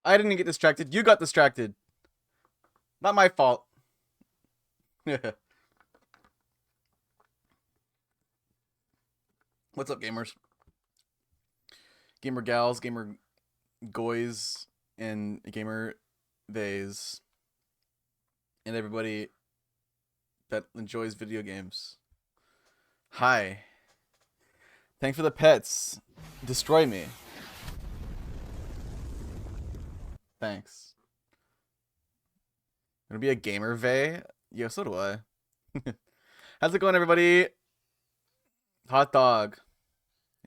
I didn't get distracted. You got distracted. Not my fault. What's up, gamers? Gamer gals, gamer goys, and gamer theys, and everybody that enjoys video games. Hi. Thanks for the pets. Destroy me. Thanks. Gonna be a gamer vey? Yeah, so do I. How's it going, everybody? Hot dog.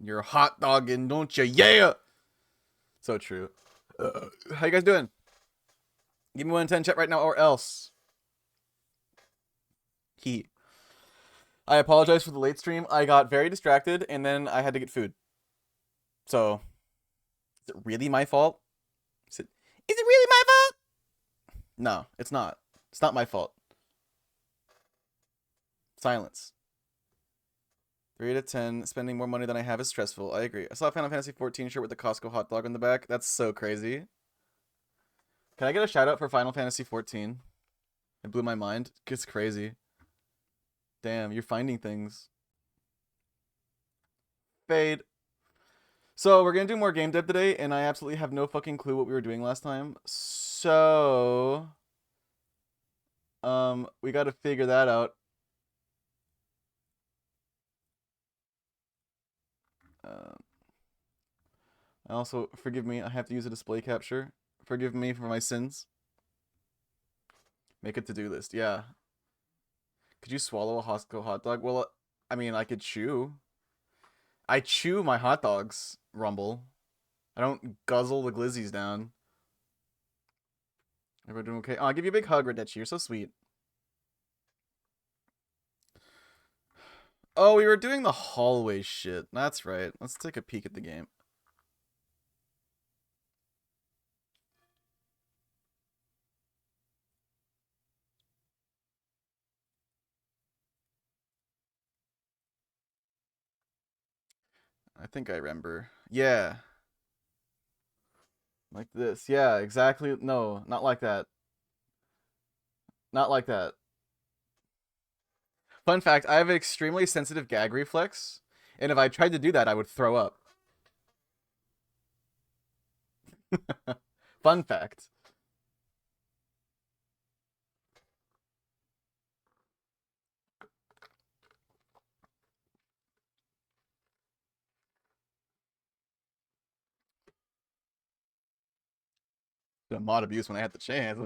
You're a hot dogging, don't you? Yeah! So true. How you guys doing? Give me 1 in 10 chat right now or else. He. I apologize for the late stream. I got very distracted and then I had to get food. So, is it really my fault? Is it really my fault? No, it's not. It's not my fault. Silence. 3 out of 10. Spending more money than I have is stressful. I agree. I saw a Final Fantasy 14 shirt with the Costco hot dog on the back. That's so crazy. Can I get a shout out for Final Fantasy 14? It blew my mind. It's crazy. Damn, you're finding things. Fade. So, we're gonna do more game dev today, and I absolutely have no fucking clue what we were doing last time. So, we gotta figure that out. Also, forgive me, I have to use a display capture. Forgive me for my sins. Make a to-do list, yeah. Could you swallow a Costco hot dog? Well, I mean, I could chew. I chew my hot dogs, Rumble. I don't guzzle the glizzies down. Everyone doing okay? Oh, I'll give you a big hug, Redechi. You're so sweet. Oh, we were doing the hallway shit. That's right. Let's take a peek at the game. I think I remember. Yeah. Like this. Yeah, exactly. No, not like that. Not like that. Fun fact, I have an extremely sensitive gag reflex, and if I tried to do that, I would throw up. Fun fact. Mod abuse when I had the chance.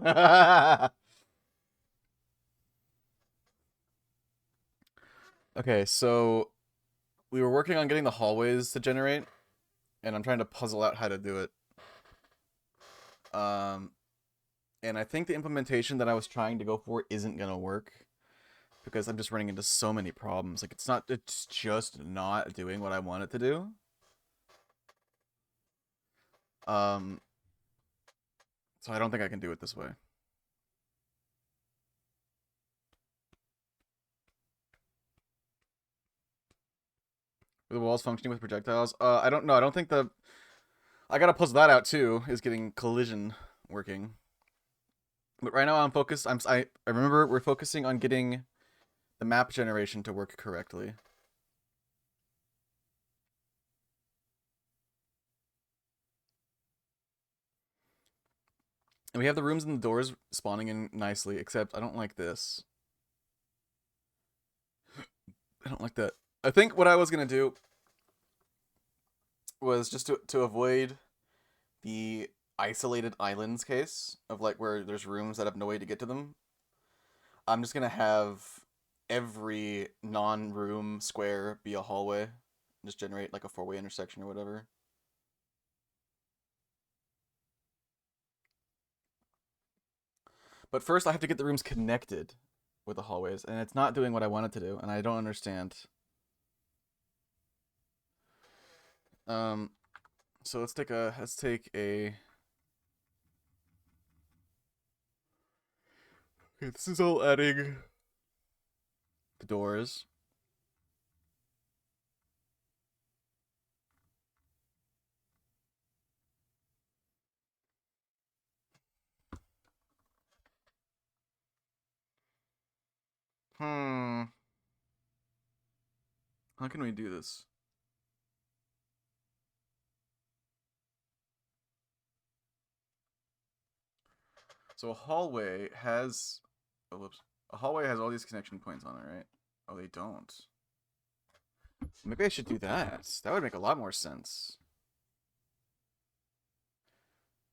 Okay, so we were working on getting the hallways to generate, and I'm trying to puzzle out how to do it. And I think the implementation that I was trying to go for isn't gonna work because I'm just running into so many problems. Like it's just not doing what I want it to do. Um, so I don't think I can do it this way. Are the walls functioning with projectiles? I don't know. I don't think the... I gotta puzzle that out too, is getting collision working. But right now I'm focused... I remember we're focusing on getting the map generation to work correctly. And we have the rooms and the doors spawning in nicely, except I don't like this. I don't like that. I think what I was gonna do was just to avoid the isolated islands case of like where there's rooms that have no way to get to them. I'm just gonna have every non-room square be a hallway. Just generate like a four-way intersection or whatever. But first I have to get the rooms connected with the hallways, and it's not doing what I want it to do, and I don't understand. Um so let's take a okay, this is all adding the doors. Hmm. How can we do this? So a hallway has, oh, whoops. A hallway has all these connection points on it, right? Oh, they don't. Maybe I should do that. That would make a lot more sense.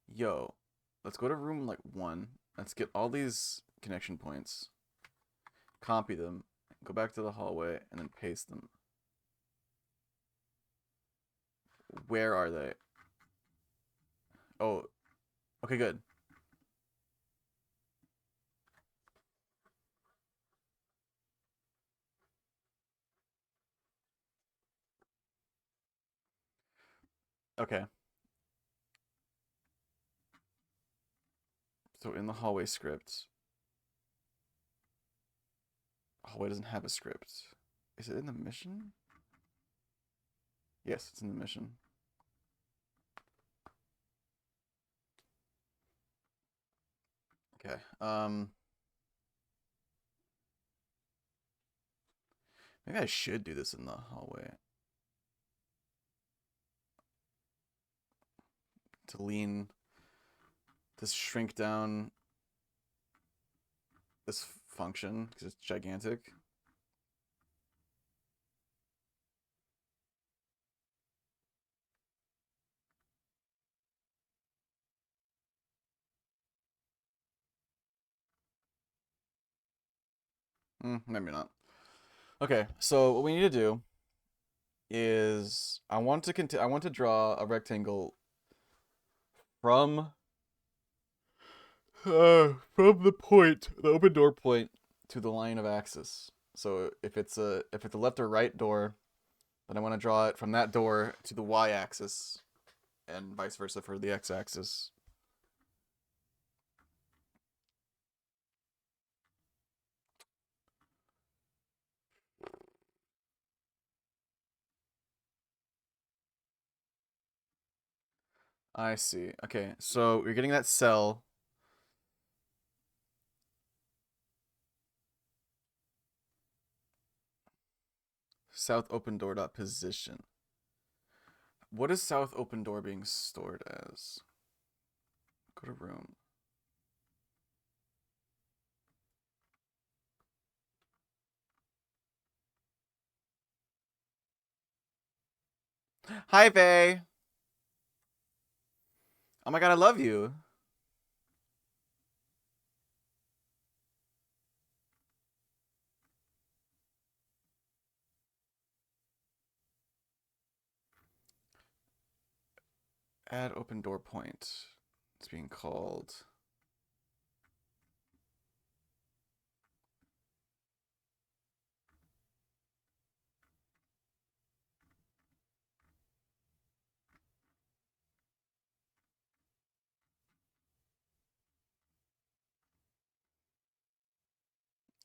Yo, let's go to room like 1. Let's get all these connection points, copy them, go back to the hallway, and then paste them. Where are they? Oh, okay, good. Okay. So in the hallway script, hallway doesn't have a script. Is it in the mission? Yes, it's in the mission. Okay. Maybe I should do this in the hallway to lean, to shrink down this function because it's gigantic. Maybe not. Okay, so what we need to do is I want to draw a rectangle from from the point, the open door point, to the line of axis. So if it's a left or right door, then I want to draw it from that door to the y-axis, and vice versa for the x-axis. I see. Okay, so you're getting that cell. South open door dot position. What is south open door being stored as? Go to room. Hi, Vay. Oh my god, I love you. Add open door point. It's being called.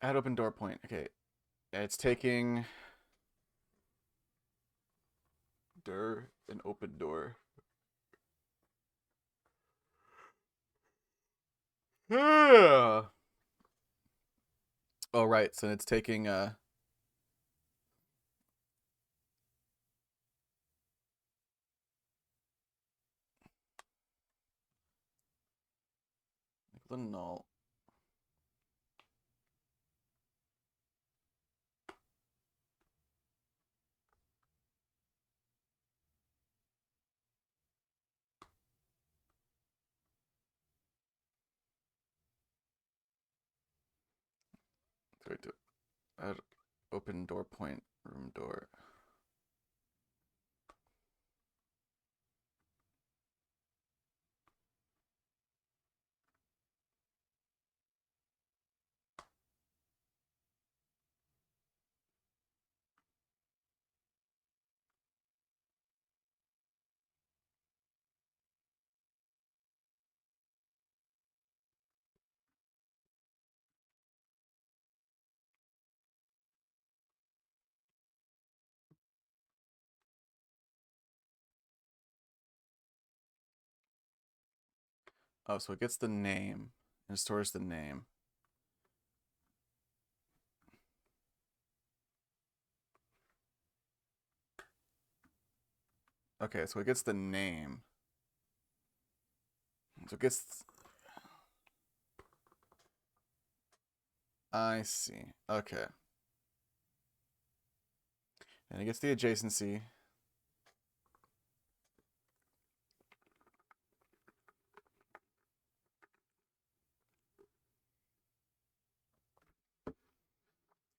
Add open door point. Okay. It's taking an open door. Yeah. Oh right, so it's taking the null. Sorry to add open door point room door. Oh, so it gets the name and stores the name. Okay, so it gets the name. So it gets. I see. Okay. And it gets the adjacency.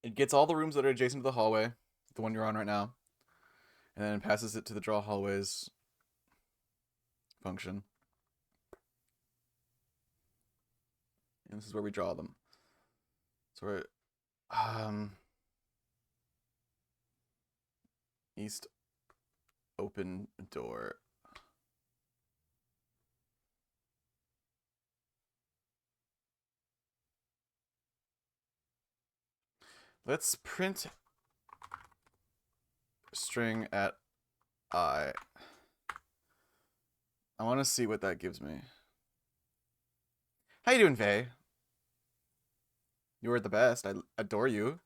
It gets all the rooms that are adjacent to the hallway, the one you're on right now, and then passes it to the draw hallways function. And this is where we draw them. So we're east open door. Let's print string at I. I want to see what that gives me. How you doing, Faye? You are the best. I adore you.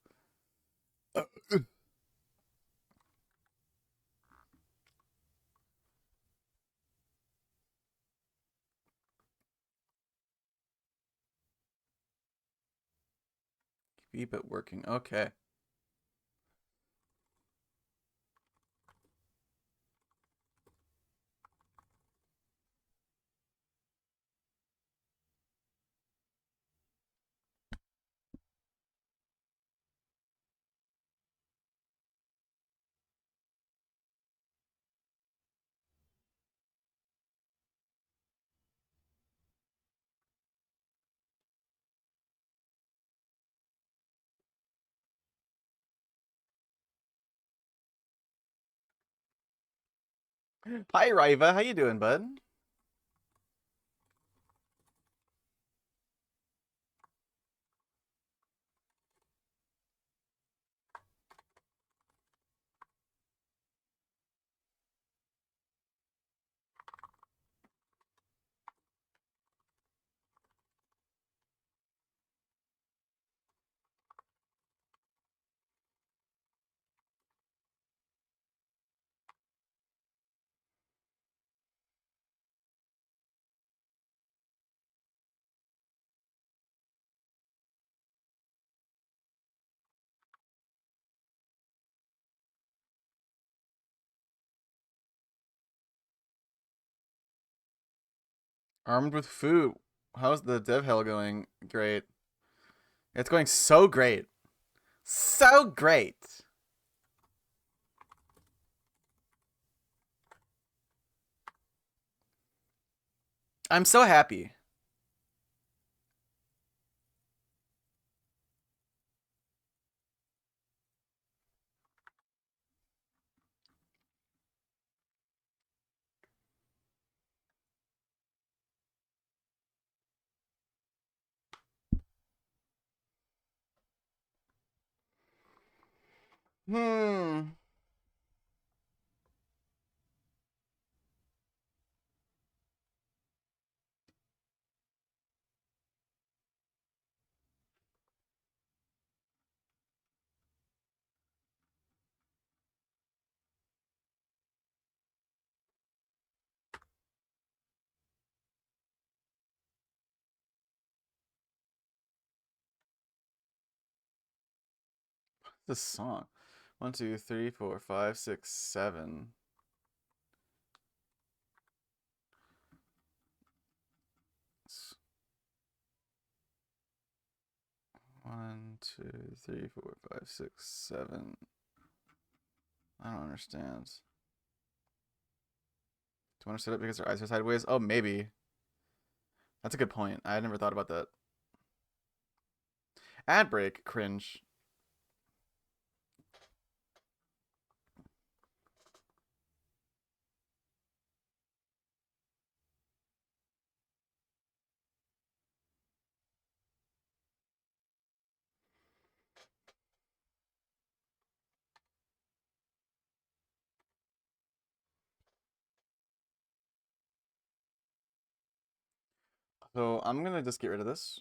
Keep it working. Okay. Hi, Riva. How you doing, bud? Armed with food. How's the dev hell going? Great. It's going so great. So great. I'm so happy. Hmm. This song. 1, 2, 3, 4, 5, 6, 7. One, two, three, 4, 5, 6, 7. I don't understand. Do you want to set it because their eyes are sideways? Oh, maybe. That's a good point. I had never thought about that. Ad break. Cringe. So I'm going to just get rid of this.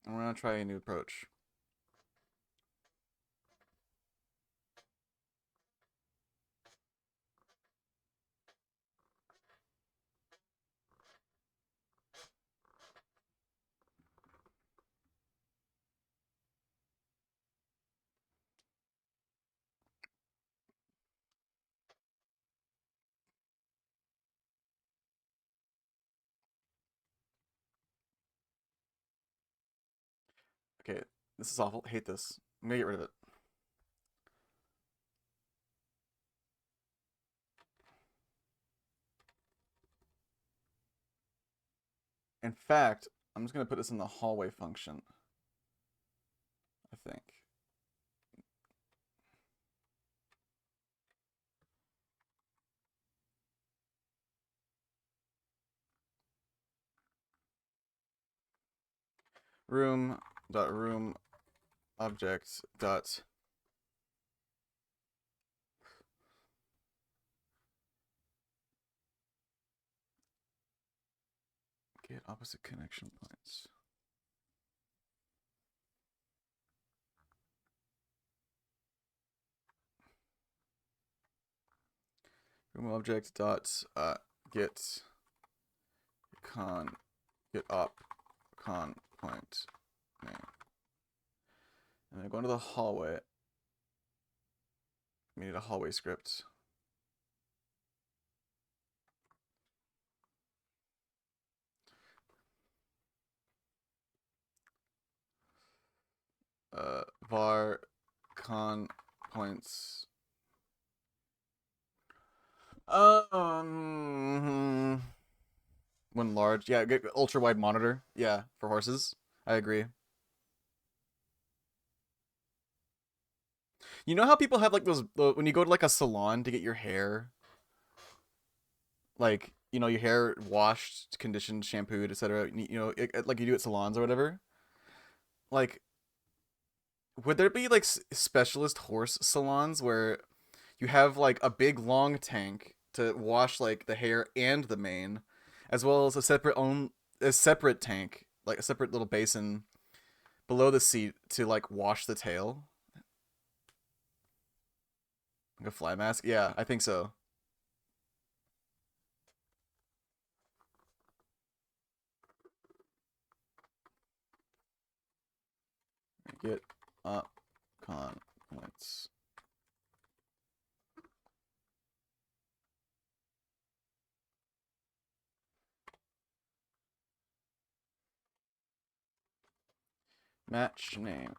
And we're going to try a new approach. Okay, this is awful. Hate this. I'm gonna get rid of it. In fact, I'm just gonna put this in the hallway function, I think. Room object dot get opposite connection points. Room object dot get con get op con point name. And then go into the hallway. We need a hallway script. Var con points. When large, yeah, get ultra wide monitor, yeah, for horses. I agree. You know how people have like those when you go to like a salon to get your hair, like your hair washed, conditioned, shampooed, etc. Like you do at salons or whatever. Like, would there be like specialist horse salons where you have like a big long tank to wash like the hair and the mane, as well as a separate tank, like a separate little basin below the seat to like wash the tail, like a fly mask? Yeah, I think so. Get up con points. Match name.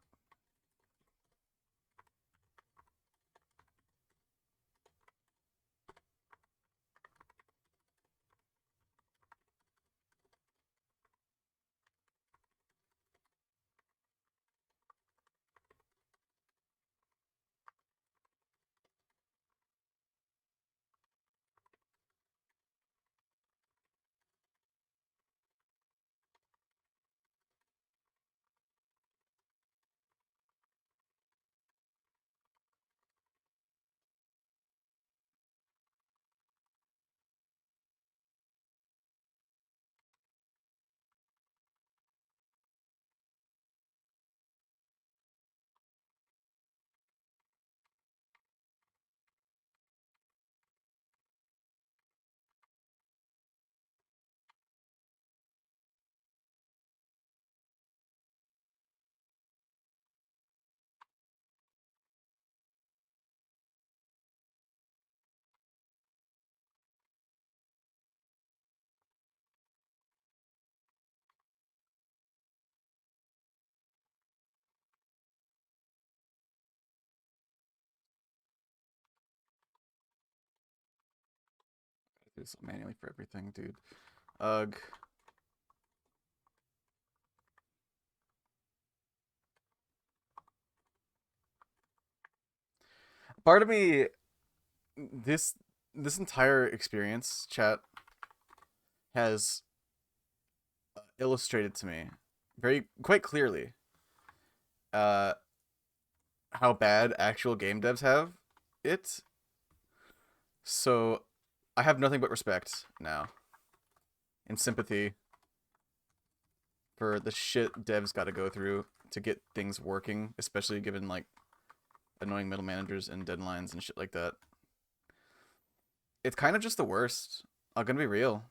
Do this manually for everything, dude. Ugh. Part of me, this this entire experience, chat, has illustrated to me very quite clearly uh how bad actual game devs have it. So I have nothing but respect now and sympathy for the shit devs got to go through to get things working, especially given like annoying middle managers and deadlines and shit like that. It's kind of just the worst. I'm gonna be real.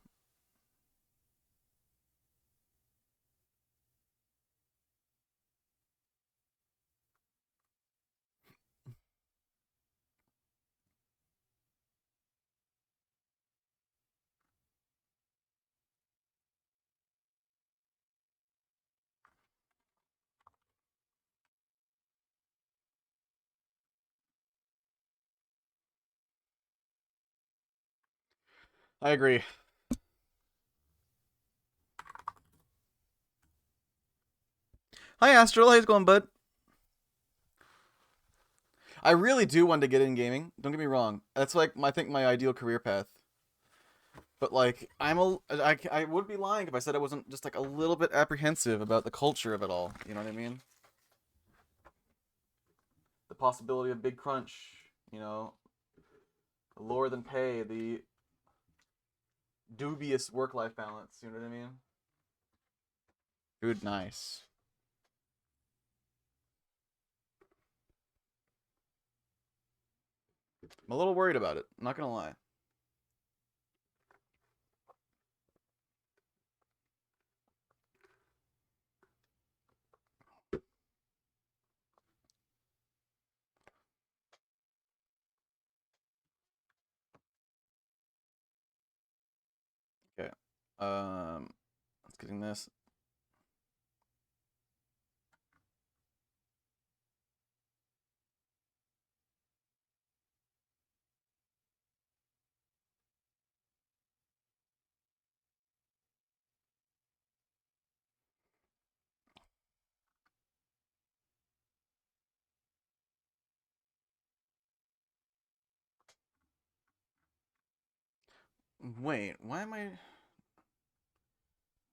I agree. Hi, Astral. How's it going, bud? I really do want to get in gaming. Don't get me wrong. That's like I think my ideal career path. But like I would be lying if I said I wasn't just like a little bit apprehensive about the culture of it all. You know what I mean? The possibility of big crunch. You know, the lower than pay, the dubious work-life balance. You know what I mean? Dude, nice. I'm a little worried about it. I'm not gonna lie. Okay. Let's getting this. Wait, why am I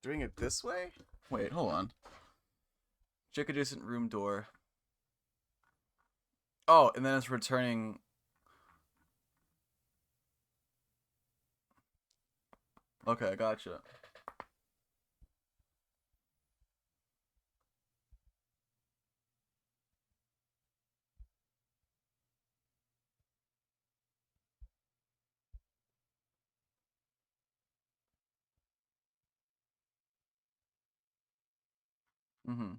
doing it this way? Wait, hold on. Check adjacent room door. Oh, and then it's returning. Okay, gotcha. Mm-hmm.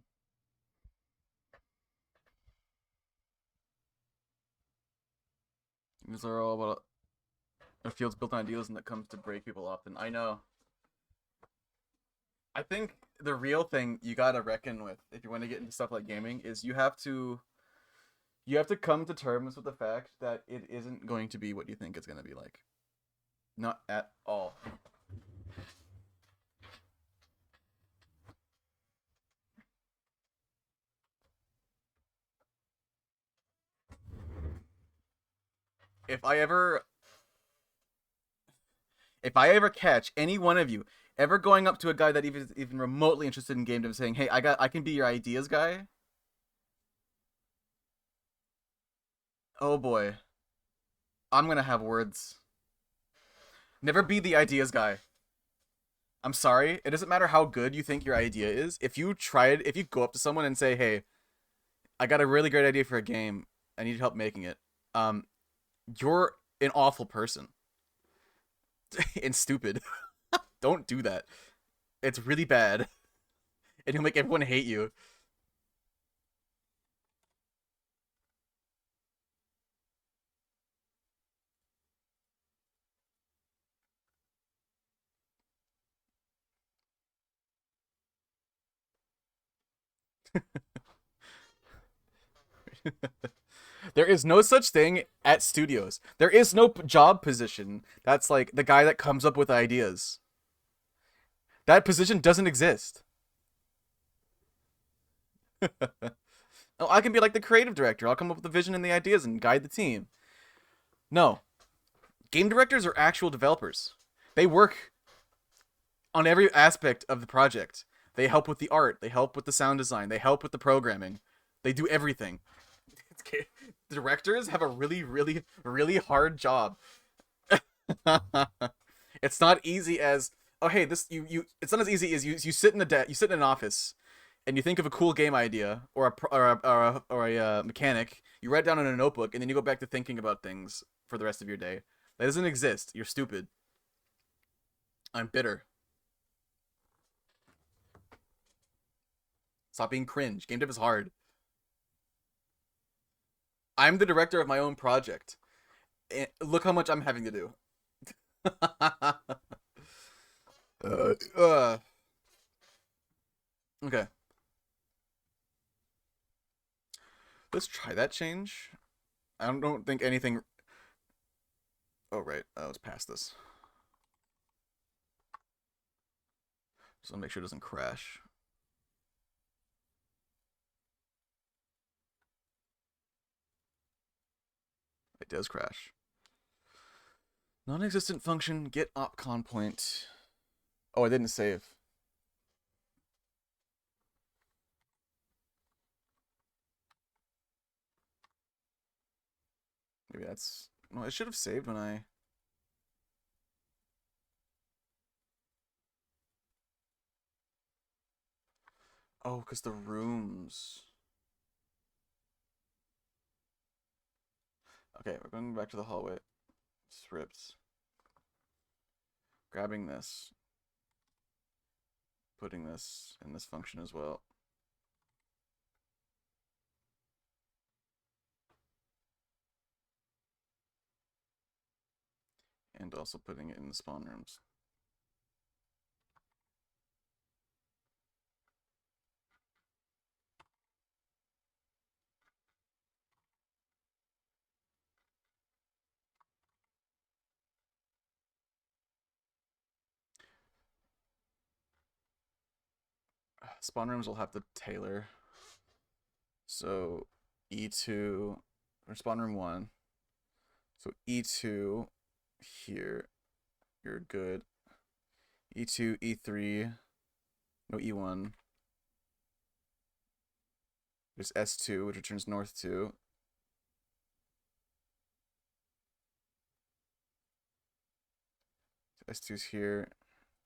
These are all about a field's built on idealism that comes to break people often. I know. I think the real thing you gotta reckon with if you want to get into stuff like gaming is you have to come to terms with the fact that it isn't going to be what you think it's gonna be like. Not at all. If I ever if I ever catch any one of you ever going up to a guy that even remotely interested in game dev saying, "Hey, I can be your ideas guy." Oh boy, I'm gonna have words. Never be the ideas guy. I'm sorry. It doesn't matter how good you think your idea is. If you go up to someone and say, "Hey, I got a really great idea for a game. I need help making it." Um, you're an awful person and stupid. Don't do that. It's really bad, and you'll make everyone hate you. There is no such thing at studios. There is no job position that's like the guy that comes up with ideas. That position doesn't exist. Oh, I can be like the creative director. I'll come up with the vision and the ideas and guide the team. No, game directors are actual developers. They work on every aspect of the project. They help with the art. They help with the sound design. They help with the programming. They do everything. Directors have a really, really, really hard job. It's not easy as, oh hey, this you it's not as easy as you sit in you sit in an office and you think of a cool game idea or a mechanic. You write it down in a notebook and then you go back to thinking about things for the rest of your day. That doesn't exist. You're stupid. I'm bitter. Stop being cringe. Game dev is hard. I'm the director of my own project. Look how much I'm having to do. uh, uh, okay, let's try that change. I don't think anything. Oh right, let's pass this. So make sure it doesn't crash. It does crash. Non-existent function, get opcon point. Oh, I didn't save. Maybe that's... No, I should have saved when I... Oh, because the rooms... Okay, we're going back to the hallway. Scripts. Grabbing this. Putting this in this function as well. And also putting it in the spawn rooms. Spawn rooms will have to tailor. So E2, or spawn room 1. So E2 here, you're good. E2, E3, no E1. There's S2, which returns north 2. S2's here,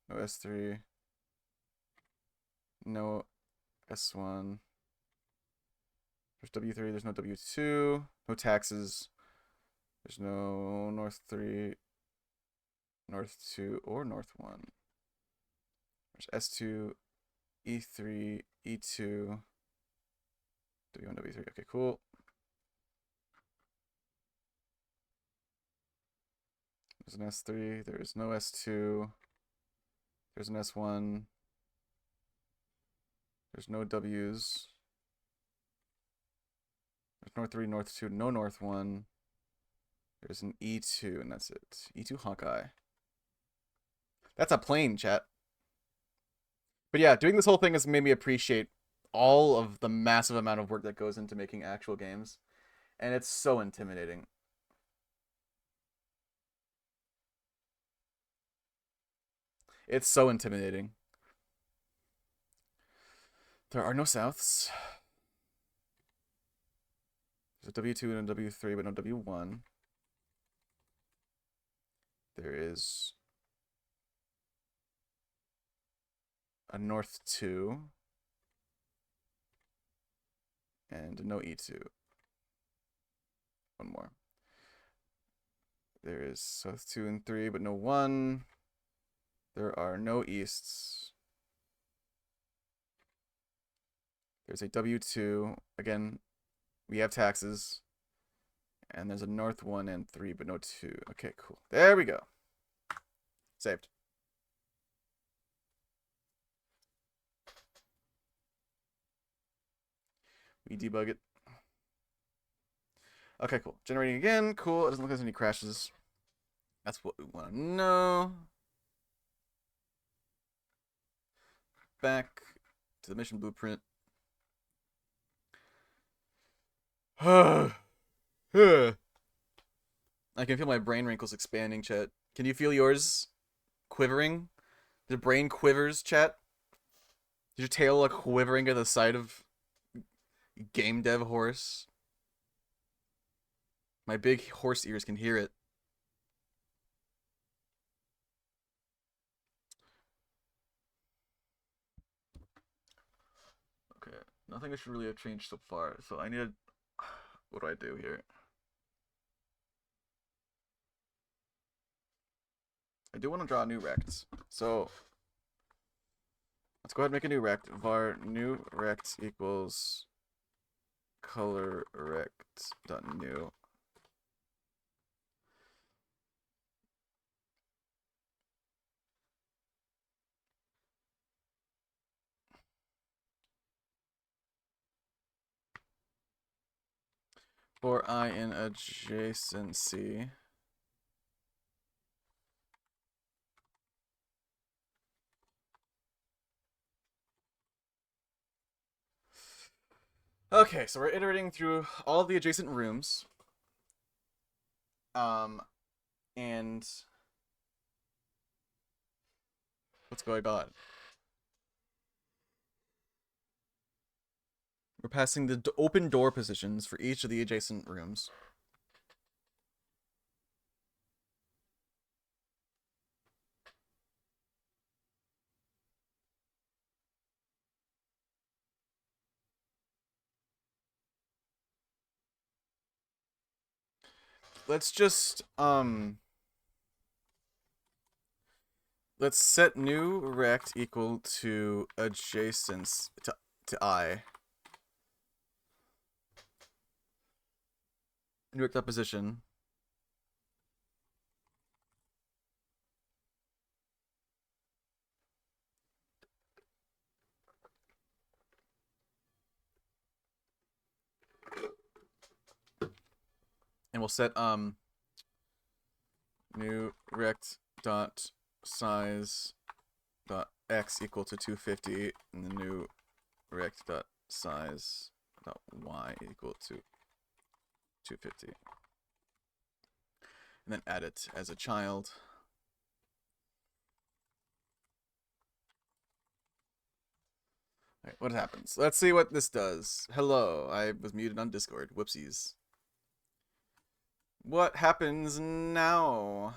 no S3, no S1. There's W3, there's no W2, no taxes. There's no north 3, north 2, or north 1. There's S2, E3, E2, W1, W3. Okay, cool. There's an S3, there's no S2, there's an S1, there's no W's. There's north 3, north 2, no north 1. There's an E2, and that's it. E2 Hawkeye. That's a plane, chat. But yeah, doing this whole thing has made me appreciate all of the massive amount of work that goes into making actual games. And it's so intimidating. It's so intimidating. There are no souths. There's a W2 and a W3, but no W1. There is a north 2 and no E2. One more. There is south 2 and 3, but no 1. There are no easts. There's a W2. Again, we have taxes. And there's a north 1 and 3, but no 2. Okay, cool. There we go. Saved. We debug it. Okay, cool. Generating again. Cool. It doesn't look like there's any crashes. That's what we want to know. Back to the mission blueprint. I can feel my brain wrinkles expanding, chat. Can you feel yours quivering? The brain quivers, chat? Is your tail like quivering at the sight of game dev horse? My big horse ears can hear it. Okay, nothing should really have changed so far. So I need to... What do I do here? I do want to draw a new rect. So let's go ahead and make a new rect. Var new rect equals color rect dot new. For I in adjacency. Okay, so we're iterating through all the adjacent rooms. Um, and what's going on? We're passing the open door positions for each of the adjacent rooms. Let's just let's set new rect equal to adjacent to I. New rect opposition. And we'll set new rect dot size dot x equal to 250, and the new rect dot size dot y equal to 250, and then add it as a child. Alright, what happens? Let's see what this does. Hello, I was muted on Discord. Whoopsies. What happens now?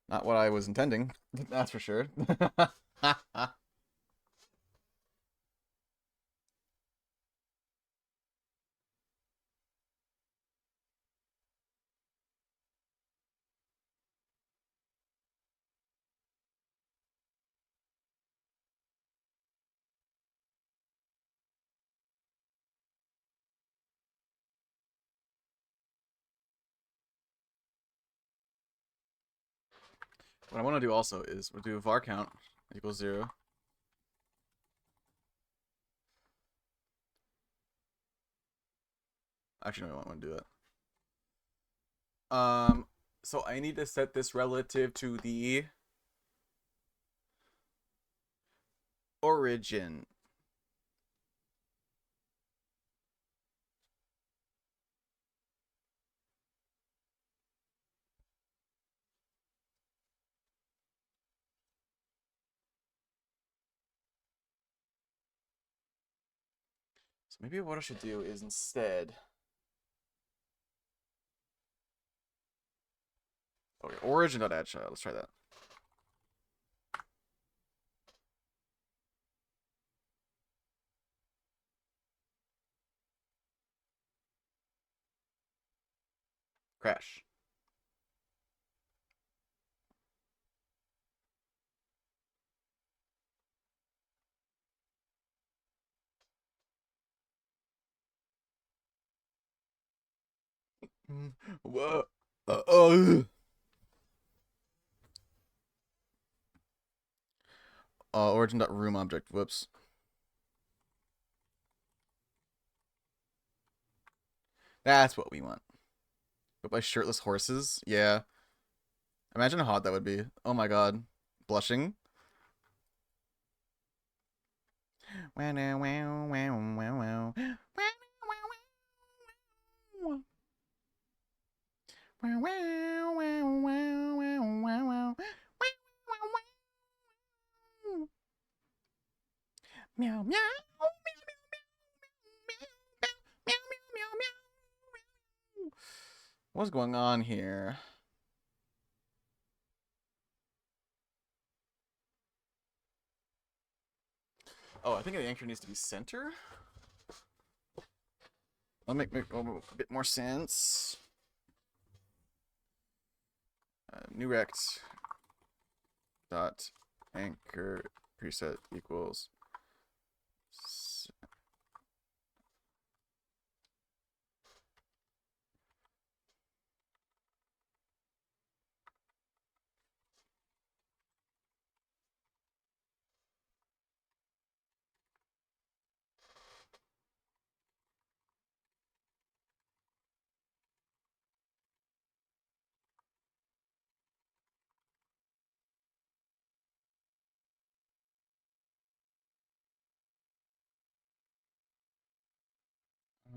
Not what I was intending, that's for sure. What I want to do also is we'll do var count equals 0. Actually, no, I don't want to do that. So I need to set this relative to the origin. So maybe what I should do is instead. Okay, origin.add child. Let's try that. Crash. Whoa. Origin.room object. Whoops. That's what we want. Go by shirtless horses. Yeah. Imagine how hot that would be. Oh my god. Blushing. Wow, wow, wow, wow, wow. Meow meow. What's going on here? Oh, I think the anchor needs to be center. That'll make a bit more sense. New rect dot anchor preset equals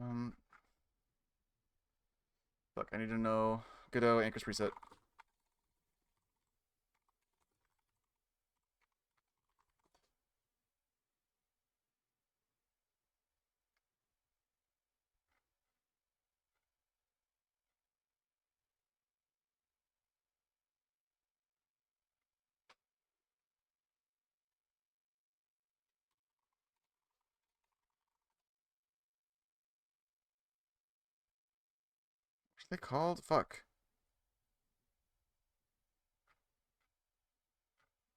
Um, Fuck, I need to know. Godot, Anchor's preset. What's they called? Fuck.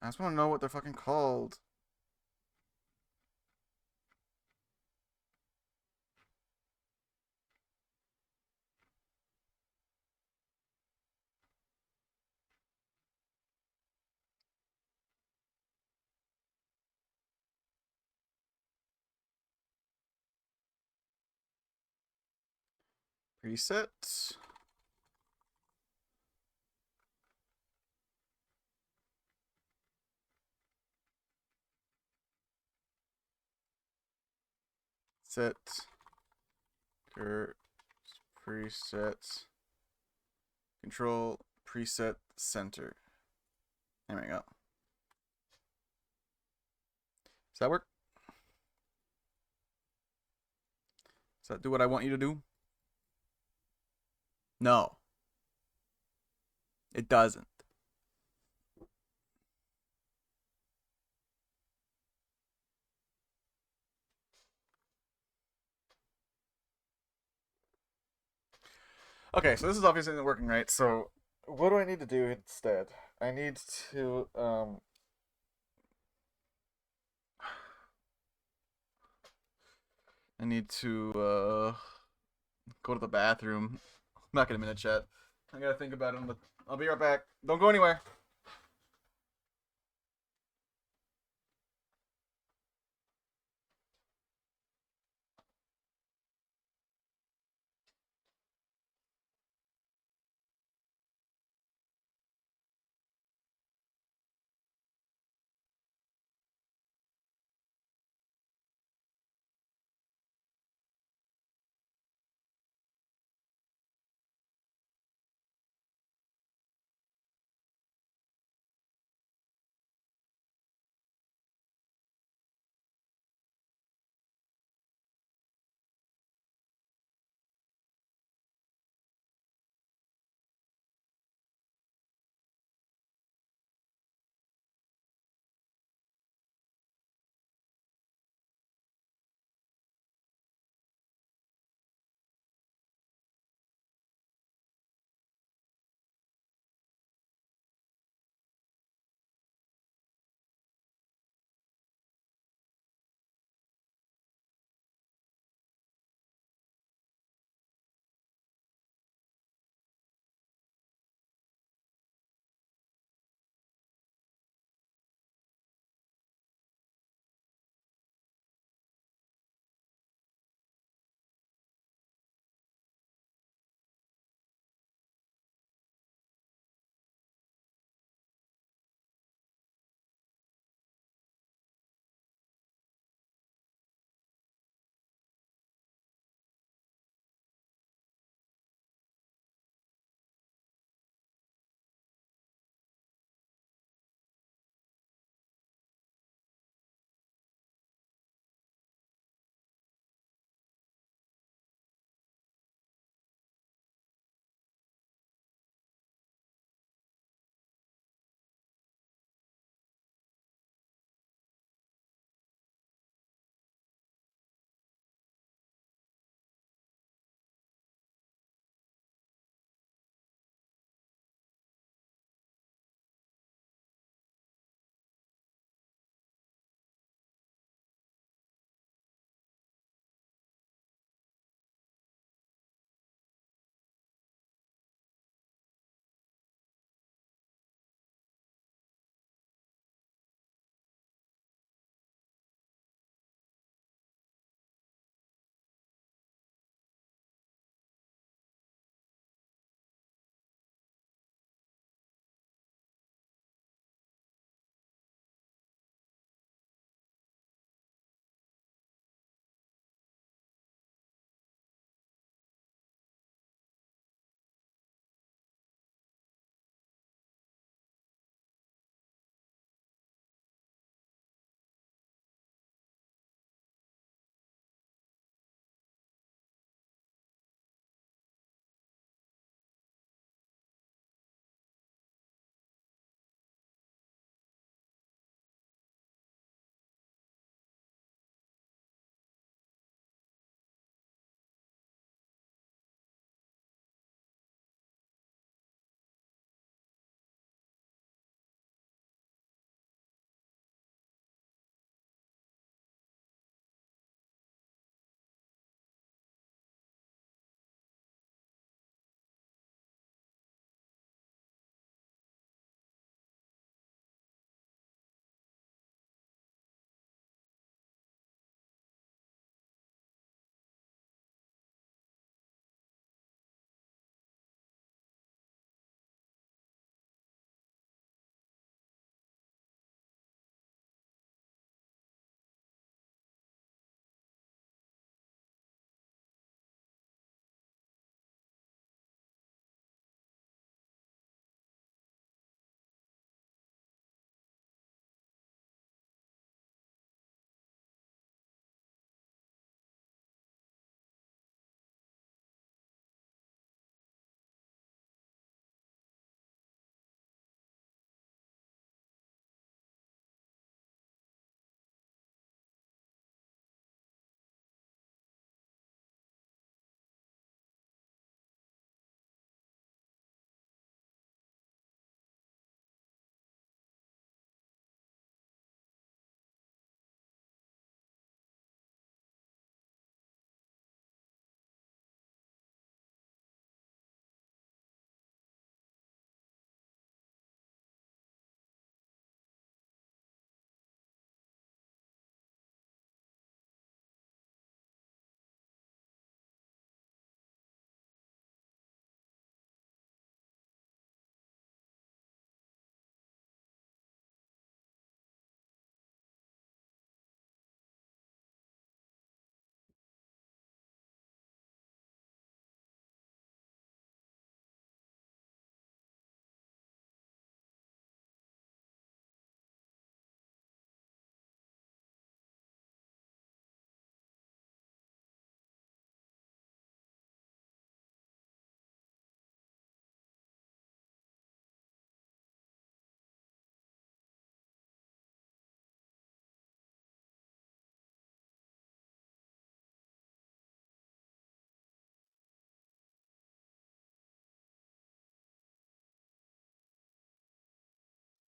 I just want to know what they're fucking called. Preset. Set. Preset. Control preset center. There we go. Does that work? Does that do what I want you to do? No. It doesn't. Okay, so this is obviously not working right, so what do I need to do instead? I need to go to the bathroom. I'm not gonna minute chat. I gotta think about it, but I'll be right back. Don't go anywhere.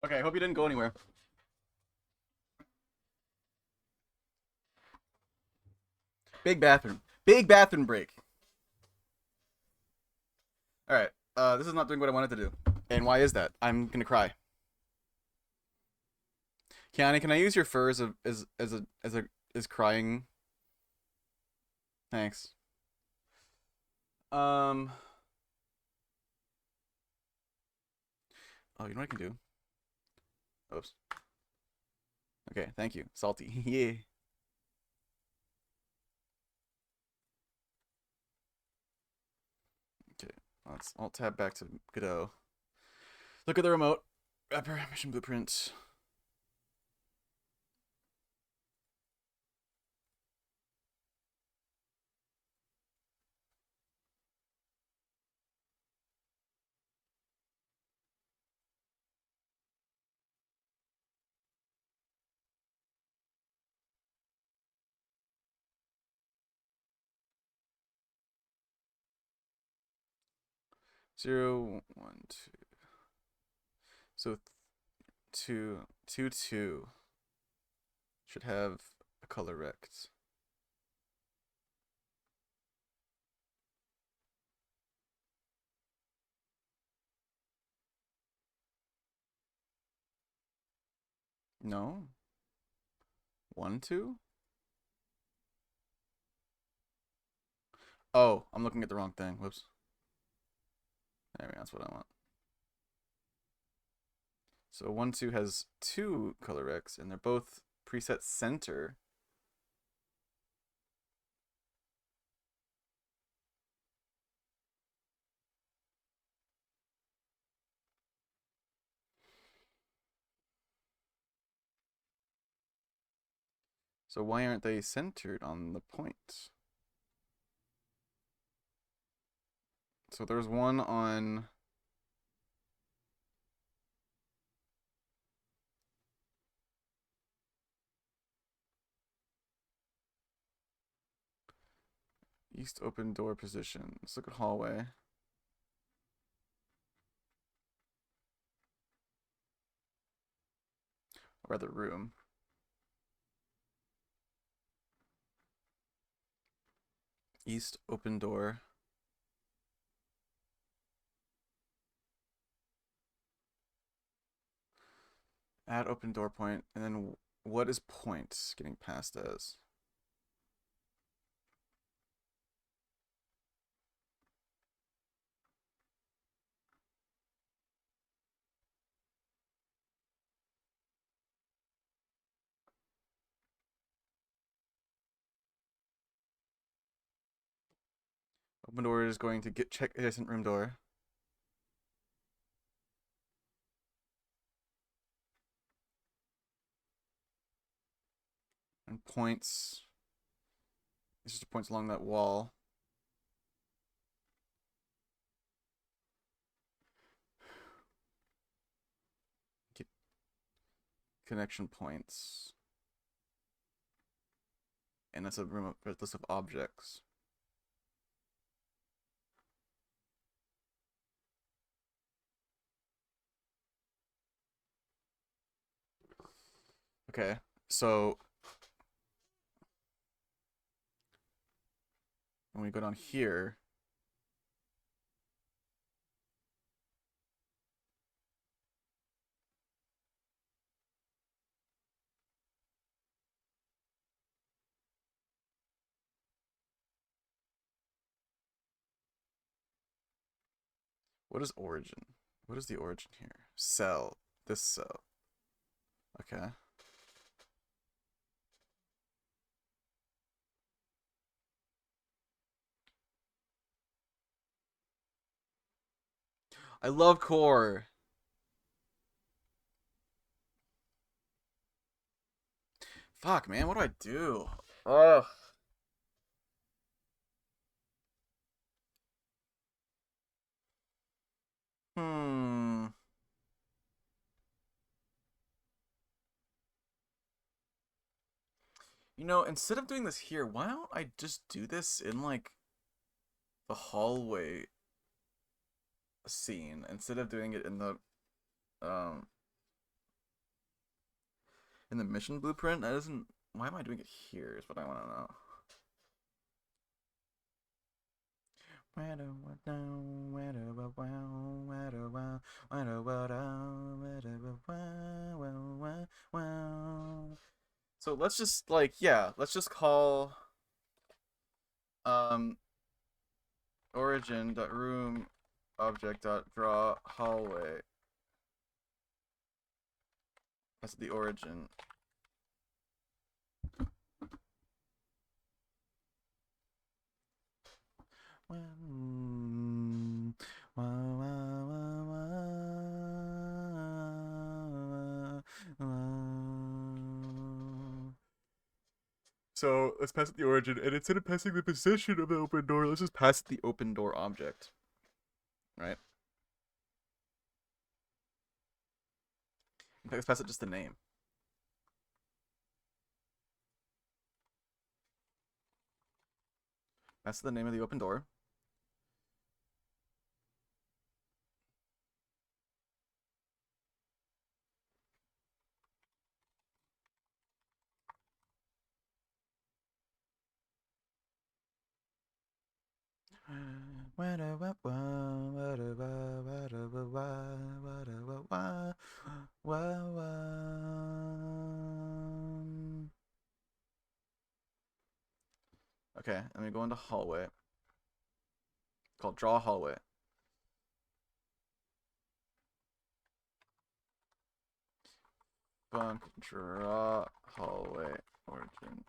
Okay, I hope you didn't go anywhere. Big bathroom. Big bathroom break. Alright. This is not doing what I wanted to do. And why is that? I'm gonna cry. Kiani, can I use your fur as crying? Thanks. Um Oh, you know what I can do? Oops. Okay, thank you. Salty. Yeah. Okay. Let's alt tab back to Godot. Look at the remote. Wrapper mission blueprint. 0, 1, 2. So 2, 2, 2 should have a color rect. No? 1, 2? Oh, I'm looking at the wrong thing. Whoops. There we go. That's what I want. So 1, 2 has 2 color rects, and they're both preset center. So why aren't they centered on the point? So there's one on east open door position. Let's look at hallway. Or rather room. East open door. Add open door point, and then what is point getting passed as? Open door is going to get check adjacent room door. And points. It's just points along that wall. Get connection points. And that's a room of list of objects. Okay, so when we go down here, what is origin? What is the origin here? Cell. This cell. Okay. I love core. Fuck, man, what do I do? Ugh. Hmm. You know, instead of doing this here, why don't I just do this in like the hallway scene instead of doing it in the um In the mission blueprint, that isn't. Why am I doing it here? Is what I want to know. So let's just like let's just call um origin.room object.draw hallway. That's the origin. So let's pass it the origin, and instead of passing the position of the open door, let's just pass it the open door object. Right? In fact, let's pass it just the name. That's the name of the open door. Okay, and we go into hallway. Called draw hallway. Func draw hallway origin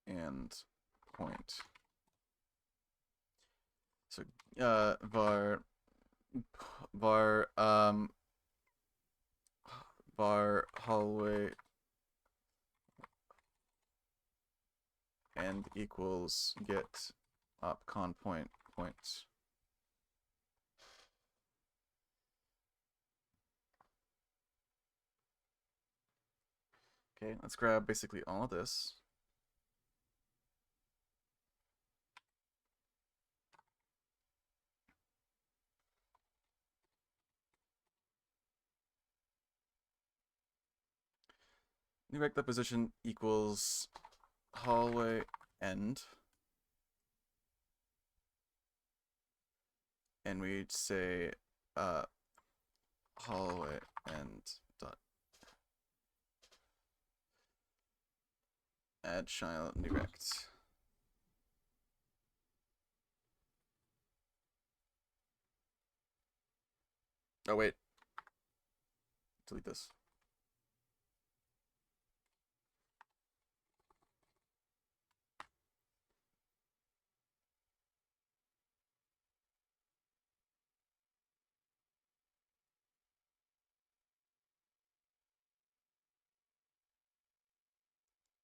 and point. So var hallway and equals get opcon point. Okay, let's grab basically all of this. New recta position equals hallway end. And we say hallway end dot add child new rect. Oh wait. Delete this.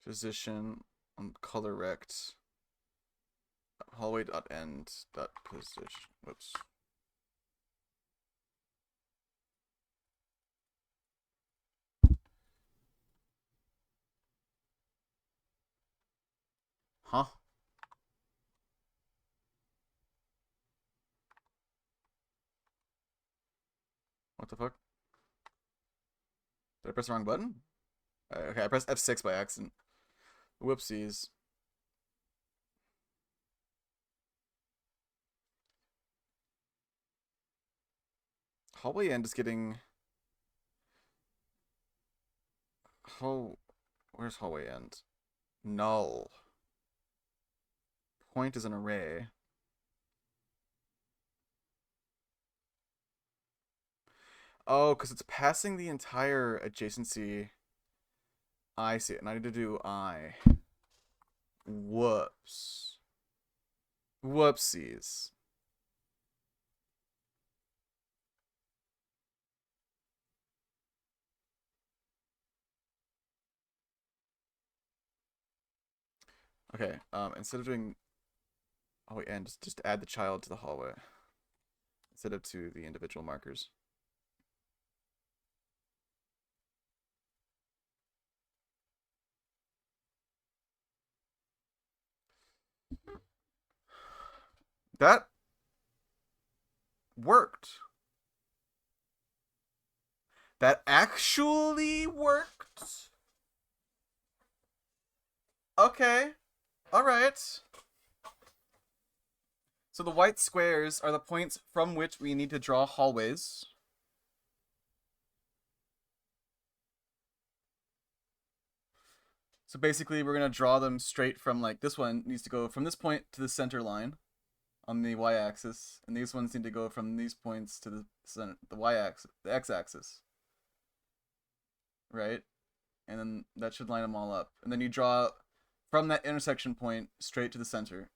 Position on color rect hallway dot end dot position. Whoops. Huh? What the fuck? Did I press the wrong button? Okay, I pressed F6 by accident. Whoopsies. Hallway end is getting. Where's hallway end? Null. Point is an array. Oh, because it's passing the entire adjacency. I see it, and I need to do I. Whoops. Whoopsies. Okay, instead of doing hallway end, just add the child to the hallway instead of to the individual markers. That worked. That actually worked. Okay. All right. So the white squares are the points from which we need to draw hallways. So basically, we're going to draw them straight from, like, this one needs to go from this point to the center line on the y-axis, and these ones need to go from these points to the center, the y-axis, the x-axis, right? And then that should line them all up. And then you draw from that intersection point straight to the center.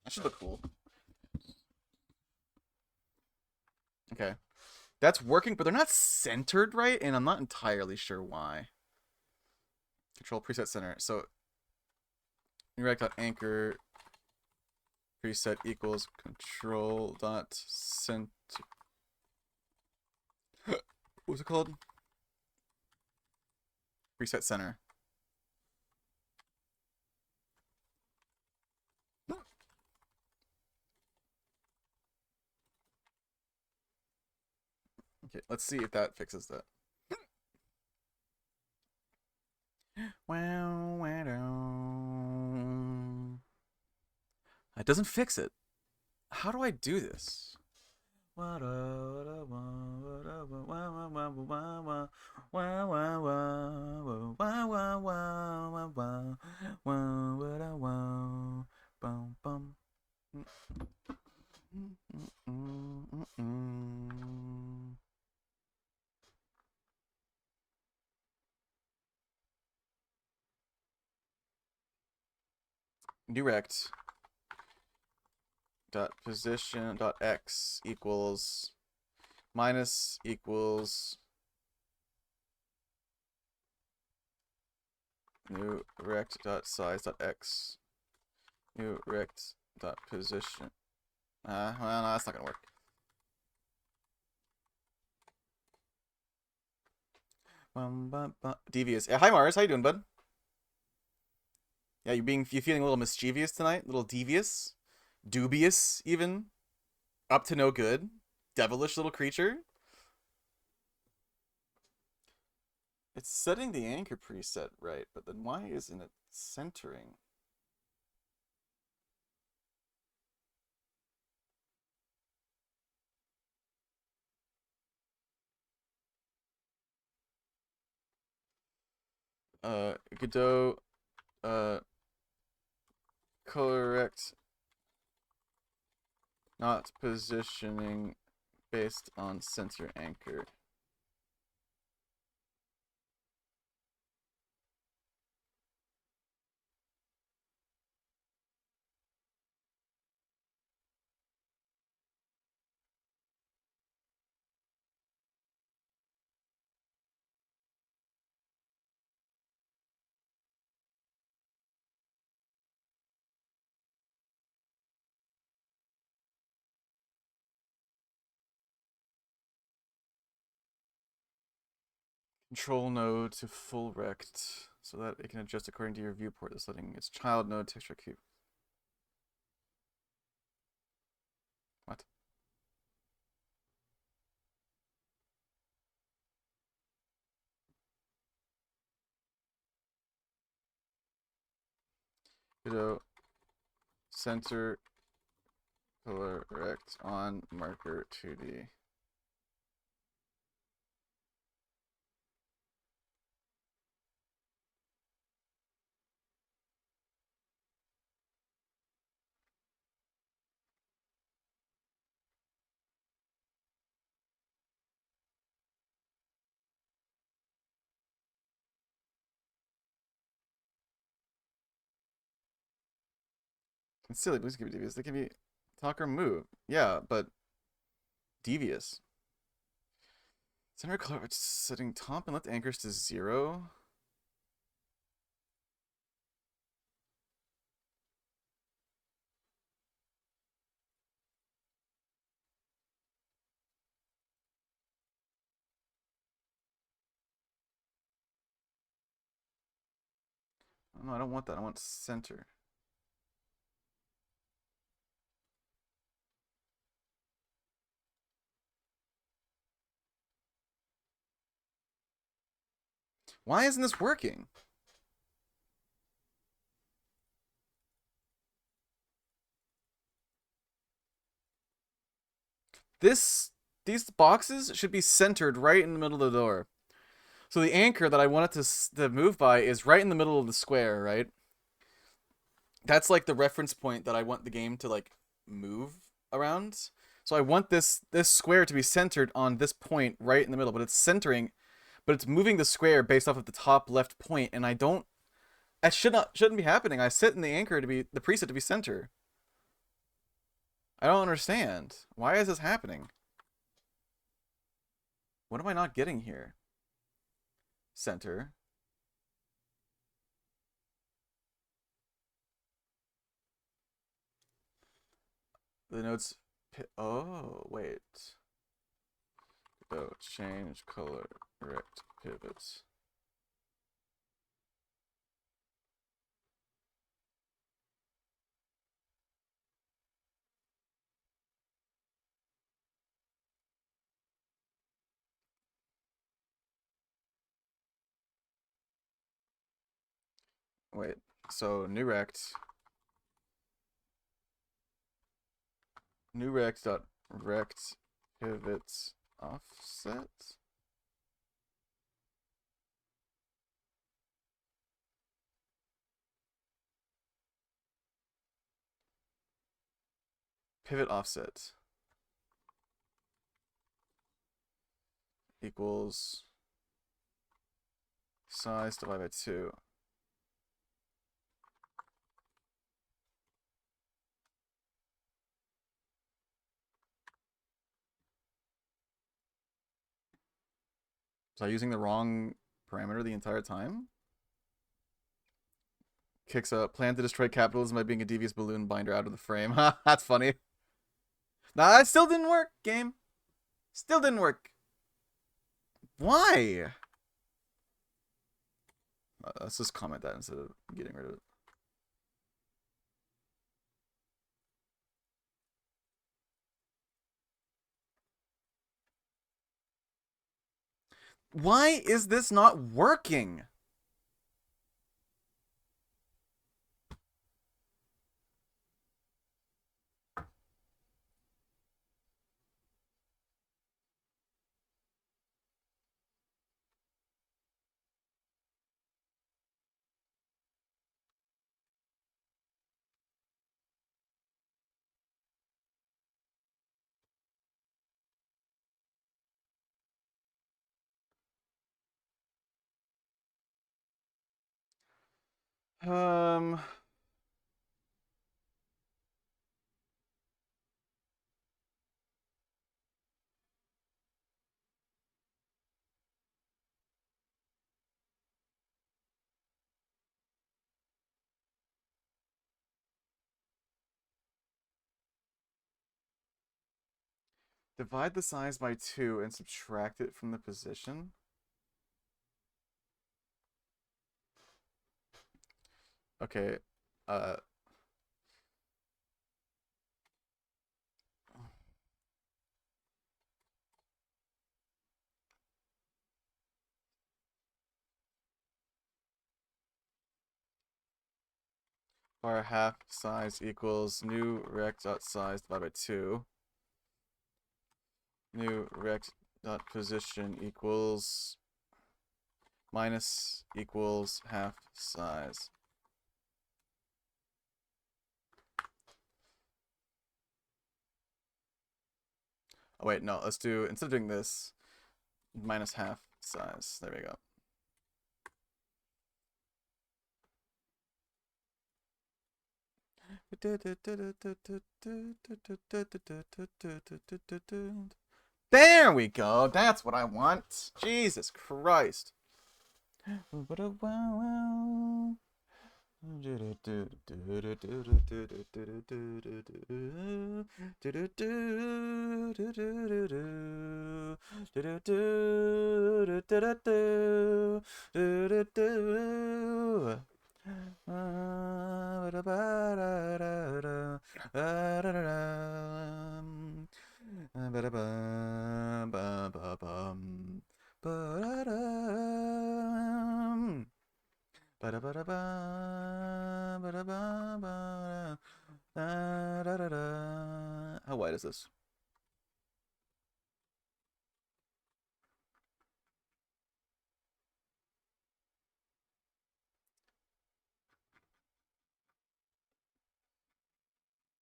That should look cool. Okay. That's working, but they're not centered right, and I'm not entirely sure why. Control preset center. So anchor preset equals control dot center. What was it called? Preset center. Okay, let's see if that fixes that. Wow, wow. It doesn't fix it. How do I do this? Direct dot position dot x equals minus equals new rect dot size dot x new rect dot position. Well, no, that's not gonna work. Devious. Hi Mars, how you doing, bud? Yeah, you feeling a little mischievous tonight? A little devious, dubious, even up to no good, devilish little creature. It's setting the anchor preset right, but then why isn't it centering? Godot, correct, not positioning based on center anchor. Control node to full rect so that it can adjust according to your viewport. This letting its child node texture cube. What? Godot center color rect on marker 2D. It's silly, please give me devious. They can be talk or move. Yeah, but devious. Center color setting top and left anchors to 0. No, I don't want that. I want center. Why isn't this working? This these boxes should be centered right in the middle of the door. So the anchor that I want it to move by is right in the middle of the square, right? That's like the reference point that I want the game to like move around. So I want this square to be centered on this point right in the middle, but it's centering, but it's moving the square based off of the top left point, and I don't. That shouldn't be happening. I set in the anchor to be the preset to be center. I don't understand. Why is this happening? What am I not getting here? Center. The notes. Oh, wait. Oh, change color. Rect pivots. Wait. So new rect. New rect dot rect pivots offset. Pivot offset equals size divided by 2. Was I using the wrong parameter the entire time? Kicks a plan to destroy capitalism by being a devious balloon binder out of the frame. That's funny. Nah, it still didn't work, game. Still didn't work. Why? Let's just comment that instead of getting rid of it. Why is this not working? Um, divide the size by 2 and subtract it from the position. Okay. Uh, bar half size equals new rect dot size divided by 2. New rect dot position equals minus equals half size. Oh wait, no, let's do, instead of doing this, minus half size. There we go. There we go. That's what I want. Jesus Christ. Da, da, da, da. How wide is this?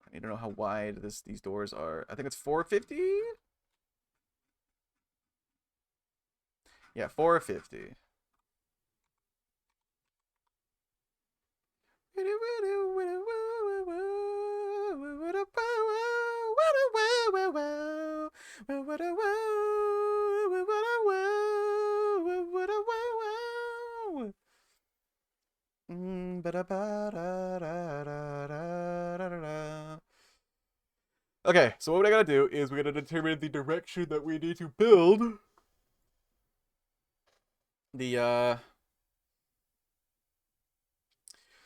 I need to know how wide these doors are. I think it's 450. Yeah, 450. Okay, so what I gotta do is we gotta determine the direction that we need to build the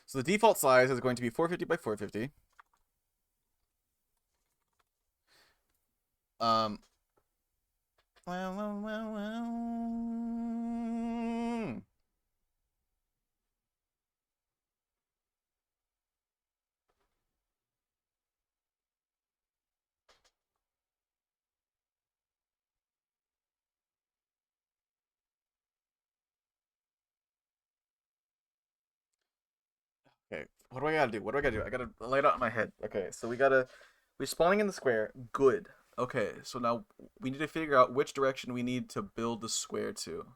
so the default size is going to be 450 by 450. Um Okay, what do I gotta do? What do I gotta do? I gotta lay it out in my head. Okay, so we're spawning in the square. Good. Okay, so now we need to figure out which direction we need to build the square to.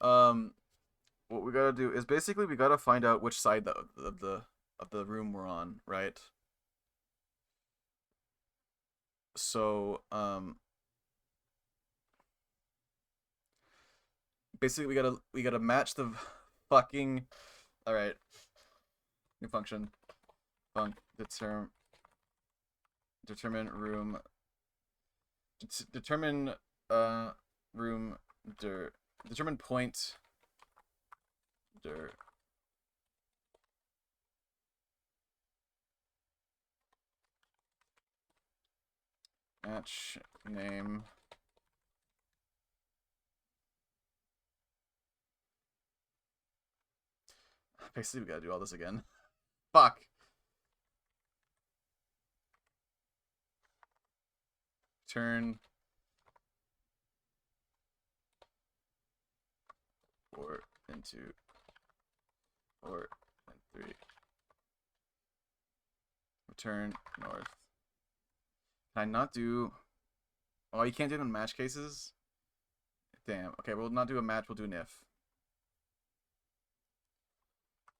Um, what we gotta do is basically we gotta find out which side of the room we're on, right? So, basically we gotta match the fucking. All right, new function. Func determine room. Determine room determine point dir match name. Basically, we gotta do all this again. Fuck. Turn 4 into 4 and 3. Return north. Can I not do? Oh, you can't do it in match cases. Damn. Okay, we'll not do a match. We'll do an if.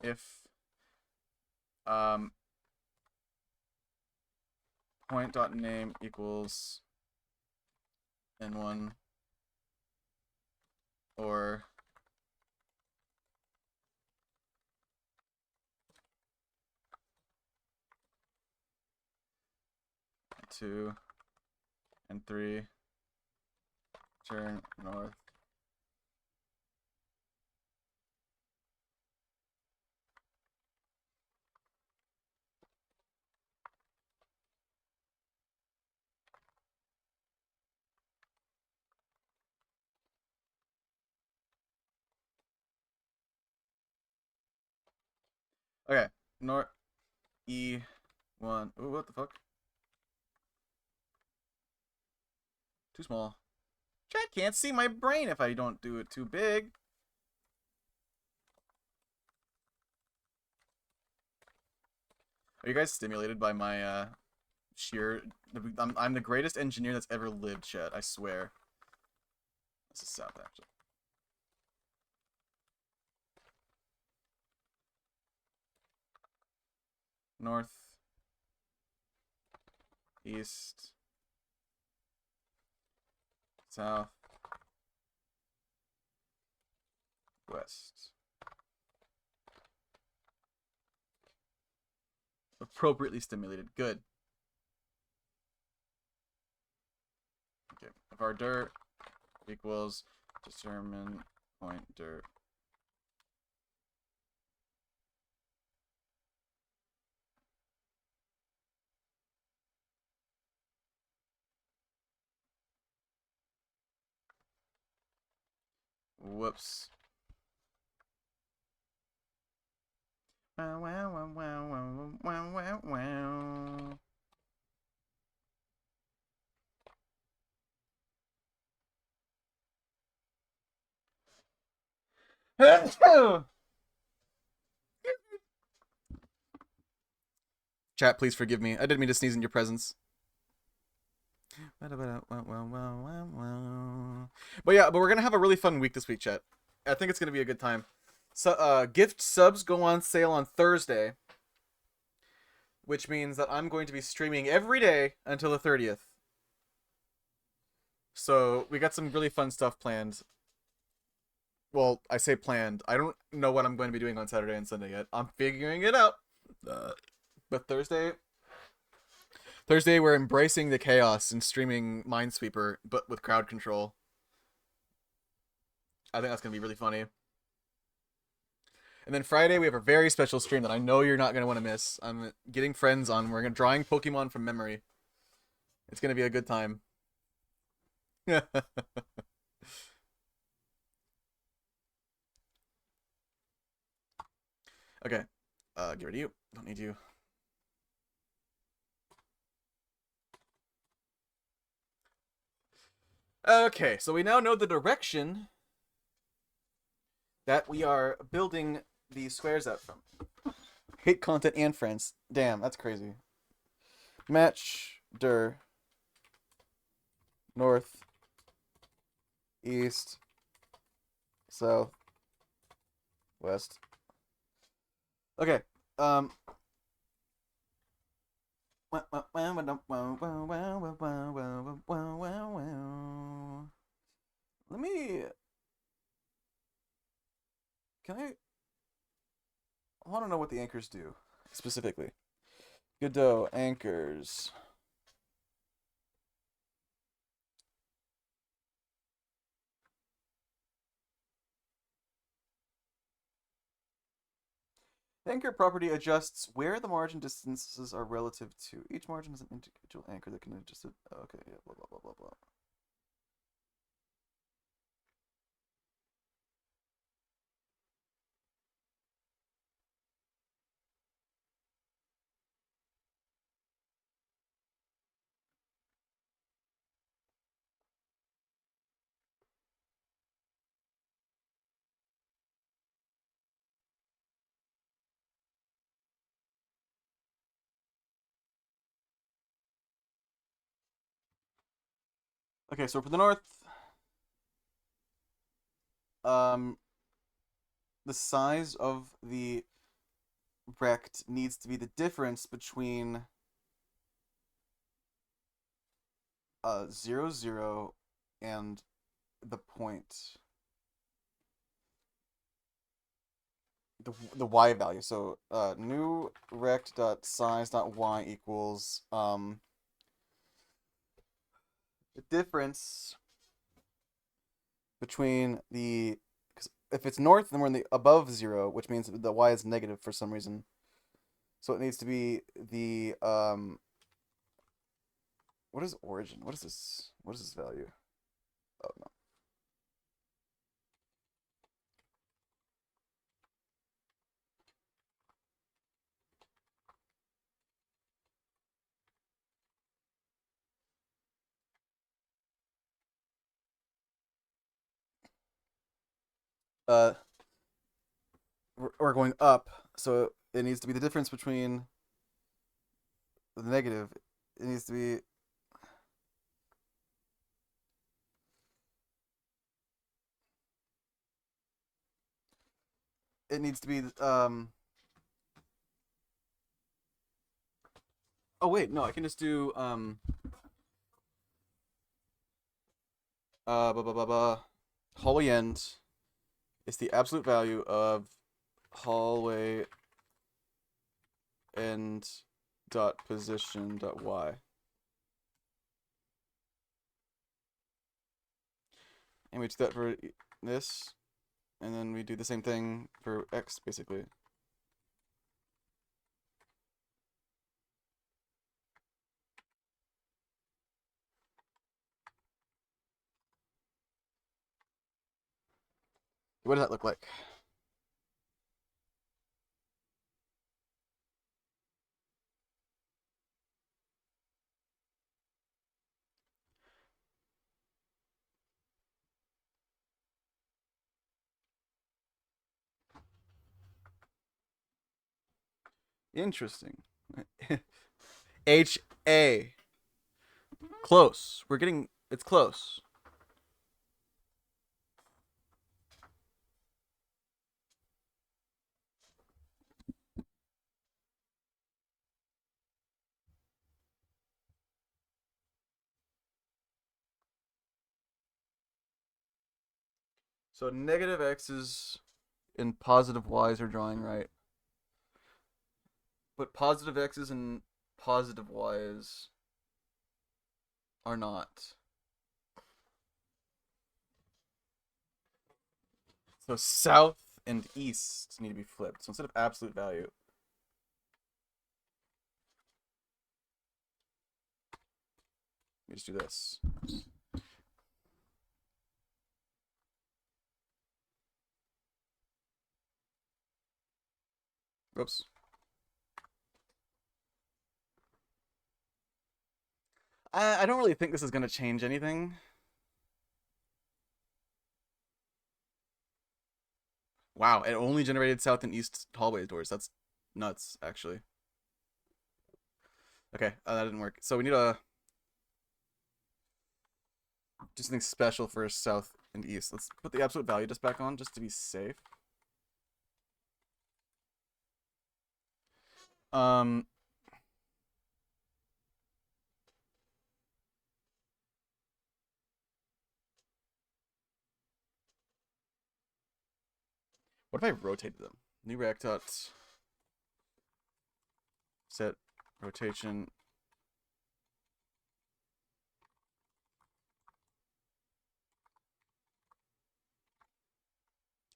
If point dot name equals n1 or two and 3, turn north. Okay, north E1. Ooh, what the fuck? Too small. Chat can't see my brain if I don't do it too big. Are you guys stimulated by my sheer? I'm the greatest engineer that's ever lived, chat. I swear. This is south actually. North, east, south, west. Appropriately stimulated. Good. Okay. If our dirt equals determine point dirt. Whoops. Wow, wow, wow, wow, wow, wow, wow. Chat, please forgive me. I didn't mean to sneeze in your presence. But yeah, but we're gonna have a really fun week this week, chat. I think it's gonna be a good time. So, gift subs go on sale on Thursday, which means that I'm going to be streaming every day until the 30th. So we got some really fun stuff planned. Well, I say planned. I don't know what I'm going to be doing on Saturday and Sunday yet. I'm figuring it out. But Thursday we're embracing the chaos and streaming Minesweeper, but with crowd control. I think that's gonna be really funny. And then Friday we have a very special stream that I know you're not gonna want to miss. I'm getting friends on. We're gonna drawing Pokemon from memory. It's gonna be a good time. Okay. Get rid of you. Don't need you. Okay, so we now know the direction that we are building these squares out from. Hate content and friends. Damn, that's crazy. Match, north, east, south, west. Okay. Let me. Can I? I want to know what the anchors do specifically. Godot anchors. The anchor property adjusts where the margin distances are relative to. Each margin is an individual anchor that can adjust it. Okay, yeah, blah, blah, blah, blah, blah. Okay, so for the north, um, the size of the rect needs to be the difference between 0, 0 and the point. The y value. So new rect dot size dot y equals the difference between the, cause if it's north, then we're in the above 0, which means the y is negative for some reason. So it needs to be the what is origin? What is this? What is this value? Oh no. Uh, we're going up, so it needs to be the difference between the negative. It needs to be it needs to be oh wait, no, I can just do blah, blah, blah, blah. Hallway end is the absolute value of hallway end dot position dot y. And we do that for this, and then we do the same thing for x basically. What does that look like? Interesting. HA. Close. We're getting. It's close. So negative x's and positive y's are drawing right. But positive x's and positive y's are not. So south and east need to be flipped. So instead of absolute value, we just do this. Oops. I don't really think this is going to change anything. Wow, it only generated south and east hallway doors. That's nuts, actually. Okay, that didn't work. So we need to do something special for south and east. Let's put the absolute value just back on, just to be safe. Um, what if I rotated them? New react dot set rotation.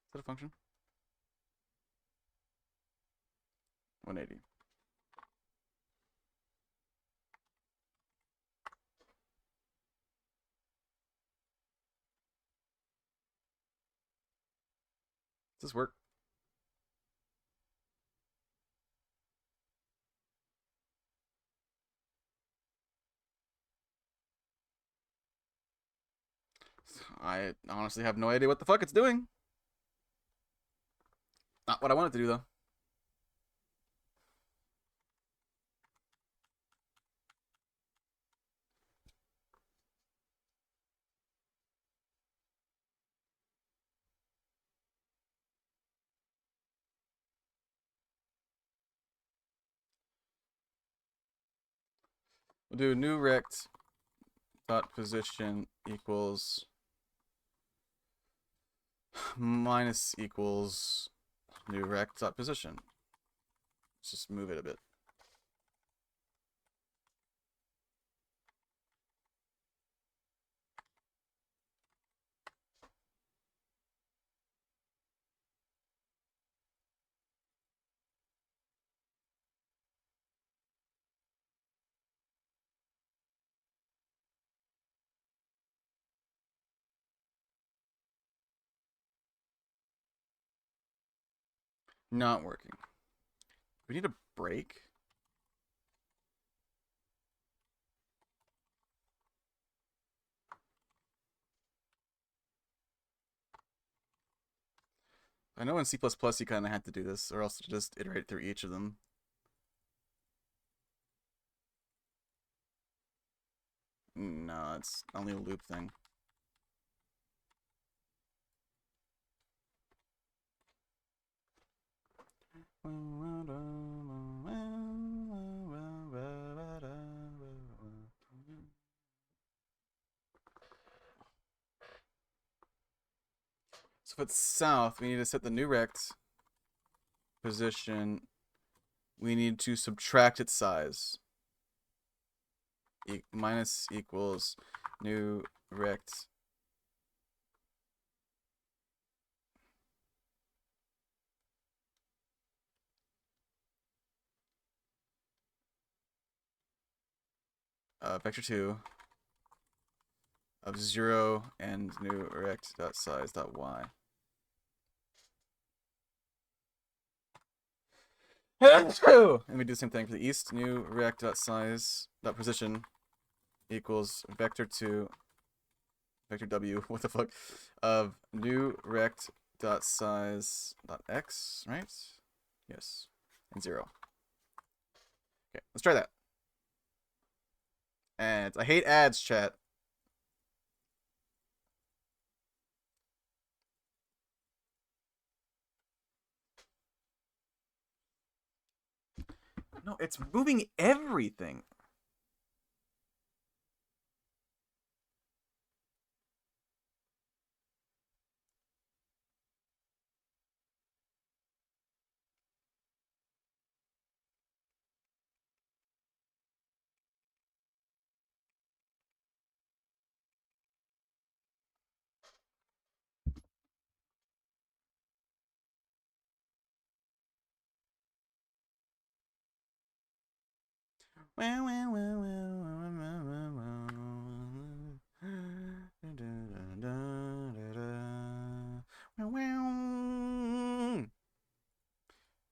Is that a function? 180. Does this work? I honestly have no idea what the fuck it's doing. Not what I want it to do, though. We'll do new rect dot position equals minus equals new rect dot position. Let's just move it a bit. Not working. We need a break. I know in C++ you kind of had to do this, or else to just iterate through each of them. No, it's only a loop thing. So if it's south, we need to set the new rect position. We need to subtract its size. Minus equals new rect. Vector 2 of 0 and new rect dot size dot y. And we do the same thing for the east. New rect.size dot position equals vector 2 vector w, what the fuck, of new rect dot size dot x, right? Yes, and 0. Okay, let's try that. Ads. I hate ads, chat. No, it's moving everything.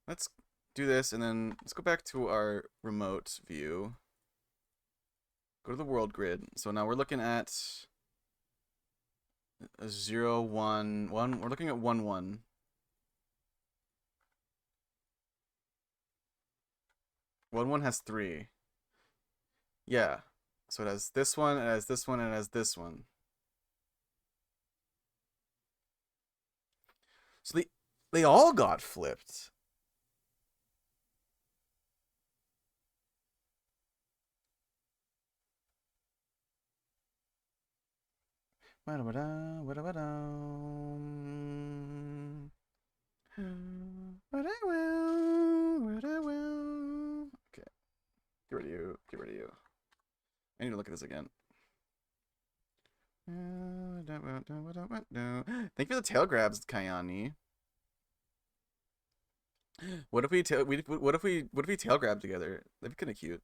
Let's do this, and then let's go back to our remote view. Go to the world grid. So now we're looking at a 0, 1, 1. We're looking at 1, 1. 1, 1 has 3. Yeah. So it has this one, it has this one, and it has this one. So they all got flipped. Okay. Get rid of you. Get rid of you. I need to look at this again. Thank you for the tail grabs, Kayani. What if we tail grab together? That'd be kind of cute.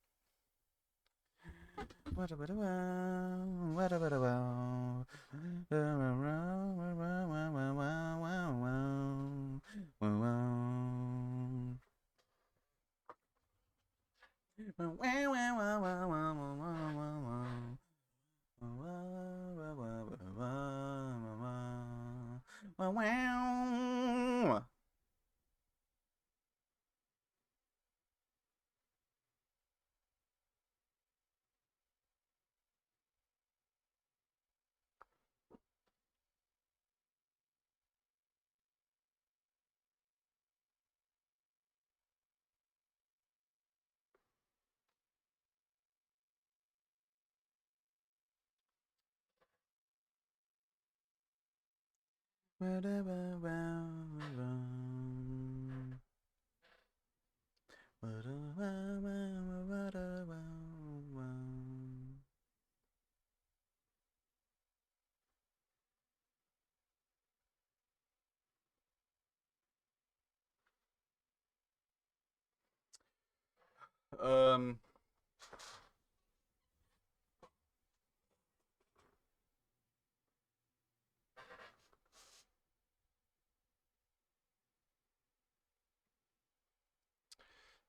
Um,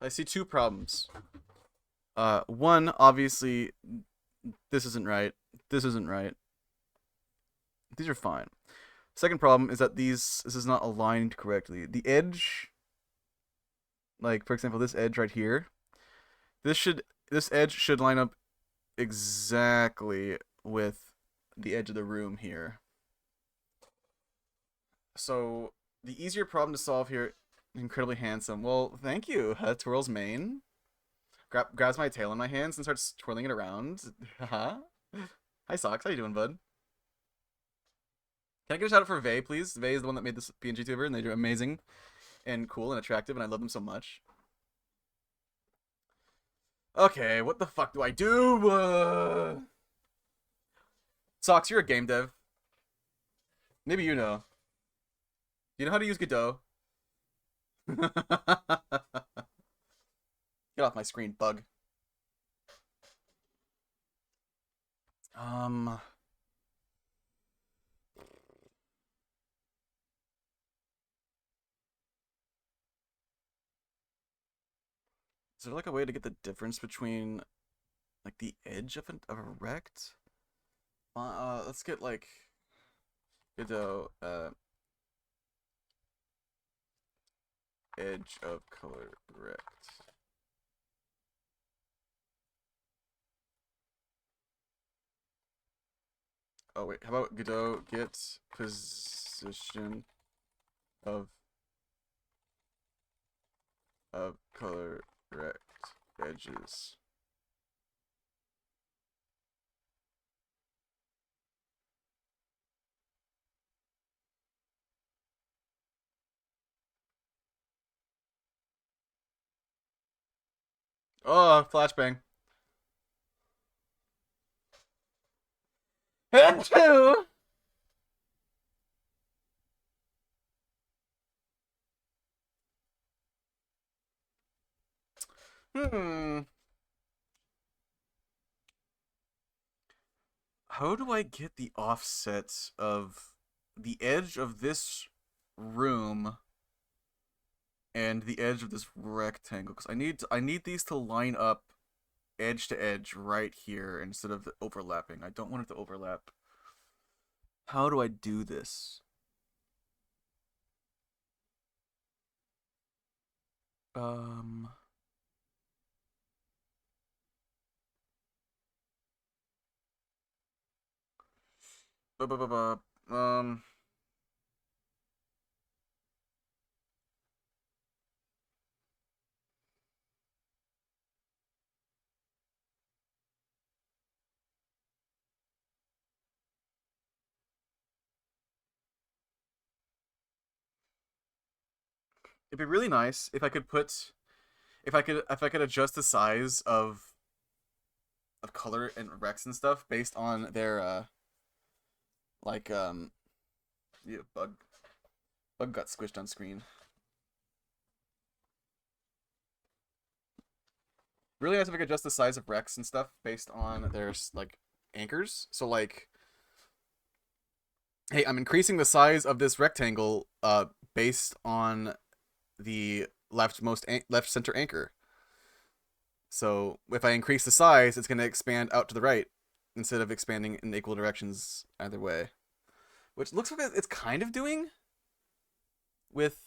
I see two problems. One, obviously, this isn't right. This isn't right. These are fine. Second problem is that this is not aligned correctly. The edge, like for example, this edge right here, this edge should line up exactly with the edge of the room here. So the easier problem to solve here, incredibly handsome. Well, thank you. Twirl's mane. Grabs my tail in my hands and starts twirling it around. Haha. Hi, Socks. How you doing, bud? Can I get a shout out for Vey, please? Vey is the one that made this PNG tuber, and they do amazing and cool and attractive, and I love them so much. Okay, what the fuck do I do? Socks, you're a game dev. Maybe you know. Do you know how to use Godot? Get off my screen, bug. Um. Is there like a way to get the difference between like the edge of a rect? Let's get like edge of color rect. Oh wait, how about Godot get position of color rect edges? Oh, flashbang. And two. Hmm. How do I get the offset of the edge of this room and the edge of this rectangle? Because I need these to line up edge to edge right here instead of overlapping. I don't want it to overlap. How do I do this? Um. bu- bu- bu- bu- Um. It'd be really nice if I could put if I could adjust the size of color and Rex and stuff based on their like yeah, bug got squished on screen. Really nice if I could adjust the size of Rex and stuff based on their like anchors. So like, hey, I'm increasing the size of this rectangle based on the left center anchor. So if I increase the size, it's going to expand out to the right instead of expanding in equal directions either way. Which looks like it's kind of doing with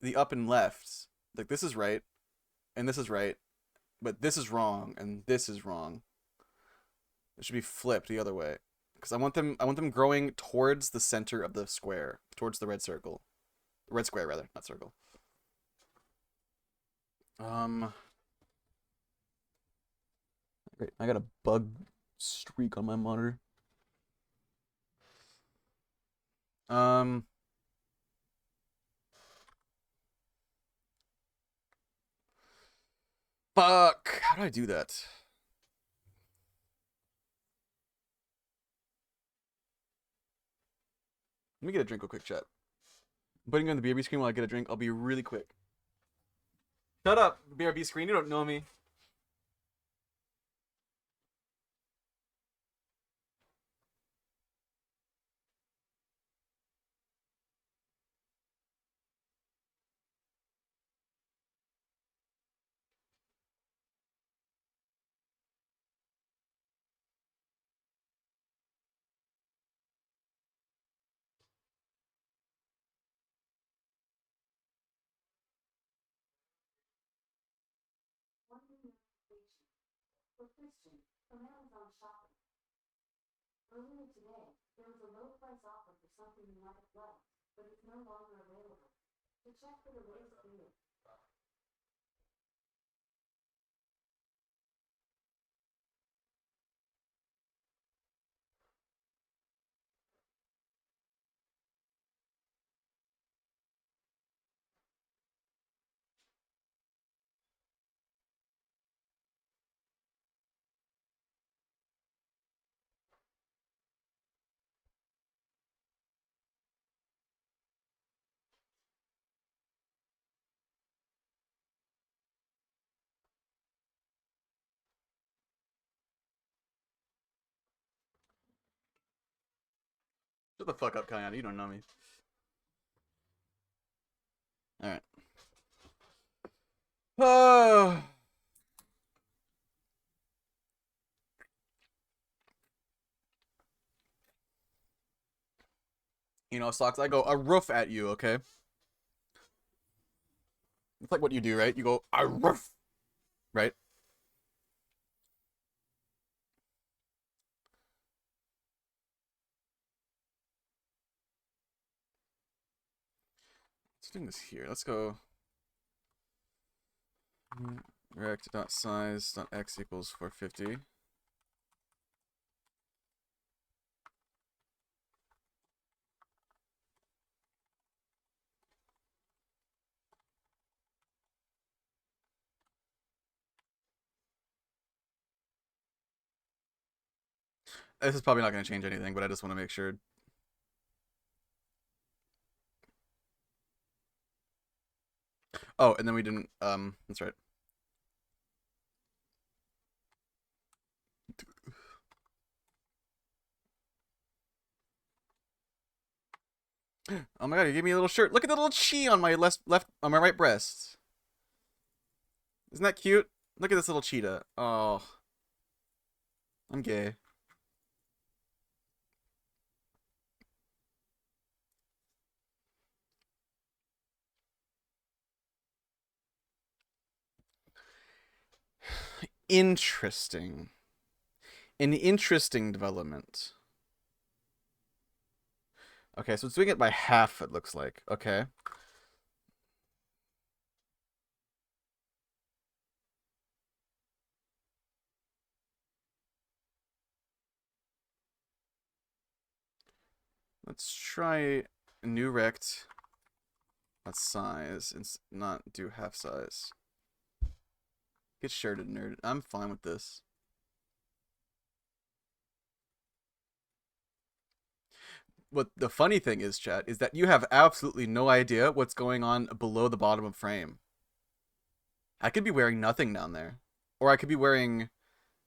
the up and left. Like this is right and this is right, but this is wrong and this is wrong. It should be flipped the other way because I want them growing towards the center of the square, towards the red circle. Red square rather, not circle. Um Great. I got a bug streak on my monitor. Um Fuck. How do I do that? Let me get a drink real quick, chat. I'm putting on the BRB screen while I get a drink. I'll be really quick. Shut up, BRB screen. You don't know me. Shut the fuck up, Kayana. You don't know me. All right. Oh. You know, Socks, I go a roof at you, okay? It's like what you do, right? You go a roof, right? Let's do this here. Let's go rect dot size dot x equals 450. This is probably not going to change anything, but I just want to make sure. Oh, and then we didn't. That's right. Oh my god, you gave me a little shirt. Look at the little chi on my left on my right breast. Isn't that cute? Look at this little cheetah. Oh, I'm gay. Interesting. An interesting development. Okay, so it's doing it by half, it looks like. Okay. Let's try new rect. That's size. It's not do half size. Get shirted, nerd. I'm fine with this. What the funny thing is, chat, is that you have absolutely no idea what's going on below the bottom of frame. I could be wearing nothing down there, or I could be wearing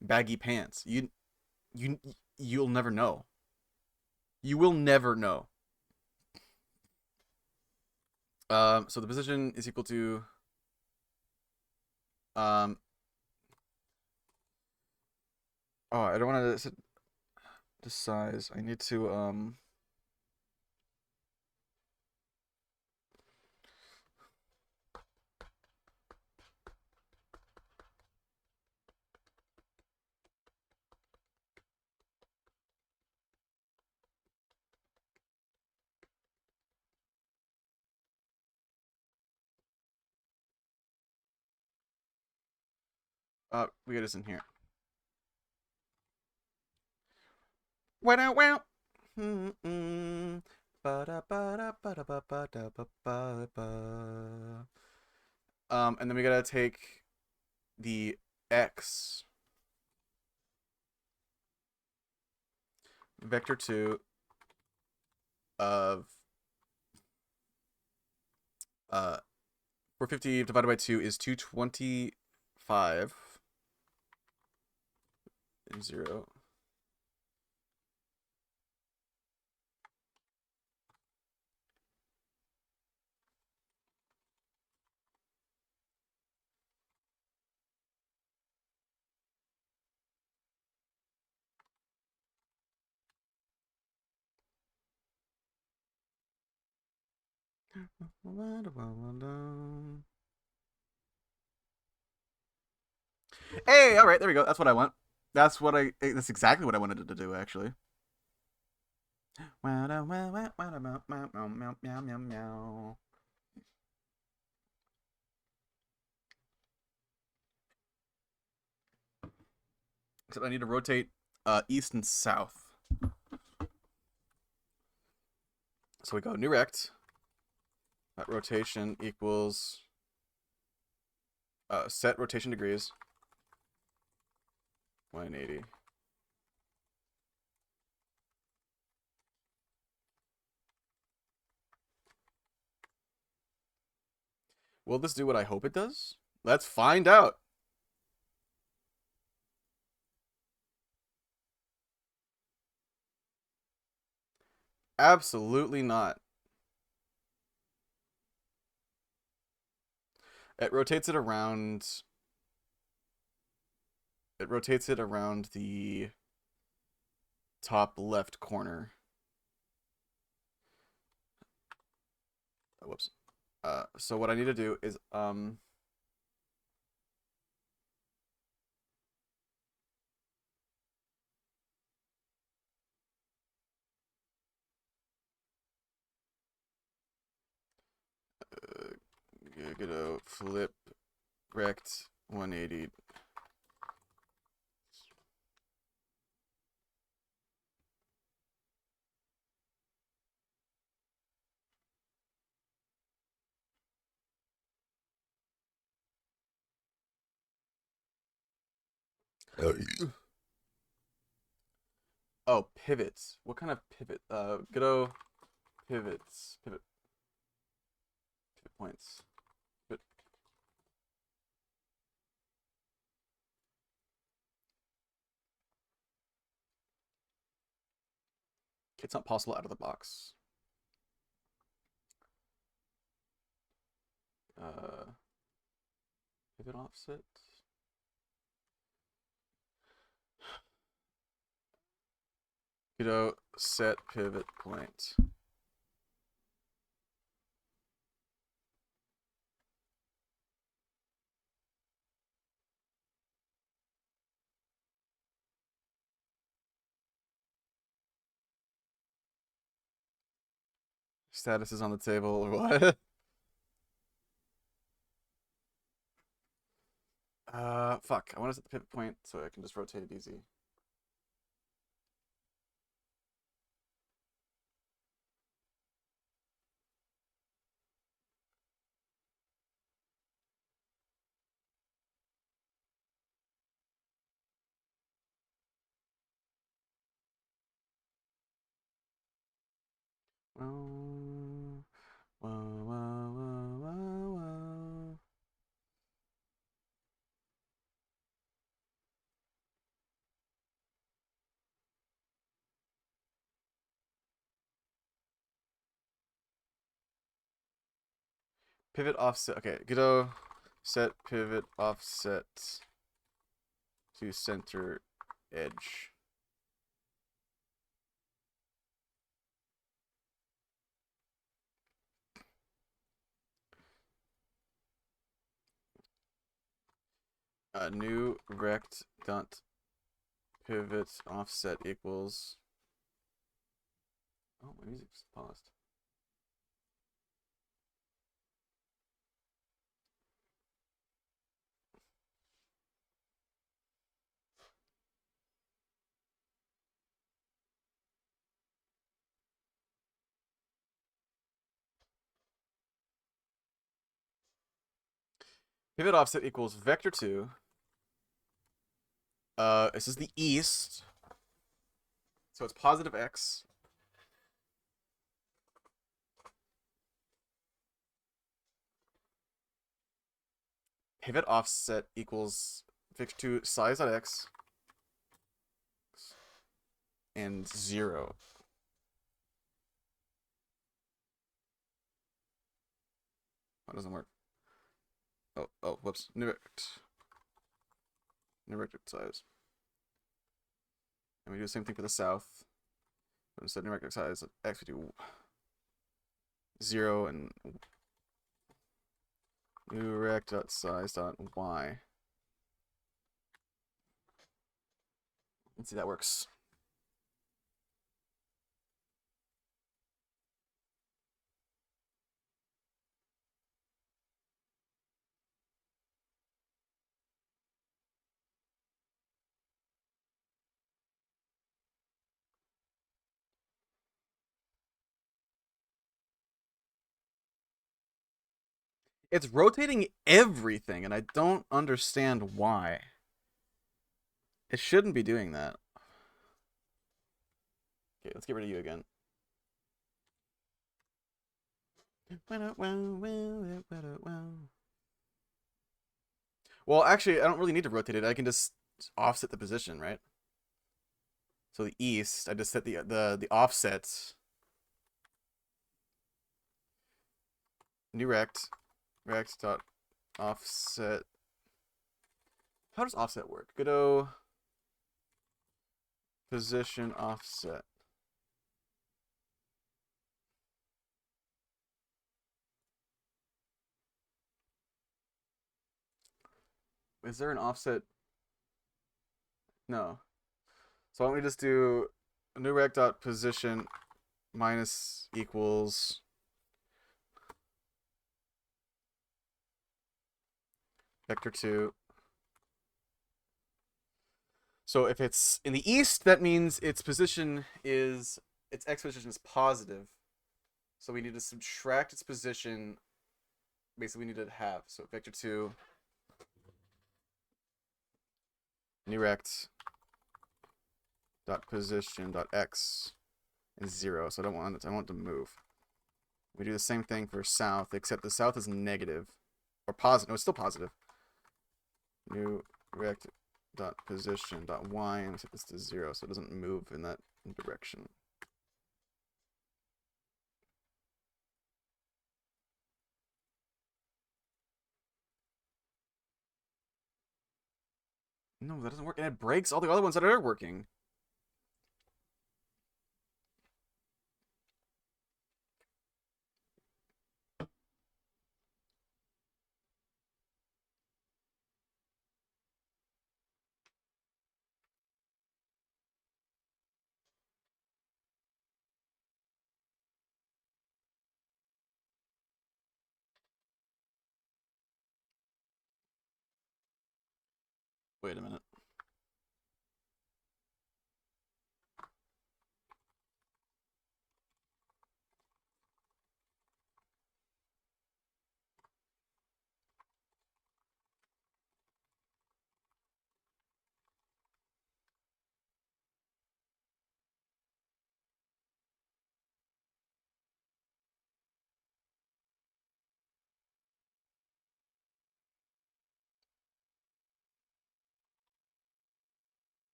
baggy pants. You you'll never know. You will never know. So the position is equal to um. Oh, I don't want to the size. I need to we get this in here. Wow wow. And then we gotta take the x vector 2 of 450 divided by 2 is 225 and 0. Hey, all right, there we go. That's what I want. That's exactly what I wanted it to do, actually. Except I need to rotate east and south. So we go new rect. That rotation equals set rotation degrees 180. Will this do what I hope it does? Let's find out. Absolutely not. It rotates it around. It rotates it around the top left corner. Oh, whoops. So what I need to do is gonna flip rect 180. Oh, pivots. What kind of pivot? Ghetto pivots. Pivot points. Pivot. It's not possible out of the box. Pivot offset. Ghetto set pivot point. Status is on the table or what? Fuck. I want to set the pivot point so I can just rotate it easy. Whoa, whoa, whoa, whoa, whoa, whoa. Pivot offset. Okay, Ghetto set pivot offset to center edge. New rect dot pivot offset equals. Oh, my music's paused. Pivot offset equals vector 2. This is the east. So it's positive x. Pivot offset equals vector 2 size dot x and 0. That doesn't work. Oh, whoops. New vector size. And we do the same thing for the south. But instead of new vector size of x, we do 0 and new rect dot size dot y. Let's see if that works. It's rotating everything, and I don't understand why. It shouldn't be doing that. Okay, let's get rid of you again. Well, actually, I don't really need to rotate it. I can just offset the position, right? So the east, I just set the offsets. New rect dot offset. How does offset work? Good old position offset. Is there an offset? No. So why don't we just do new rect dot position minus equals vector 2. So if it's in the east, that means its position is its x position is positive. So we need to subtract its position. Basically, we need to have. So vector 2 new rect dot position dot x is 0. So I don't want it. I want it to move. We do the same thing for south, except the south is negative or positive. No, it's still positive. New rect dot position dot y, and we set this to 0, so it doesn't move in that direction. No, that doesn't work, and it breaks all the other ones that are working. Wait a minute.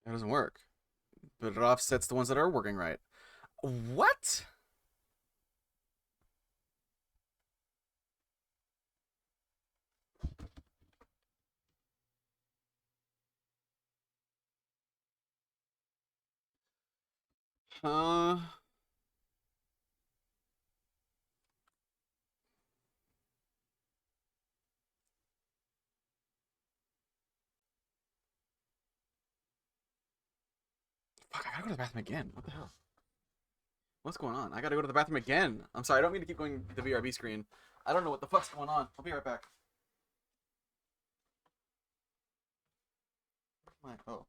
It doesn't work. But it offsets the ones that are working right. What? Uh... Fuck, I gotta go to the bathroom again. What the hell? What's going on? I gotta go to the bathroom again. I'm sorry, I don't mean to keep going to the VRB screen. I don't know what the fuck's going on. I'll be right back. Oh.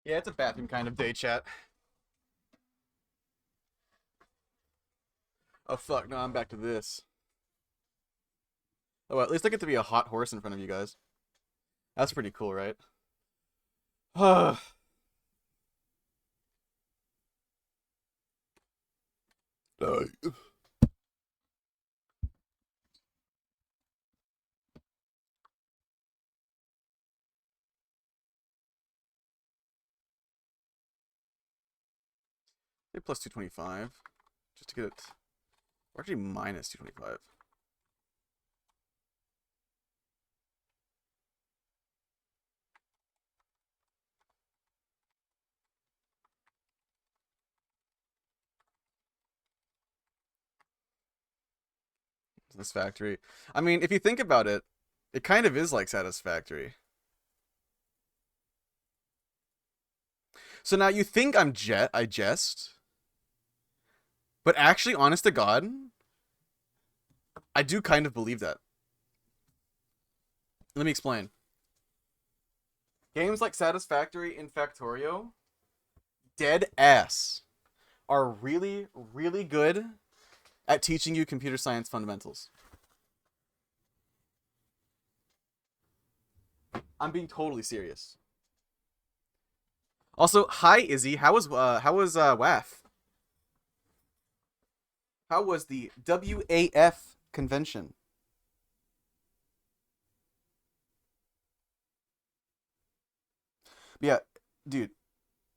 Yeah, it's a bathroom kind of day chat. Oh fuck, no, I'm back to this. Oh, well, at least I get to be a hot horse in front of you guys. That's pretty cool, right? Say plus 225. Just to get it. Or actually minus 225. Satisfactory. I mean, if you think about it, it kind of is like satisfactory. So now you think I jest, but actually, honest to God, I do kind of believe that. Let me explain. Games like Satisfactory and Factorio, dead ass, are really, really good at teaching you computer science fundamentals. I'm being totally serious. Also, hi Izzy. How was WAF? How was the WAF convention? But yeah, dude,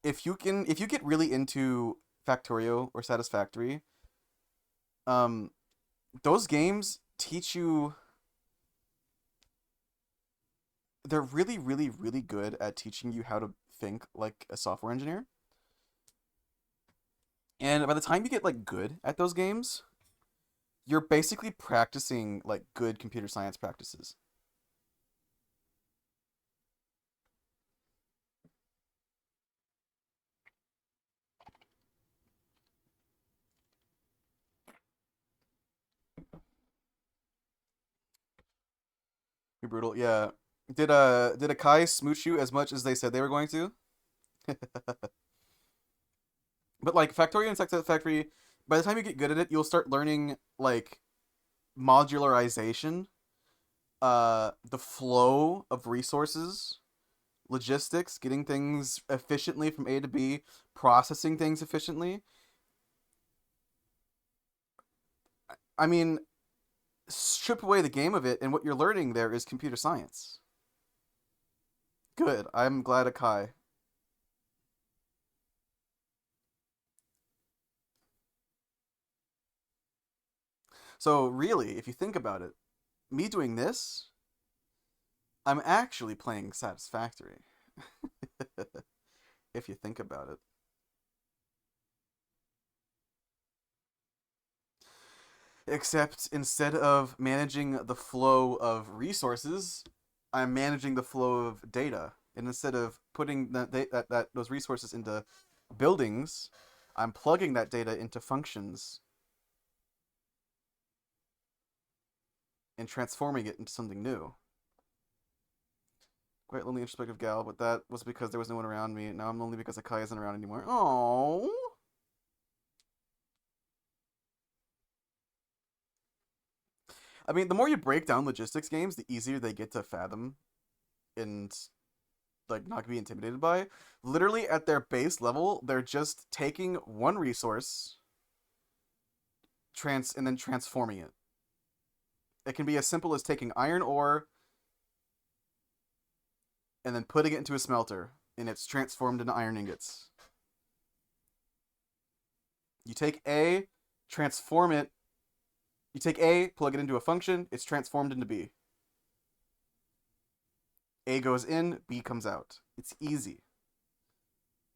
if you get really into Factorio or Satisfactory, um, those games teach you. They're really, really, really good at teaching you how to think like a software engineer. And by the time you get like good at those games, you're basically practicing like good computer science practices. You're brutal. Yeah. Did Akai smooch you as much as they said they were going to? But like Factorio and Success Factory, by the time you get good at it, you'll start learning like modularization, the flow of resources, logistics, getting things efficiently from A to B, processing things efficiently. I mean, strip away the game of it, and what you're learning there is computer science. Good. I'm glad Akai. So really, if you think about it, me doing this, I'm actually playing Satisfactory. If you think about it. Except instead of managing the flow of resources, I'm managing the flow of data. And instead of putting those resources into buildings, I'm plugging that data into functions and transforming it into something new. Quite lonely, introspective gal, but that was because there was no one around me. Now I'm lonely because Akai isn't around anymore. Oh, I mean, the more you break down logistics games, the easier they get to fathom and like not be intimidated by. Literally at their base level, they're just taking one resource, and then transforming it. It can be as simple as taking iron ore and then putting it into a smelter, and it's transformed into iron ingots. You take A, transform it. You take A, plug it into a function, it's transformed into B. A goes in, B comes out. It's easy.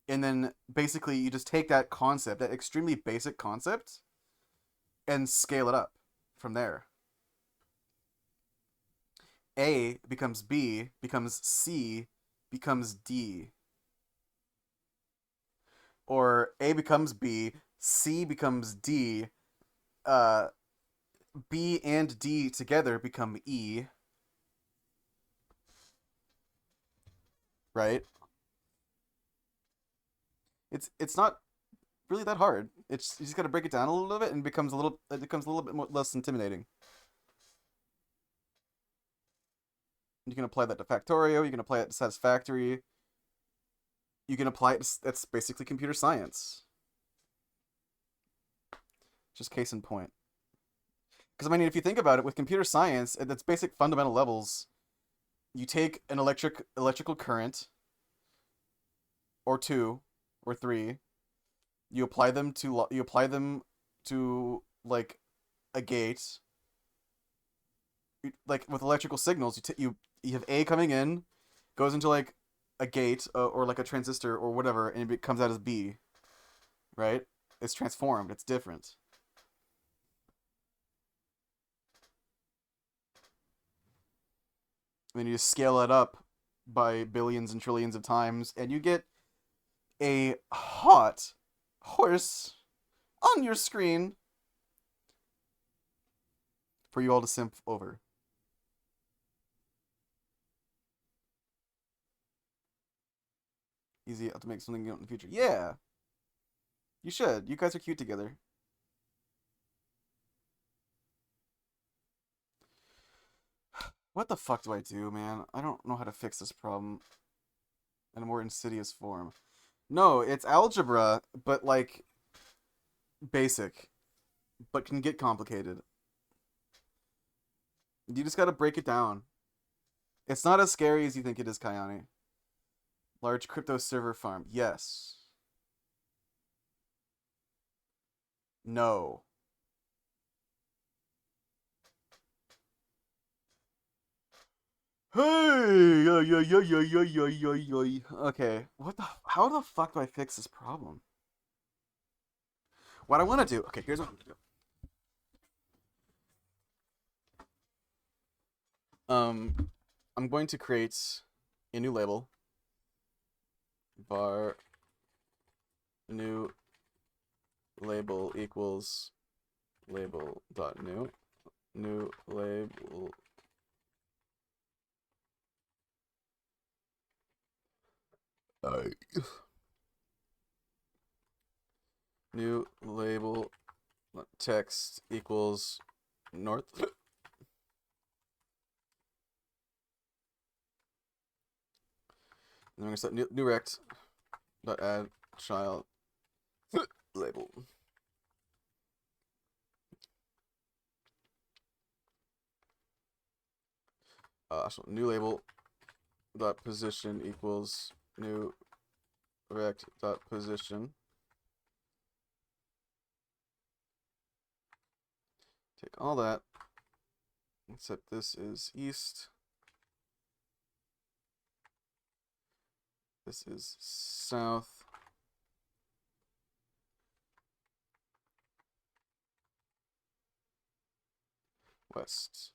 And then basically you just take that concept, that extremely basic concept, and scale it up from there. A becomes B, becomes C, becomes D. Or A becomes B, C becomes D, uh, B and D together become E, right? It's not really that hard. It's you just got to break it down a little bit and it becomes a little bit more, less intimidating. You can apply that to Factorio. You can apply it to Satisfactory. You can apply it. That's basically computer science. Just case in point. Because I mean, if you think about it, with computer science, at its basic fundamental levels, you take an electrical current, or two, or three. You apply them to like a gate. Like with electrical signals, you have A coming in, goes into like a gate or like a transistor or whatever, and it comes out as B. Right? It's transformed. It's different. And then you scale it up by billions and trillions of times, and you get a hot horse on your screen for you all to simp over. Easy to make something in the future. Yeah, you should. You guys are cute together. What the fuck do I do, man? I don't know how to fix this problem in a more insidious form. No, it's algebra, but like basic, but can get complicated. You just gotta break it down. It's not as scary as you think it is, Kayani. Large crypto server farm. Yes. No. Hey! Okay. What the? How the fuck do I fix this problem? What I want to do. Okay, here's what I'm gonna do. I'm going to create a new label. Var new label equals label dot new label new label text equals north. And I'm gonna set new rect dot add child label. So new label dot position equals new rect dot position. Take all that, except this is east. This is south. West.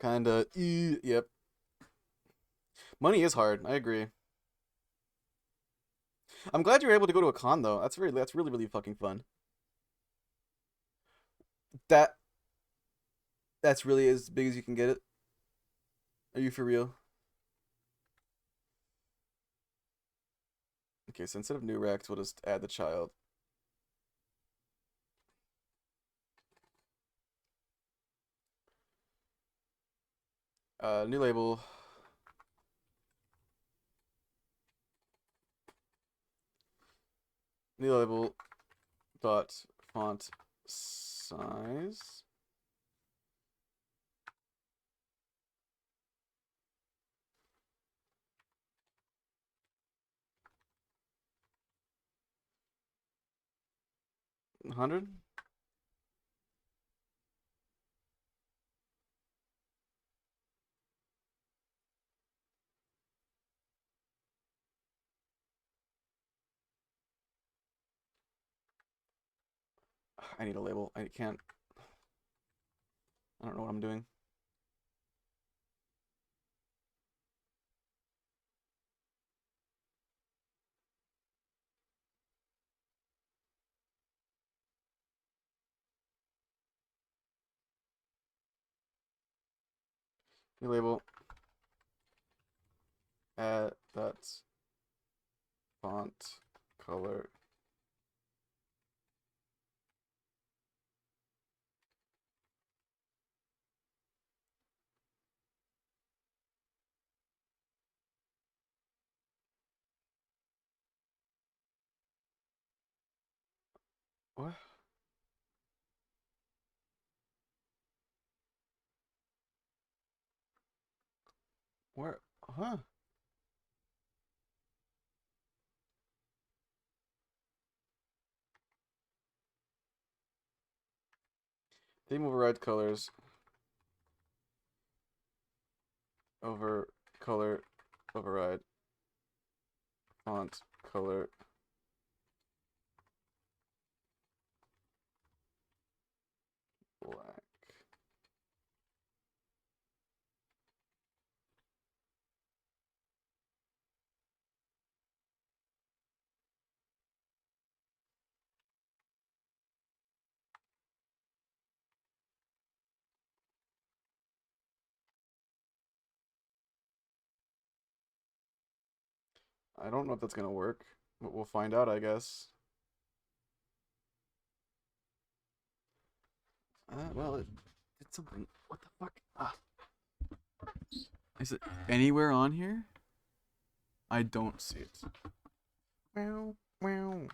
Kinda, yep. Money is hard. I agree. I'm glad you were able to go to a con though. That's really really fucking fun. That that's really as big as you can get it. Are you for real? Okay, so instead of new rect, we'll just add the child. New label. New label dot font size. $100. I need a label. I can't. I don't know what I'm doing. New label. Add that font color. What? Where? Huh? Theme override colors. Over color override. Font color. Black. I don't know if that's gonna work, but we'll find out, I guess. Well, it did something. What the fuck? Ah. Is it anywhere on here? I don't see it. Meow, meow.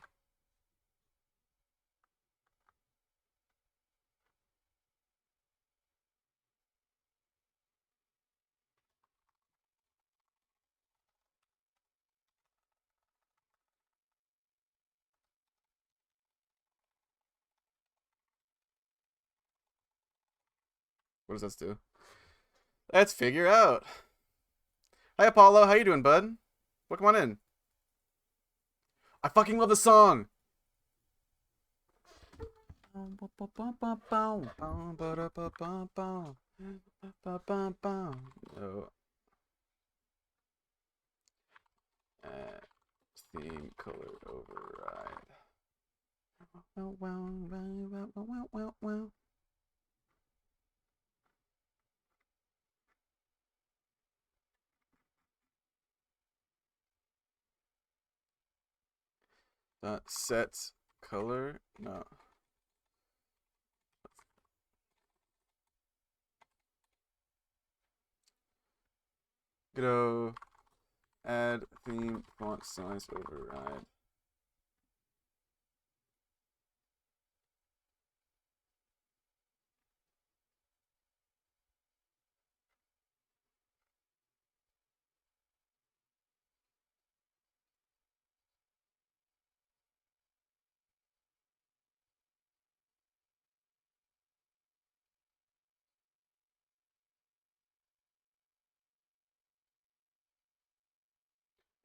What does this do? Let's figure out. Hi, Apollo. How you doing, bud? Welcome on in. I fucking love the song. Oh. Theme color override. Set color. No. Go add theme font size override.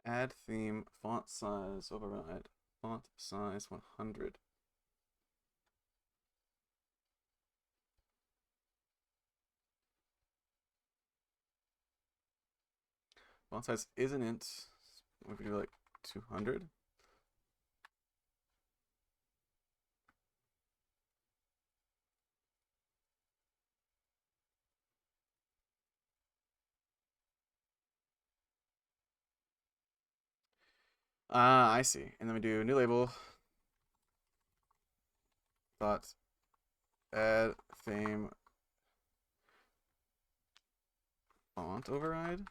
Add theme font size override. Font size 100. Font size isn't int. We could do like 200. Ah, I see. And then we do new label. Dot add theme font override.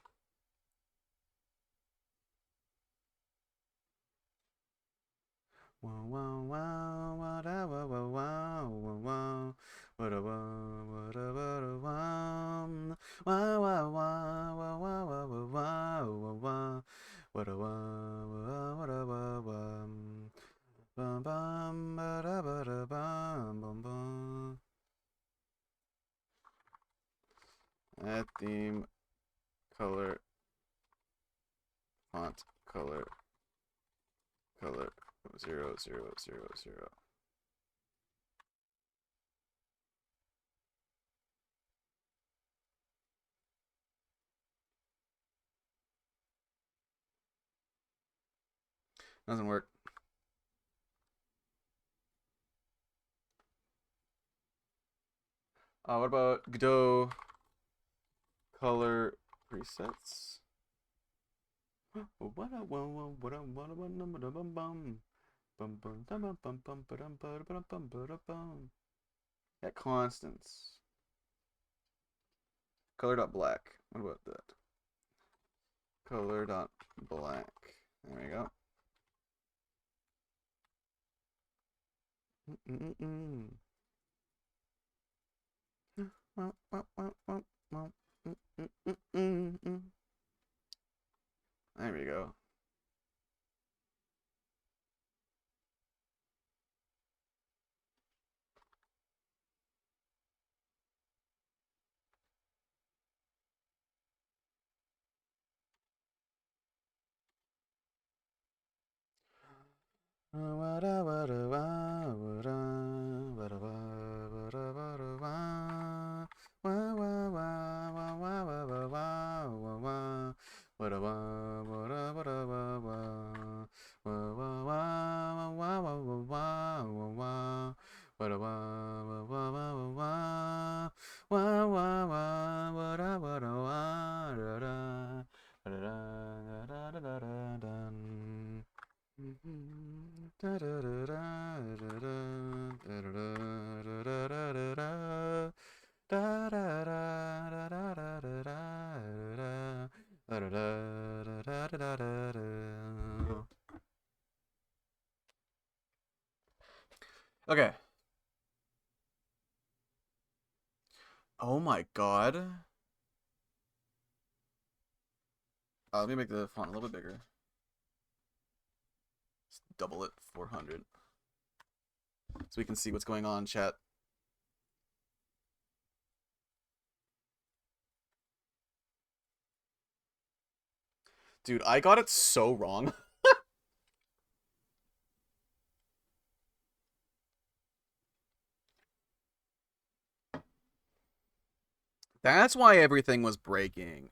Wow, wow, wow, wow, wow, wow, wow, wow, wow, wow, wow, wow, wow, wow, wow, wow, wow, wow, wow, bum bum ba da ba da bum bum bum. Add theme color font color 0 0 0 0. Doesn't work. What about Godot color presets? At constants. Color dot black. What about that? Color dot black. There we go. There we go. Okay. Oh my god. Let me make the font a little bit bigger. Just double it, 400. So we can see what's going on, chat. Dude, I got it so wrong. That's why everything was breaking.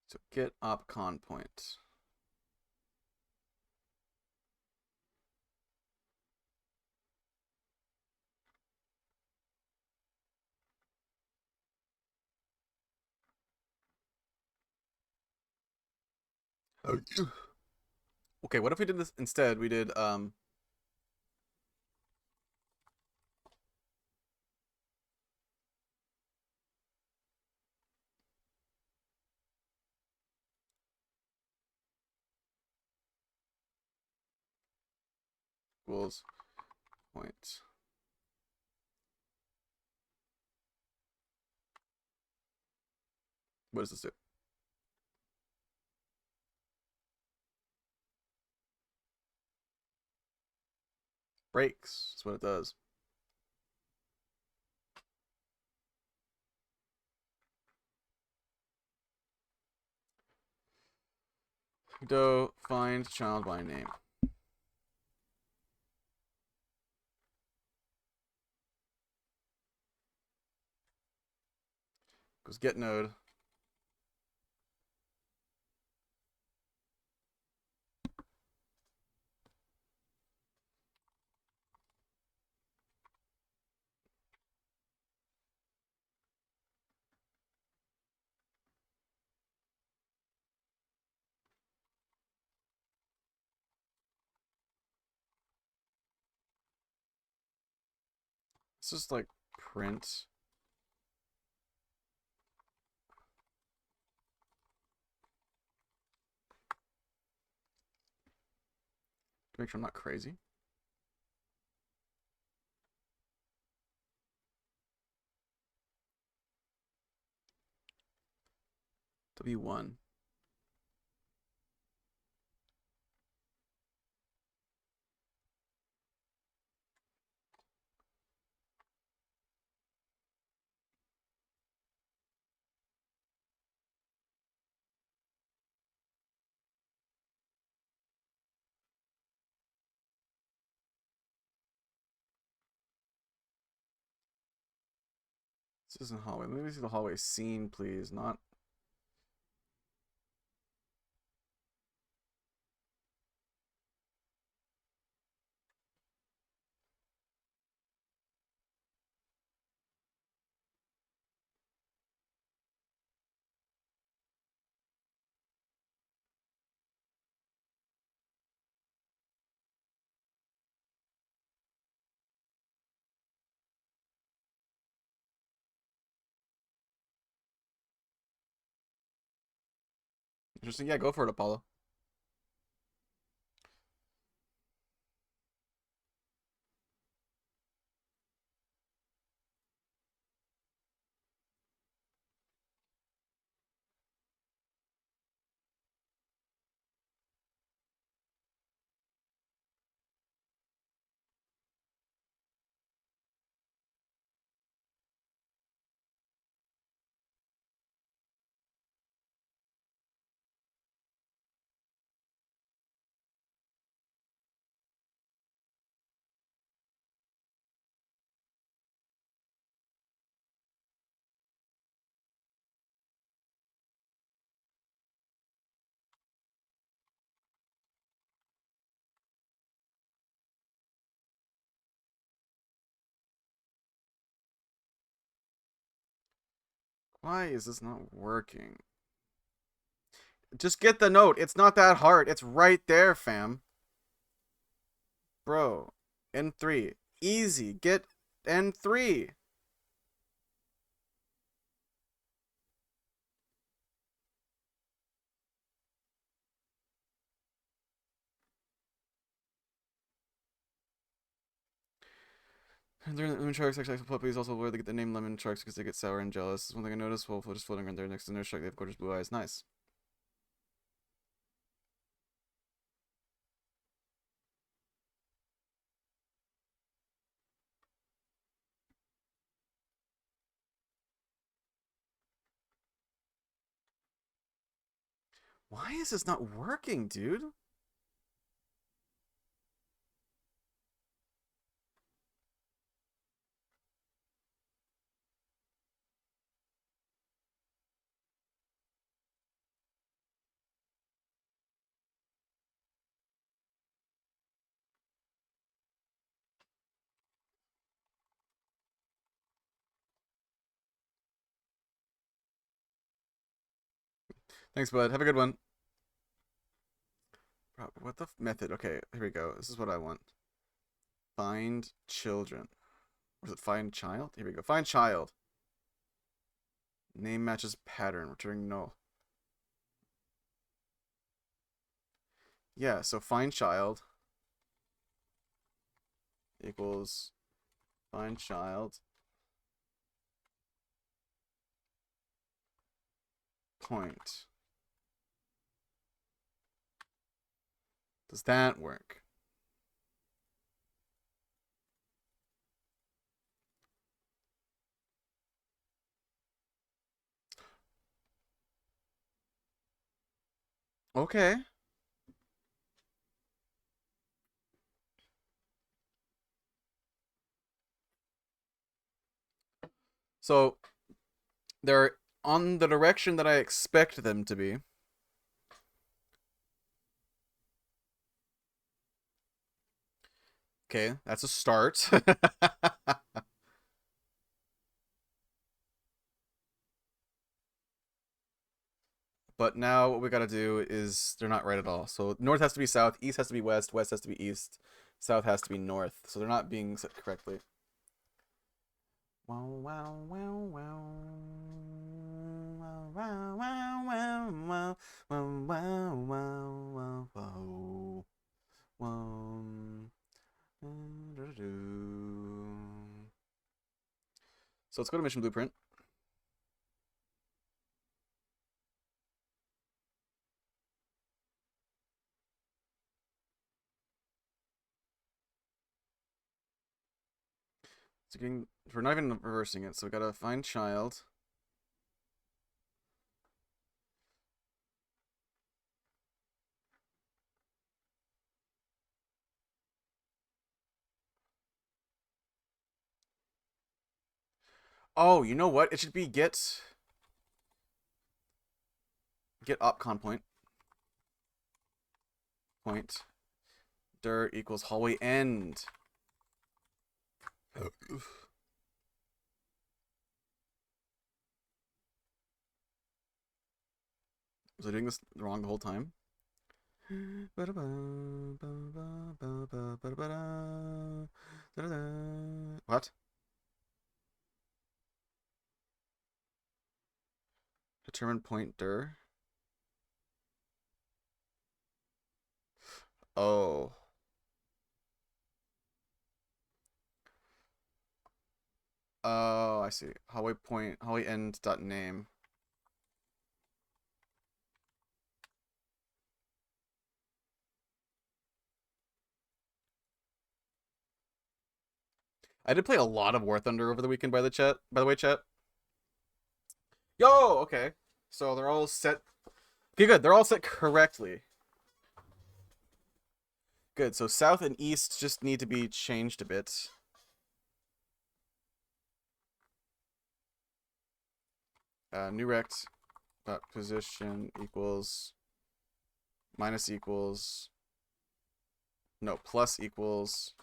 So get opcon point. Okay, what if we did this instead? We did equals point. What does this do? Breaks. That's what it does. Do find child by name. Goes get node. It's just like print. To make sure I'm not crazy. W1. This isn't hallway. Let me see the hallway scene, please. Not. Interesting. Yeah, go for it, Apollo. Why is this not working? Just get the note. It's not that hard. It's right there, fam. Bro. N3. Easy. Get N3. Lemon sharks actually puppies also where they get the name lemon sharks because they get sour and jealous. This one thing I noticed while just floating around there next to nurse shark. They have gorgeous blue eyes. Nice. Why is this not working, dude? Thanks, bud. Have a good one. Bro, what the method? Okay, here we go. This is what I want. Find children. Or is it find child? Here we go. Find child. Name matches pattern. Returning null. Yeah, so find child equals find child point. Does that work? Okay. So they're on the direction that I expect them to be. Okay, that's a start. But now what we gotta do is they're not right at all. So north has to be south, east has to be west, west has to be east, south has to be north. So they're not being set correctly. Wow, wow, wow, wow. Wow, wow, wow, wow, wow, wow, wow, wow, wow. So let's go to mission blueprint. So we're not even reversing it, so we gotta find child. Oh, you know what? It should be get opcon point dir equals hallway end. Was I doing this wrong the whole time? What? Determine point dir. Oh. Oh, I see. Hallway end dot name. I did play a lot of War Thunder over the weekend by the way, chat. Yo, okay. So they're all set. Okay, good. They're all set correctly. Good. So south and east just need to be changed a bit. New rect position equals minus equals no plus equals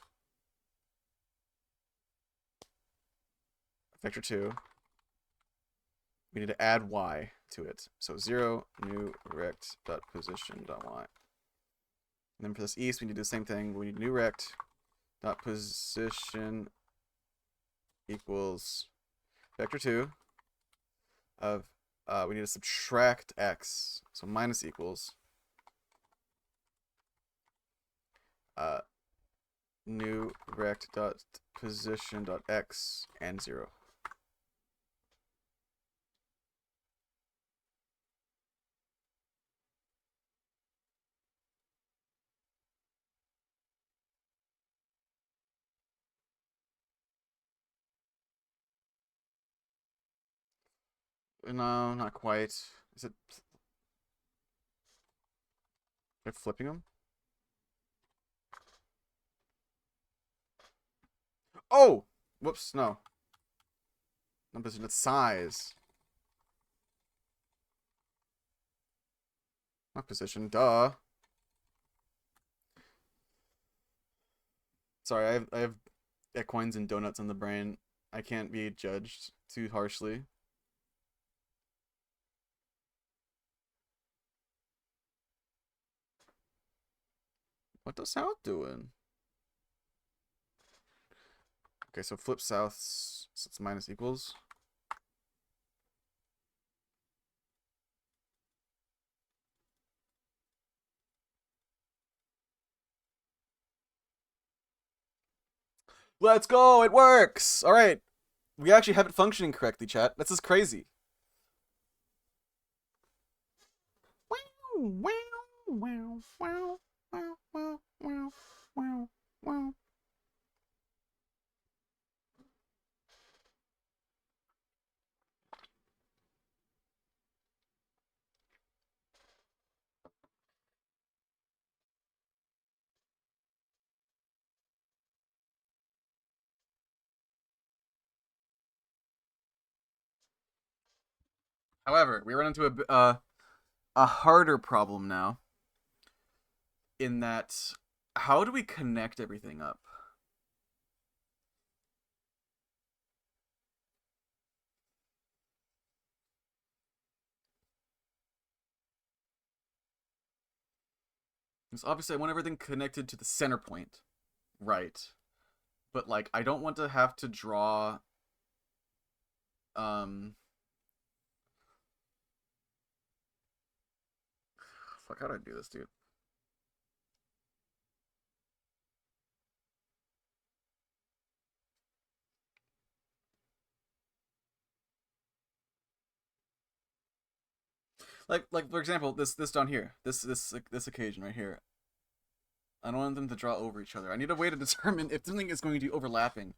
vector 2. We need to add y to it. So 0 new rect dot position dot y. And then for this east, we need to do the same thing. We need new rect dot position equals vector 2 of we need to subtract x. So minus equals new rect dot position dot x and 0. No, not quite. Is it flipping them? Oh! Whoops, no. Not position, it's size. Not position, duh. Sorry, I have equines and donuts in the brain. I can't be judged too harshly. What the south doing? Okay, so flip south, so it's minus equals. Let's go! It works! Alright. We actually have it functioning correctly, chat. This is crazy. However, we run into a harder problem now. In that, how do we connect everything up? Because obviously I want everything connected to the center point. Right. But like I don't want to have to draw um fuck, how do I do this, dude? Like for example, this down here. This occasion right here. I don't want them to draw over each other. I need a way to determine if something is going to be overlapping.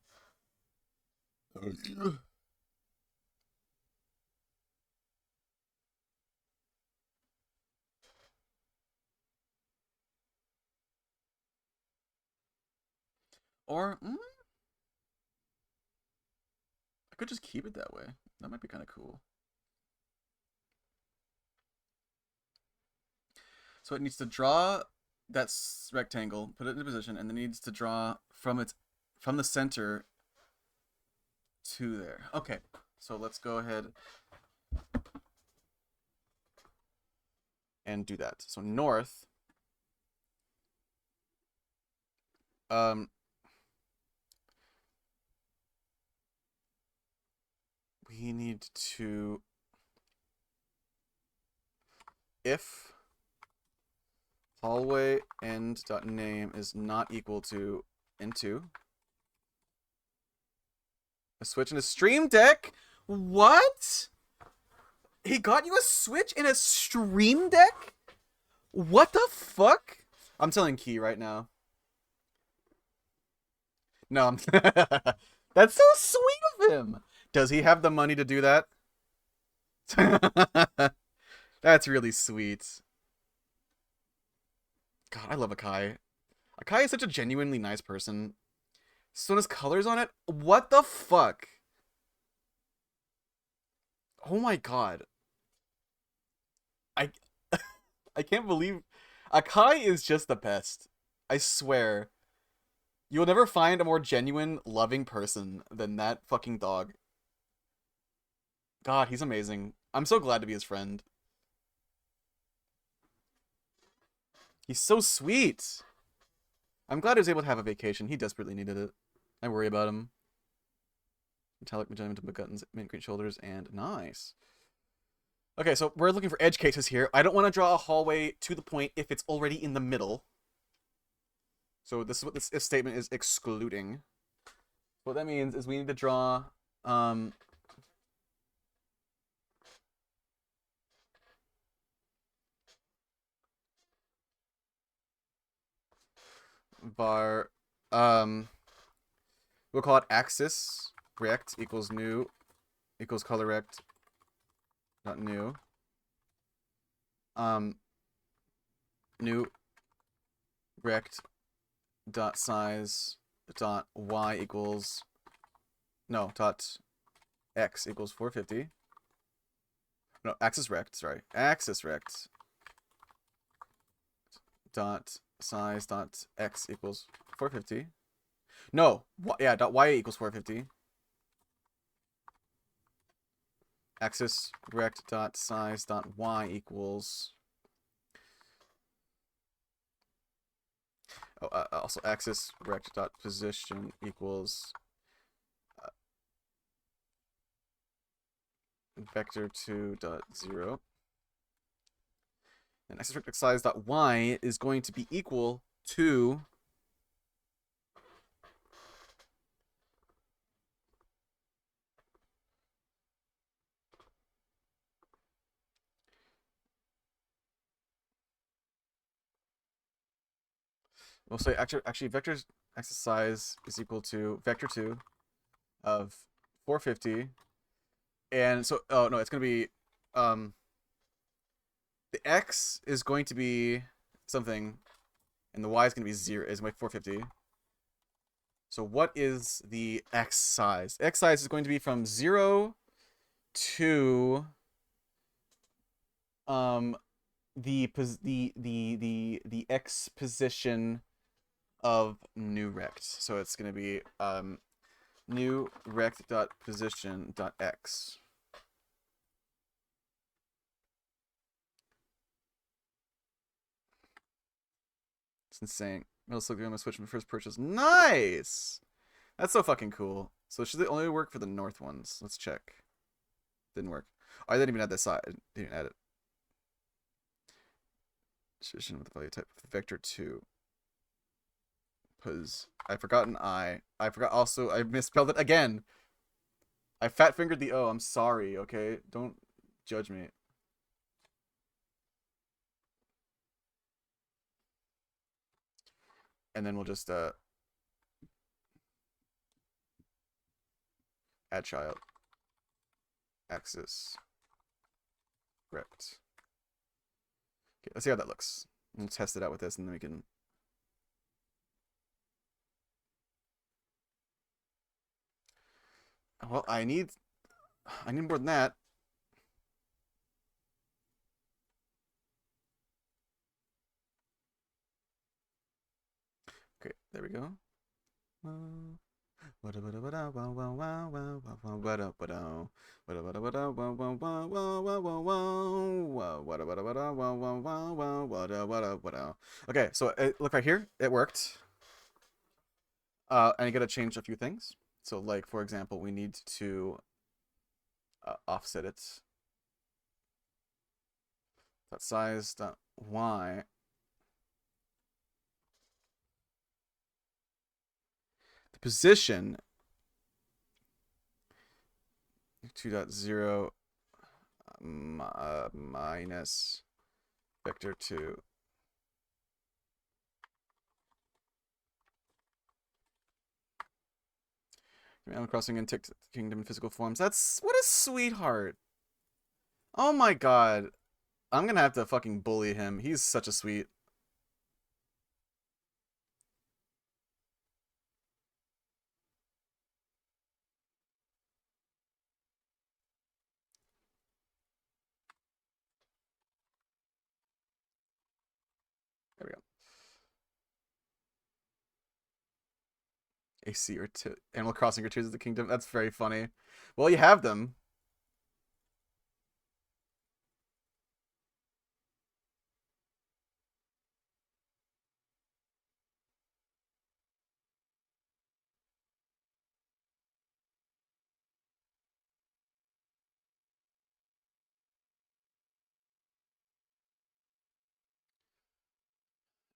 Or I could just keep it that way. That might be kind of cool. So it needs to draw that rectangle, put it into position, and then it needs to draw from the center to there. Okay, so let's go ahead and do that. So north, we need to, if hallway end dot name is not equal to into a Switch and a Stream Deck. What? He got you a Switch and a Stream Deck? What the fuck? I'm telling Key right now. No, I'm that's so sweet of him. Does he have the money to do that? That's really sweet. God, I love Akai. Akai is such a genuinely nice person. So his colors on it? What the fuck? Oh my god. I I can't believe Akai is just the best. I swear. You'll never find a more genuine, loving person than that fucking dog. God, he's amazing. I'm so glad to be his friend. He's so sweet. I'm glad he was able to have a vacation. He desperately needed it. I worry about him. Metallic magenta buttons, mint green shoulders, and nice. Okay, so we're looking for edge cases here. I don't want to draw a hallway to the point if it's already in the middle. So this is what this if statement is excluding. What that means is we need to draw var we'll call it axis rect equals new equals color rect dot new new rect dot size dot y equals no dot x equals 450. No, axis rect, sorry. Axis rect dot size dot x equals 450. No, yeah, dot y equals 450. Axis rect dot size dot y equals also axis rect dot position equals vector 2 dot 0. And axis rect size dot y is going to be equal to we'll say actually vector axis size is equal to vector 2 of 450. And so oh no, it's gonna be the x is going to be something and the y is going to be 0 is my 450. So what is the x size? X size is going to be from 0 to the x position of new rect. So it's going to be new rect dot position dot x. It's insane. Middle Silk Gonna switch from first purchase. Nice! That's so fucking cool. So should they only work for the north ones? Let's check. Didn't work. Oh, I didn't even add this side. Didn't add it. Position with the value type vector 2. Because I forgot an I. I forgot also, I misspelled it again. I fat fingered the O. I'm sorry, okay? Don't judge me. And then we'll just add child. Axis. Rect. Okay, let's see how that looks. We'll test it out with this and then we can. Well, I need more than that. Okay, there we go. Okay, so look right here. It worked. And I gotta change a few things. So, like for example, we need to offset it. That size. That y. The position 2.0 minus vector 2. Animal Crossing and Tick Kingdom in physical forms. That's what a sweetheart. Oh my god. I'm gonna have to fucking bully him. He's such a sweet. There we go. AC or Animal Crossing or Tears of the Kingdom. That's very funny. Well, you have them.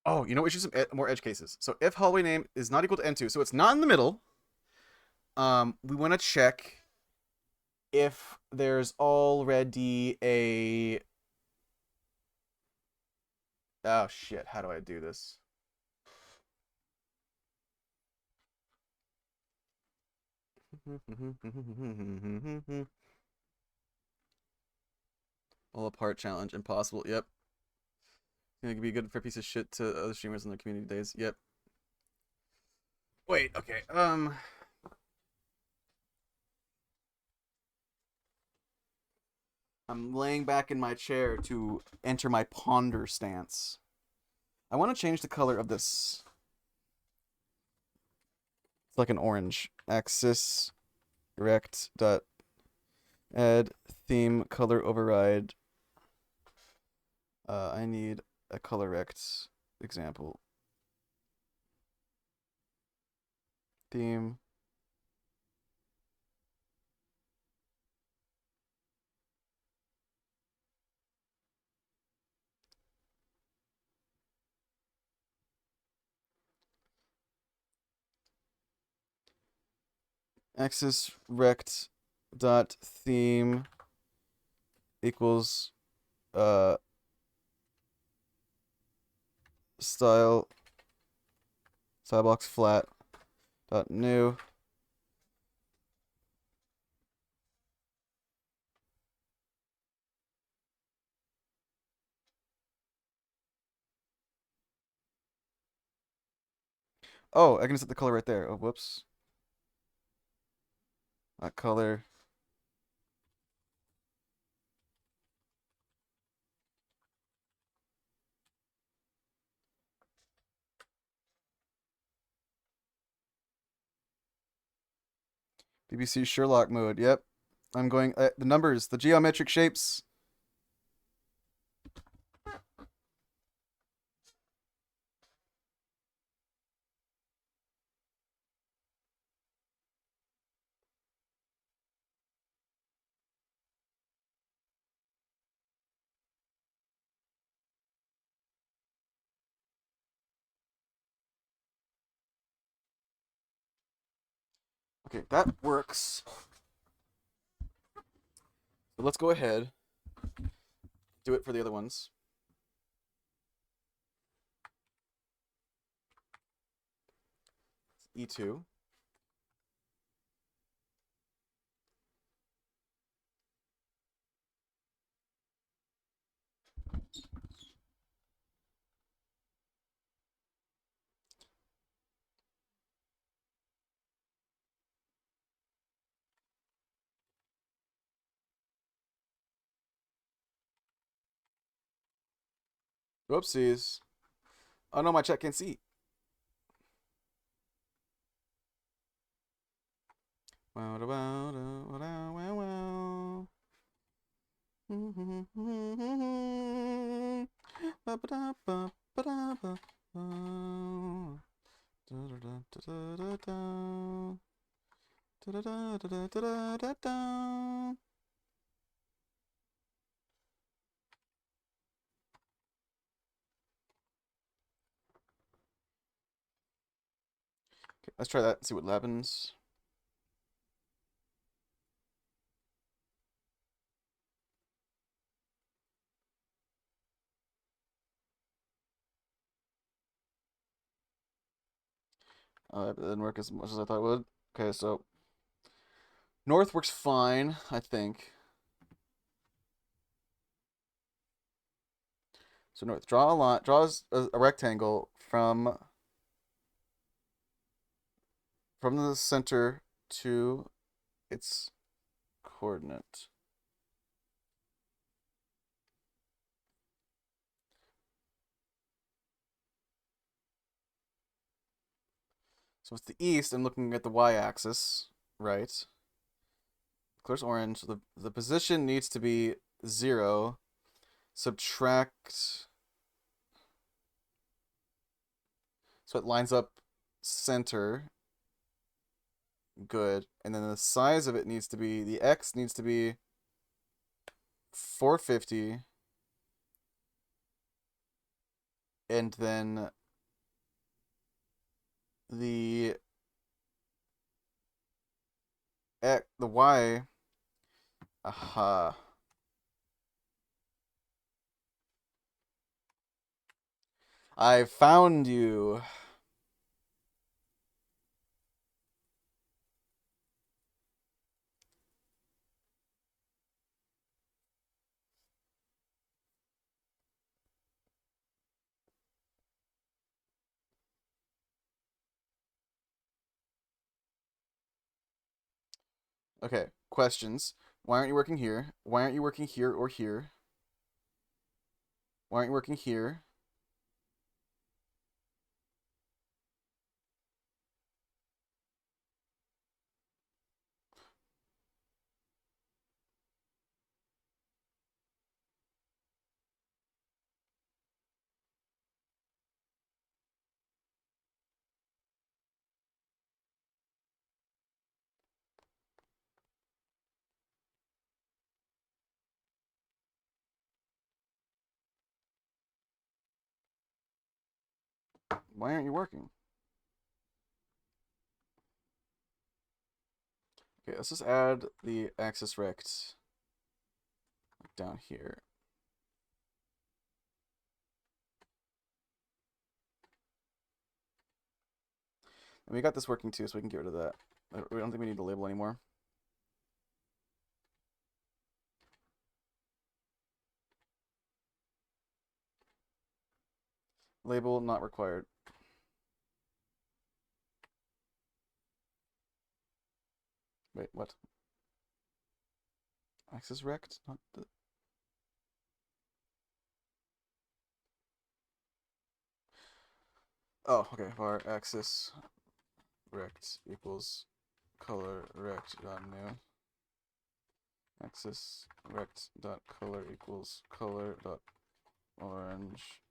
Oh, you know, we should some more edge cases. So if hallway name is not equal to n2, so it's not in the middle. We want to check if there's already a. Oh shit! How do I do this? All apart challenge impossible. Yep. It could be good for a piece of shit to other streamers in their community days. Yep. Wait. Okay. I'm laying back in my chair to enter my ponder stance. I want to change the color of this. It's like an orange. Axis rect dot add theme color override. I need a color rect example. Theme. Axis rect dot theme equals style box flat dot new. Oh, I can set the color right there. Oh, whoops. That color. BBC Sherlock mode. Yep. I'm going the numbers, the geometric shapes. Okay, that works. So let's go ahead. Do it for the other ones. E2. Whoopsies. Oh no, my chat can't see. Wow, wow, wow, wow, wow. Okay, let's try that and see what happens. It didn't work as much as I thought it would. Okay, so north works fine, I think. So north, draw a line, draws a rectangle from the center to its coordinate. So it's the east. I'm looking at the y-axis, right? Color's orange. So the position needs to be 0. Subtract. So it lines up center. Good. And then the size of it needs to be, the x needs to be 450. And then the the y. Aha. I found you. Okay, questions. Why aren't you working here? Why aren't you working here or here? Why aren't you working here? Why aren't you working? Okay, let's just add the axis rect down here. And we got this working too, so we can get rid of that. We don't think we need the label anymore. Label not required. Wait, what? Axis rect? Not the... Oh, okay. Var axis rect equals color rect dot new. Axis rect dot color equals color dot orange.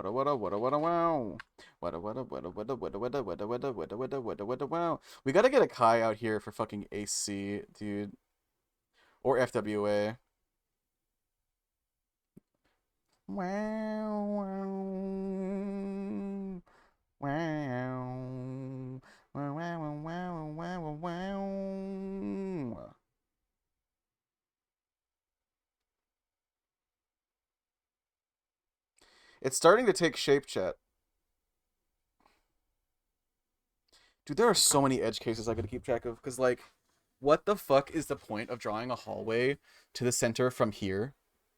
We gotta get a Kai out here for fucking AC, dude. Or FWA. Wow, wow. Wow. Wow, wow, wow, wow, wow, wow. It's starting to take shape, chat. Dude, there are so many edge cases I gotta keep track of. Because, like, what the fuck is the point of drawing a hallway to the center from here?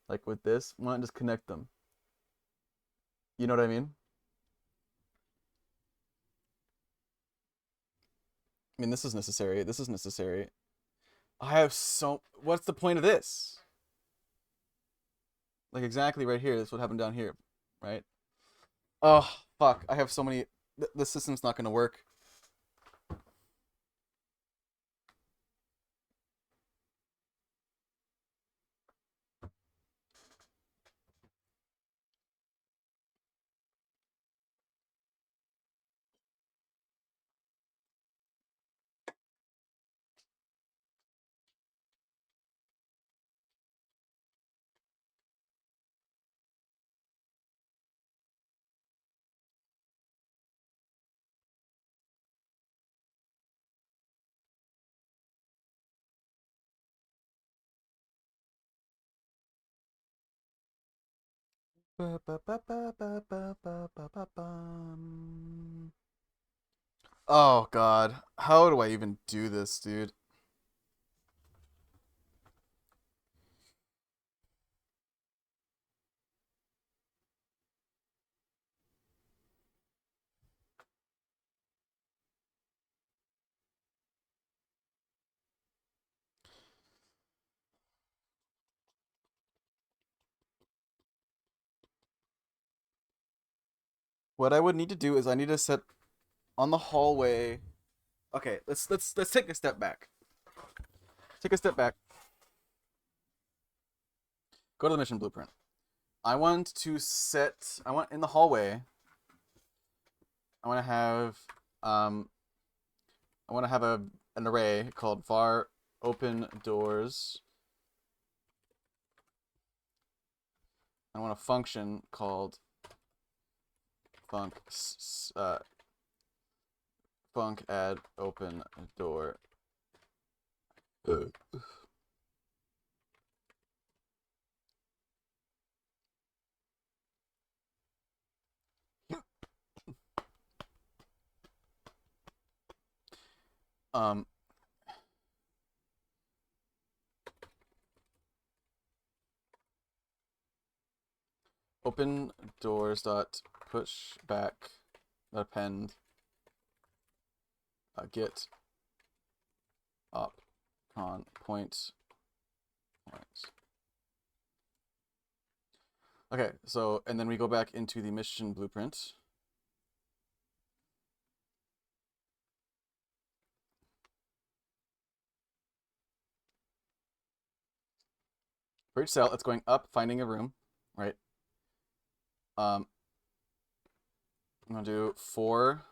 Like, with this? Why not just connect them? You know what I mean? I mean, this is necessary. This is necessary. I have so. What's the point of this? Like, exactly right here. That's what happened down here, right? Oh, fuck. I have so many. The system's not gonna work. Ba, ba, ba, ba, ba, ba, ba, ba, ba, bum. Oh, God. How do I even do this, dude? What I would need to do is I need to set on the hallway. Okay, let's take a step back. Take a step back. Go to the mission blueprint. I want to set. I want in the hallway. I want to have. Um. I want to have an array called var open doors. I want a function called func func add open door. Um. Open doors dot push back append get up con points. Okay, so and then we go back into the mission blueprint. For each cell, it's going up, finding a room, right? I'm gonna do for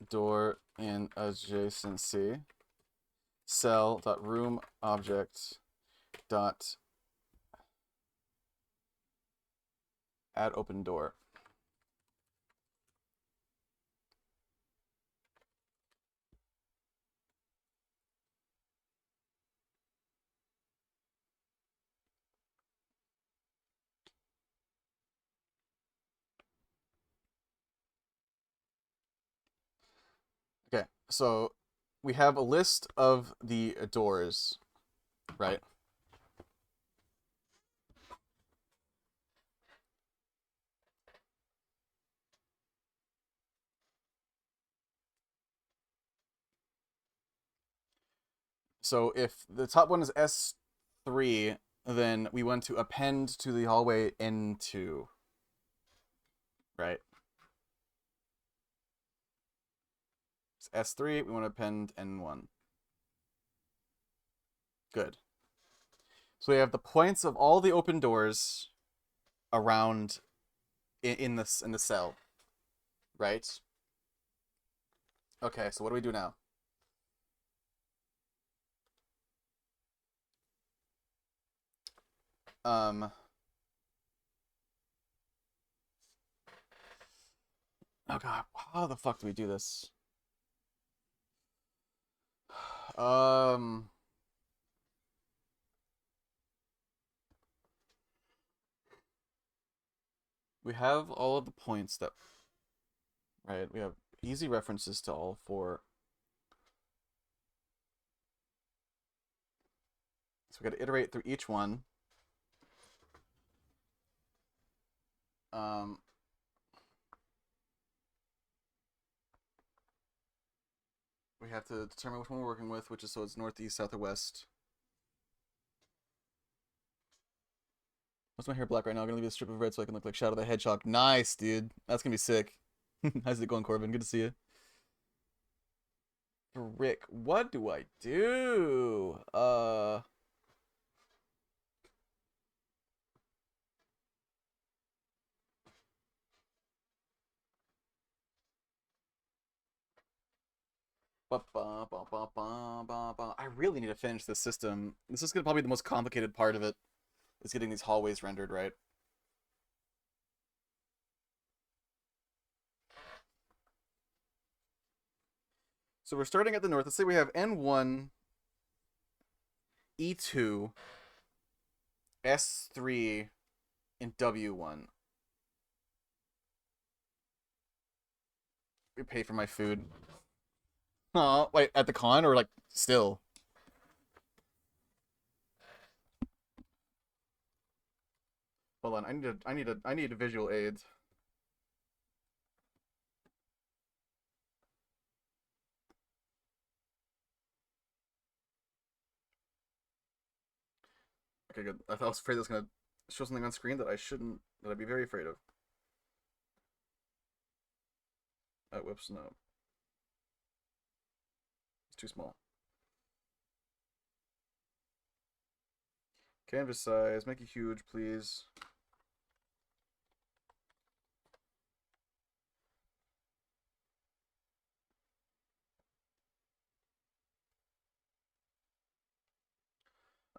door in adjacency cell dot room object dot add open door. Okay, so we have a list of the doors, right? So if the top one is S3, then we want to append to the hallway N2, right? It's S3, we want to append N1. Good. So we have the points of all the open doors around in the cell, right? Okay, so what do we do now? Um Oh god, how the fuck do we do this? Um, we have all of the points that right. We have easy references to all four. So we got to iterate through each one. Um, we have to determine which one we're working with, which is so it's northeast, south, or west. What's my hair black right now? I'm gonna leave a strip of red so I can look like Shadow the Hedgehog. Nice, dude. That's gonna be sick. How's it going, Corbin? Good to see you. Rick, what do I do? I really need to finish this system. This is gonna probably be the most complicated part of it. Is getting these hallways rendered right. So we're starting at the north. Let's say we have N1, E2, S3, and W1. We pay for my food. Oh, wait, at the con or like still? Hold on, I need a visual aid. Okay, good. I was afraid it was gonna show something on screen that I shouldn't, that I'd be very afraid of. Oh, whoops, no. It's too small. Canvas size, make it huge, please.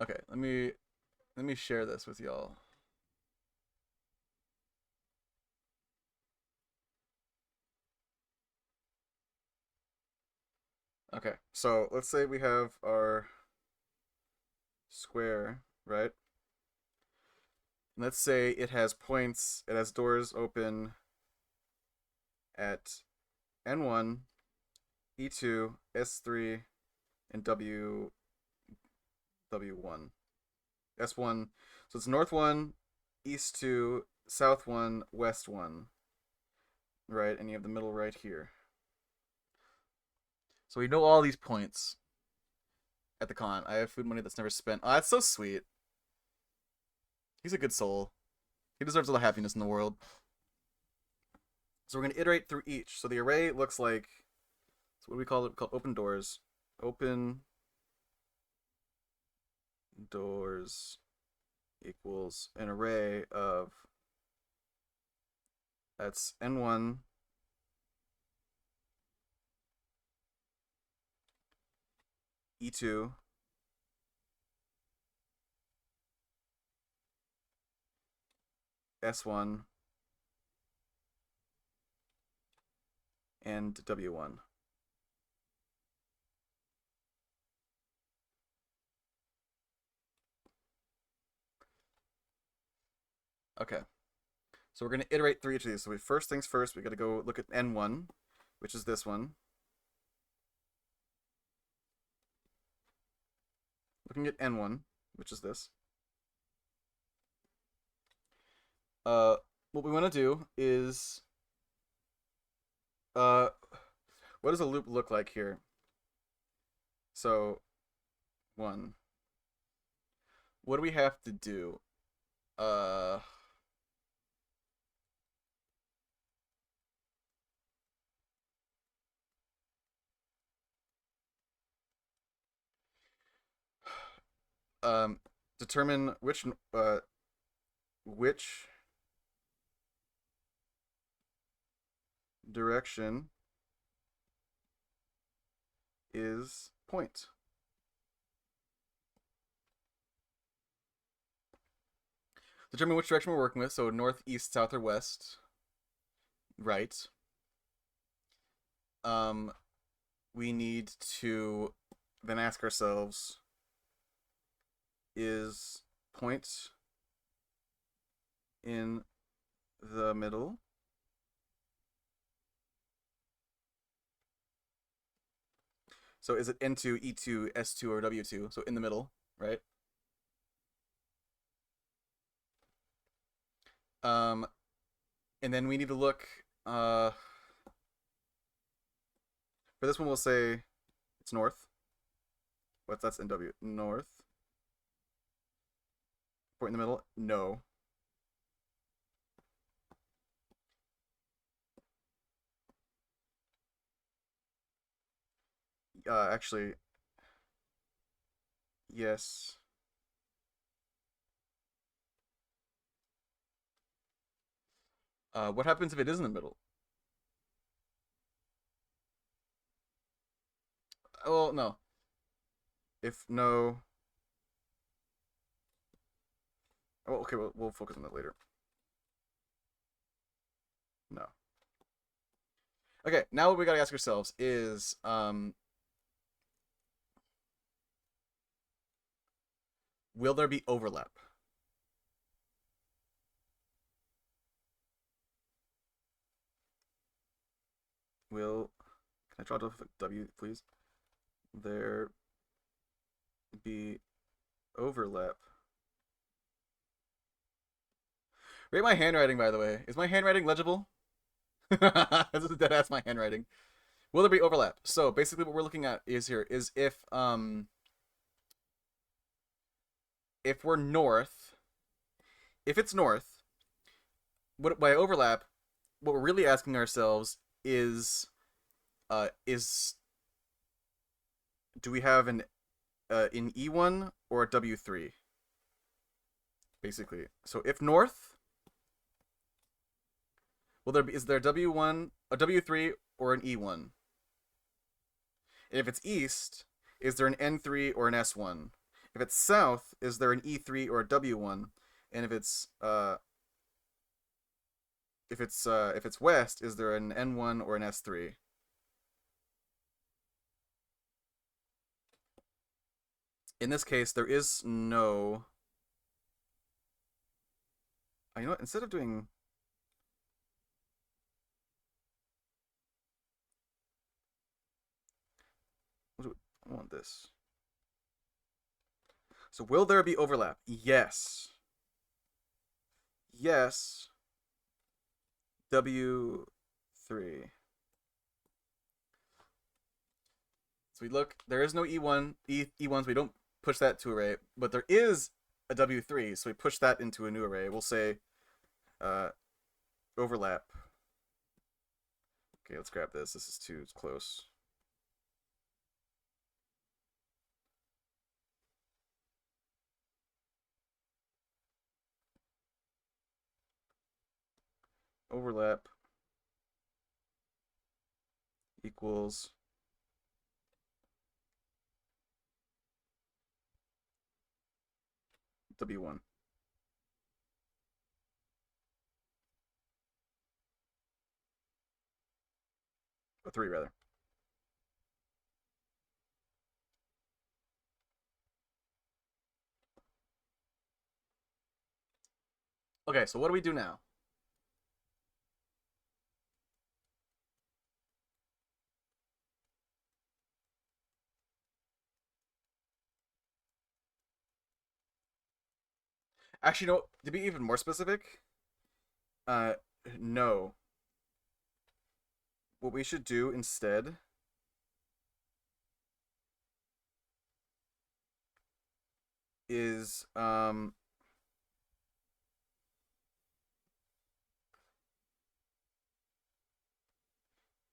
Okay, let me share this with y'all. Okay, so let's say we have our square, right? Let's say it has points, it has doors open at N1, E2, S3, and W1. S1. So it's north 1, east 2, south 1, west 1. Right? And you have the middle right here. So we know all these points at the con. I have food money that's never spent. Oh, that's so sweet. He's a good soul. He deserves all the happiness in the world. So we're going to iterate through each. So the array looks like, so what do we call it? We call it open doors. Open doors equals an array of, that's N1, E2, S1, and W1. Okay. So we're going to iterate through each of these. So first things first, we got to go look at N1, which is this one. Looking at N1, which is this. What we want to do is, uh, what does a loop look like here? So, 1. What do we have to do? Uh, um, determine which direction is point. Determine which direction we're working with. So north, east, south, or west. Right. um, we need to then ask ourselves, is point in the middle so is it N2, E2, S2, or W2? So in the middle, right? Um, and then we need to look. For this one, we'll say it's north. That's NW? North. Point in the middle? No. Actually, yes. What happens if it is in the middle? Oh, no. If no. Oh, okay, we'll focus on that later. No. Okay, now what we gotta ask ourselves is, will there be overlap? Will, can I draw a W, please? There be overlap. Rate my handwriting, by the way. Is my handwriting legible? This is dead ass my handwriting. Will there be overlap? So basically, what we're looking at is here is if we're north, if it's north, what by overlap, what we're really asking ourselves is do we have an E1 or a W3? Basically, so if north, is there a W1, a W3, or an E1? And if it's east, is there an N3 or an S1? If it's south, is there an E3 or a W1? And if it's west, is there an N1 or an S3? In this case, there is no. You know what? Instead of doing. I want this. So will there be overlap? Yes. Yes. W3. So we look. There is no E1, E1s. We don't push that to array, but there is a W3, so we push that into a new array. We'll say uh, overlap. Okay, let's grab this. This is too close. Overlap equals W1. Or 3, rather. Okay, so what do we do now? Actually, no. To be even more specific, uh, no. What we should do instead is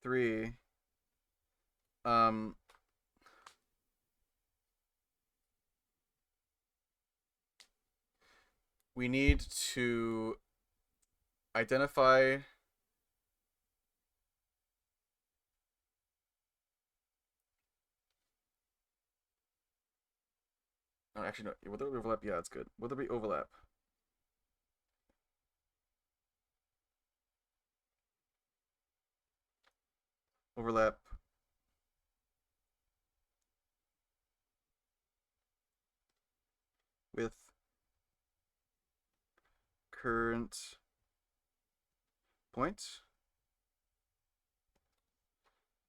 3. Um, we need to identify. Oh, actually, no. Will there be overlap? Yeah, it's good. Will there be overlap? Overlap with current point?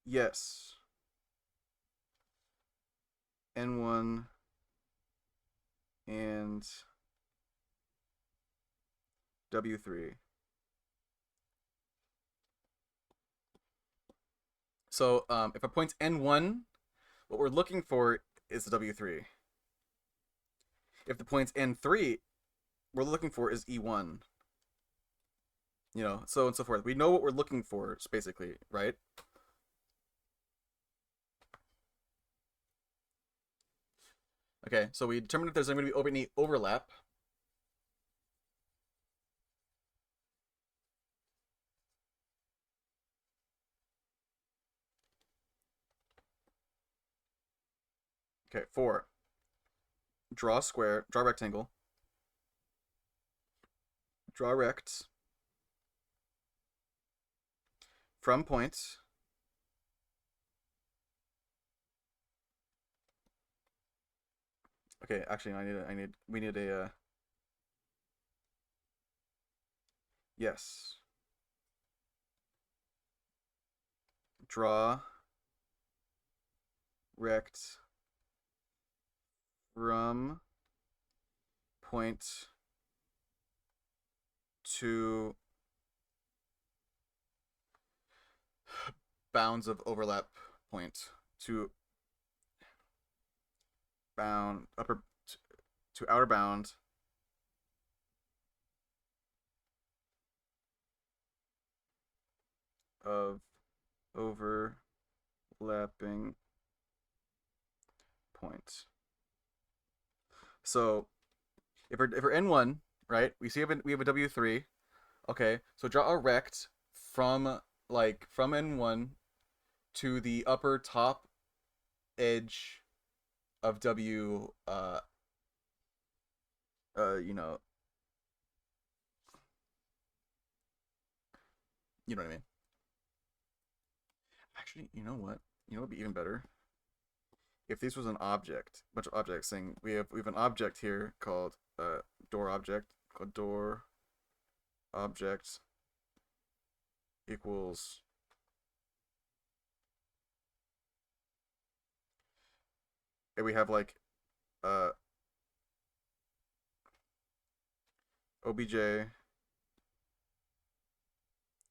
Yes. N1 and W3. So if a point's N1, what we're looking for is the W3. If the point's N3, we're looking for is E1. You know, so on and so forth. We know what we're looking for, basically, right? Okay, so we determined if there's going to be any overlap. Okay, 4. Draw square, draw rectangle, draw rect from point Okay, actually, we need a, yes. Draw rect from point to bounds of overlap point to bound upper to outer bound of overlapping point. So if we're N1, right? We see we have a W3. Okay, so draw a rect from from N1 to the upper top edge of W you know you know what I mean. Actually, you know what? You know what would be even better? If this was an object, a bunch of objects saying we have an object here called door object called door object equals and we have like uh obj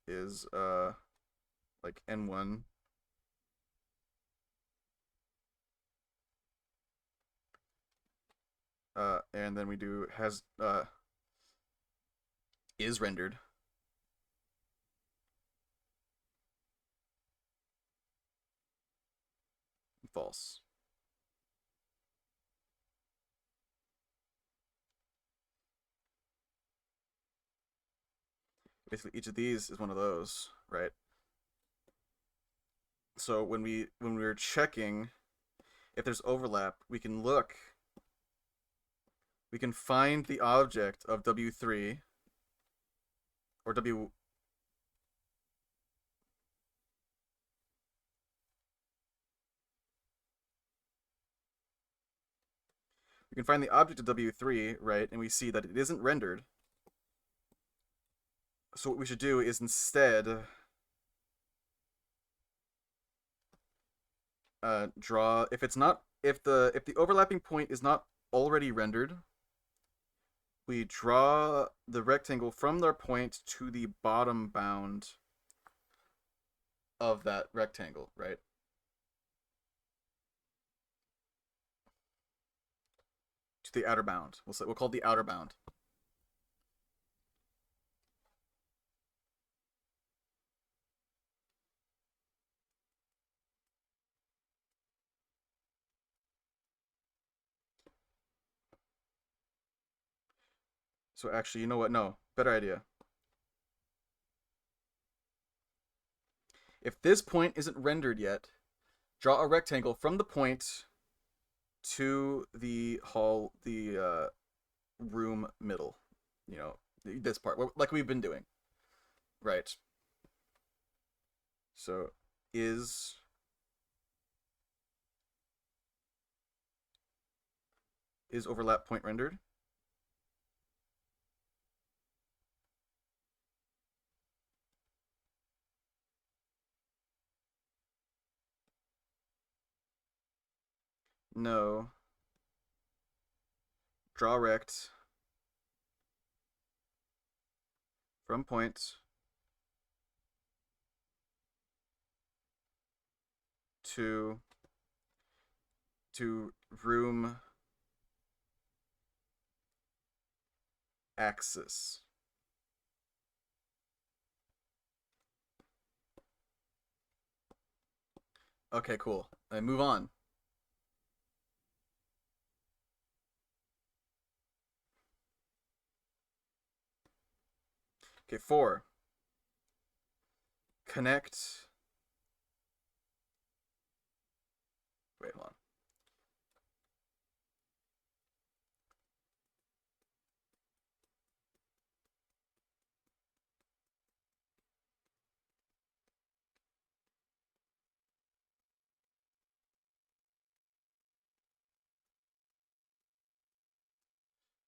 is like n1 and then we do has is rendered false. Basically each of these is one of those, right? So when we're checking if there's overlap, we can find the object of W3 or W. We can find the object of W3, right? And we see that it isn't rendered. So what we should do is instead draw if the overlapping point is not already rendered, we draw the rectangle from their point to the bottom bound of that rectangle, right? To the outer bound. We'll call it the outer bound. So actually, you know what? No, better idea. If this point isn't rendered yet, draw a rectangle from the point to the room middle. You know, this part, like we've been doing, right? So is Is overlap point rendered? No. Draw rect from point to room axis. Okay, cool. And move on. Okay, 4. Connect. Wait, hold on.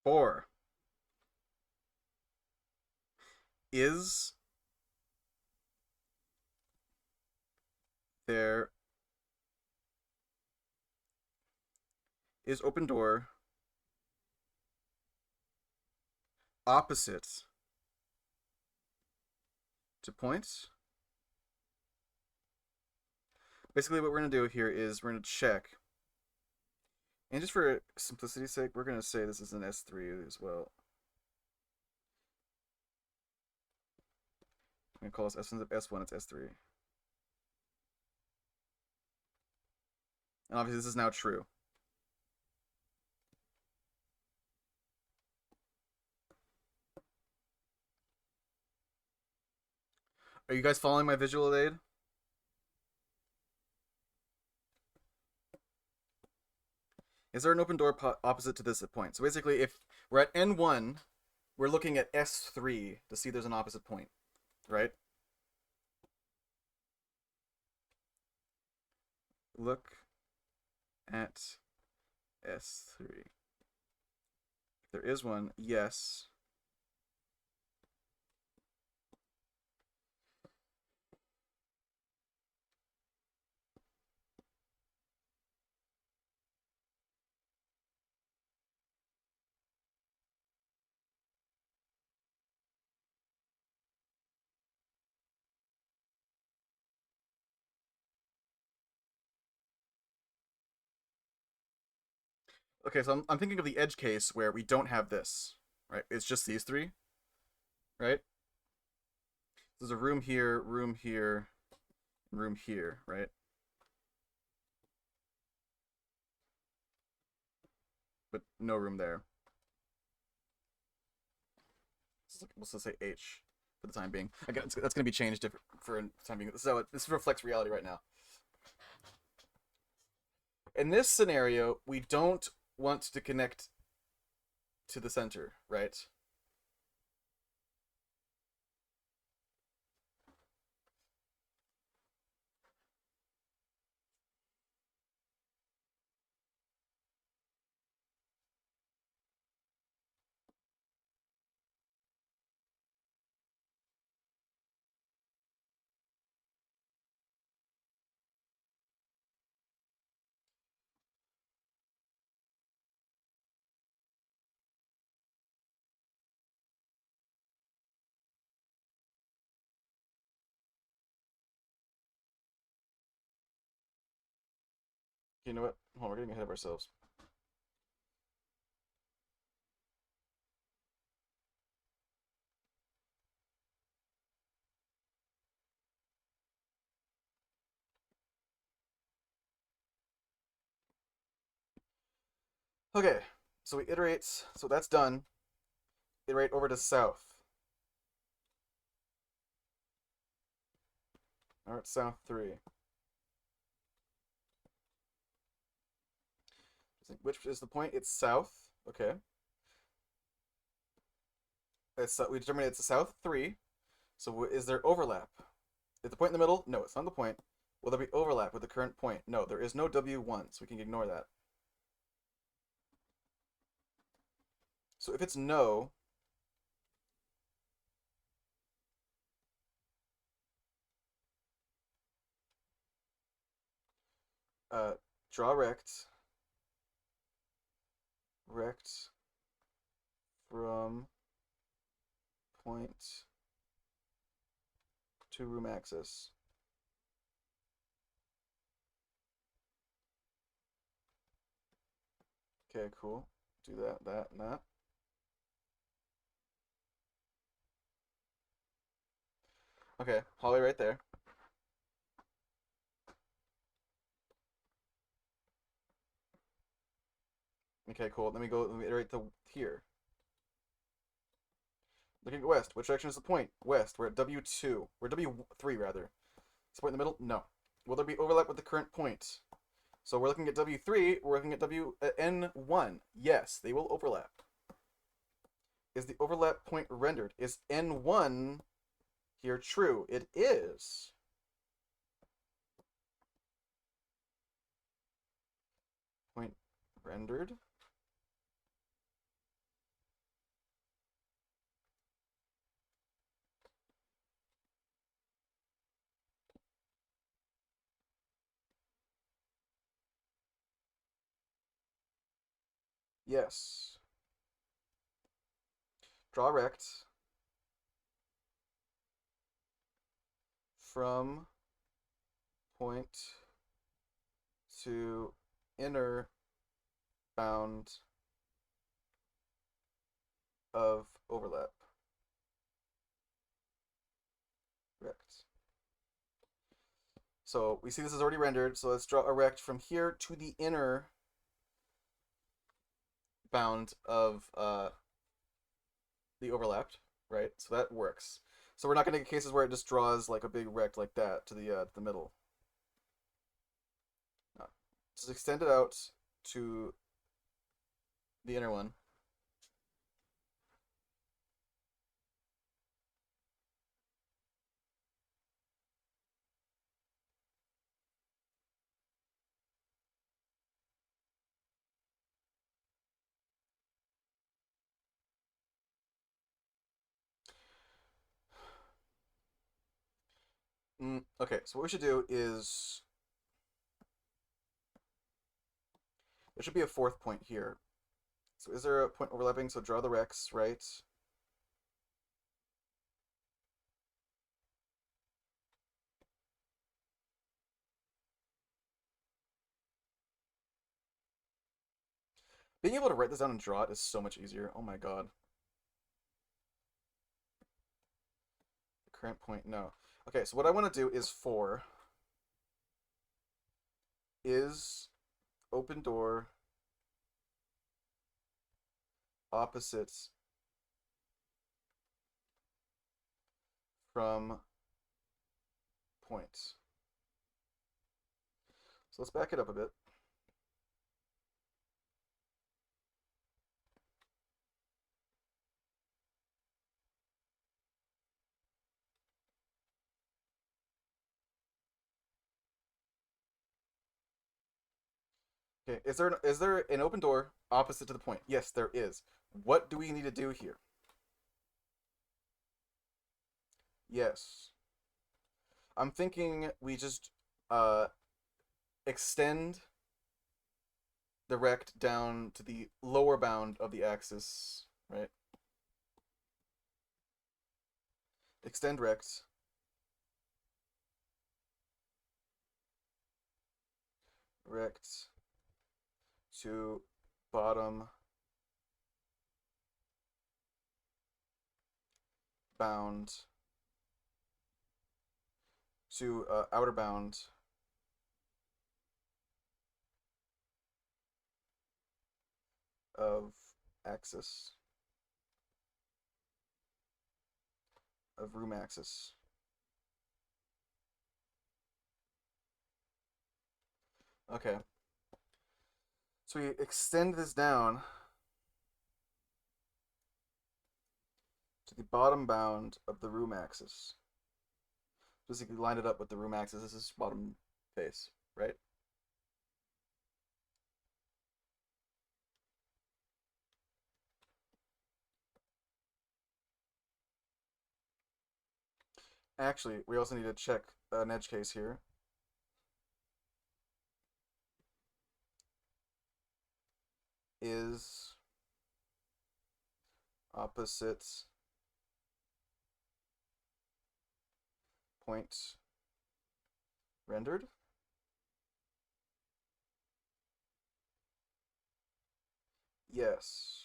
Four is there is open door opposite to point. Basically, what we're going to do here is we're going to check. And just for simplicity's sake, we're going to say this is an S3 as well. I'm going to call this S1, it's S3. And obviously this is now true. Are you guys following my visual aid? Is there an open door opposite to this point? So basically, if we're at N1, we're looking at S3 to see there's an opposite point, right? Look at S3. If there is one, yes. Okay, so I'm thinking of the edge case where we don't have this, right? It's just these three, right? There's a room here, room here, room here, right? But no room there. We'll just say H for the time being. Again, that's going to be changed for the time being. This reflects reality right now. In this scenario, we don't want to connect to the center, right? You know what? Hold on, we're getting ahead of ourselves. Okay, so we iterate. So that's done. Iterate over to south. All right, south 3. Which is the point? It's south. Okay. We determined it's south 3. So is there overlap? Is the point in the middle? No, it's not the point. Will there be overlap with the current point? No, there is no W1, so we can ignore that. So if it's no, uh, draw rect from point to room axis. Okay, cool. Do that, and that. Okay, hallway right there. Okay, cool. Let me iterate the here. Looking at west. Which direction is the point? West. We're at W2. We're W3 rather. Is the point in the middle? No. Will there be overlap with the current point? So we're looking at W3. We're looking at N1. Yes, they will overlap. Is the overlap point rendered? Is N1 here true? It is. Point rendered. Yes. Draw rect from point to inner bound of overlap. Rect. So we see this is already rendered, so let's draw a rect from here to the inner bound of the overlapped, right? So that works. So we're not going to get cases where it just draws like a big rect like that to the middle. No. Just extend it out to the inner one. Okay, so what we should do is there should be a fourth point here. So is there a point overlapping? So draw the rects, right? Being able to write this down and draw it is so much easier. Oh my god. The current point, no. Okay, so what I want to do is for is open door opposites from points. So let's back it up a bit. Okay, is there an open door opposite to the point? Yes, there is. What do we need to do here? Yes. I'm thinking we just uh extend the rect down to the lower bound of the axis, right? Extend rect to bottom bound to outer bound of axis of room axis. Okay. So we extend this down to the bottom bound of the room axis. Basically line it up with the room axis. This is bottom face, right? Actually, we also need to check an edge case here. Is opposite point rendered? Yes.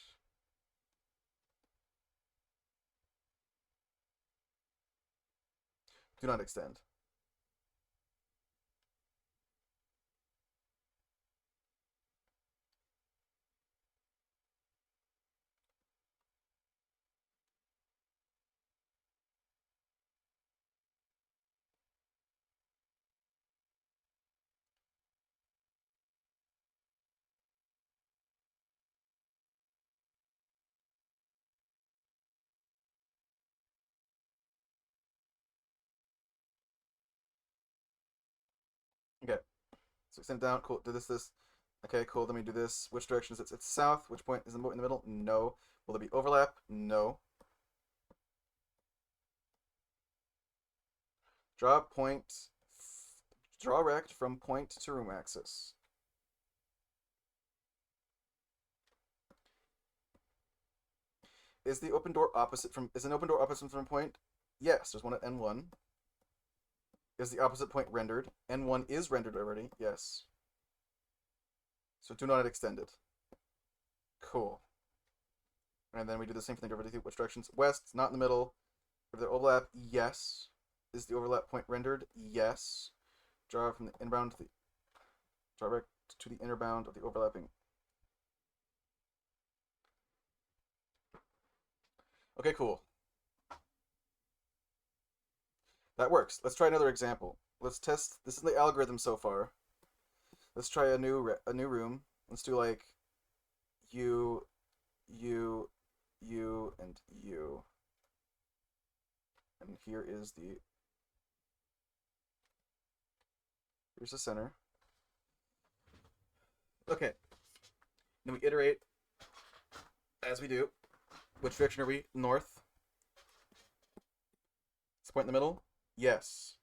Do not extend. Okay. So extend down. Cool. Do this. Okay, cool. Let me do this. Which direction is it? It's south. Which point is in the middle? No. Will there be overlap? No. Draw point. Draw rect from point to room axis. Is the open door opposite from? Is an open door opposite from point? Yes. There's one at N1. Is the opposite point rendered? N1 is rendered already. Yes. So do not extend it. Cool. And then we do the same thing over to which directions? West, not in the middle. If there overlap, yes. Is the overlap point rendered? Yes. Draw from the inbound to the direct to the inner bound of the overlapping. Okay, cool. That works. Let's try another example. Let's test. This is the algorithm so far. Let's try a new room. Let's do like U, U, U, and U. And here's the center. Okay. Then we iterate as we do. Which direction are we? North. Is the point in the middle? Yes.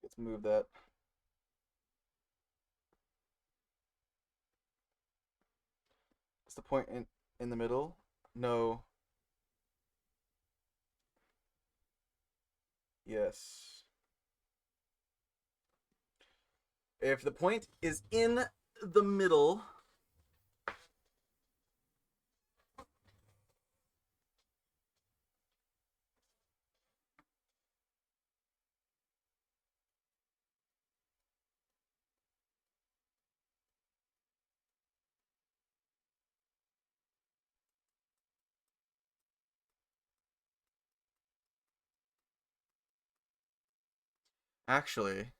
Let's move that. Is the point in the middle? No. Yes. If the point is in the middle, actually,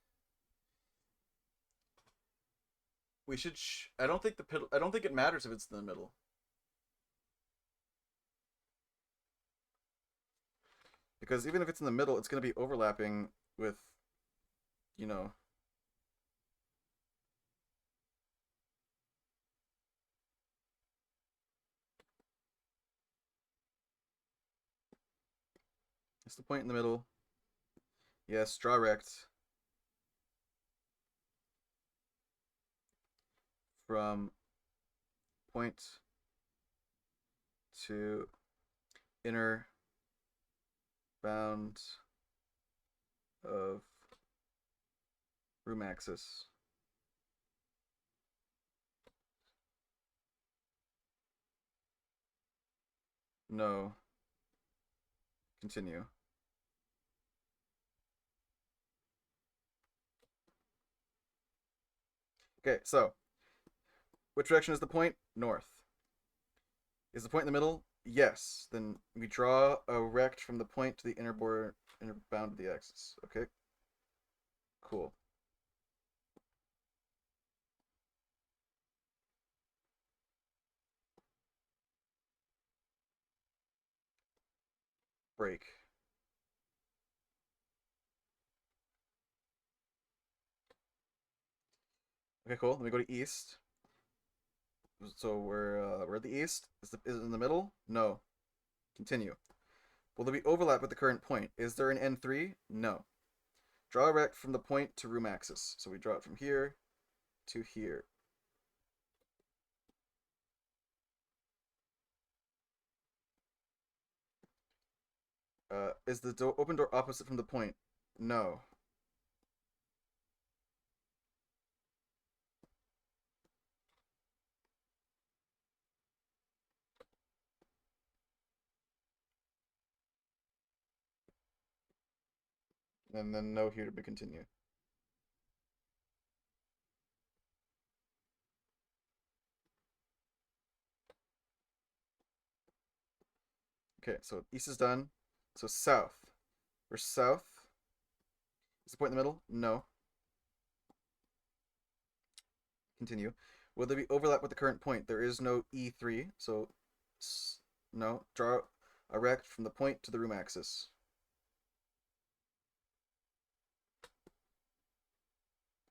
we should. I don't think I don't think it matters if it's in the middle because even if it's in the middle, it's going to be overlapping with, you know. It's the point in the middle. Yes, draw rect from point to inner bound of room axis. No. Continue. Okay, so which direction is the point? North. Is the point in the middle? Yes. Then we draw a rect from the point to the inner bound of the axis. Okay. Cool. break. Okay, cool. Let me go to east. So we're at the east. Is it in the middle? No. Continue. Will there be overlap with the current point? Is there an N3? No. Draw a rect from the point to room axis. So we draw it from here to here. Is the open door opposite from the point? No. And then no here to be continue. Okay, so east is done. So south. We're south. Is the point in the middle? No. Continue. Will there be overlap with the current point? There is no E3, so no. Draw a rect from the point to the room axis.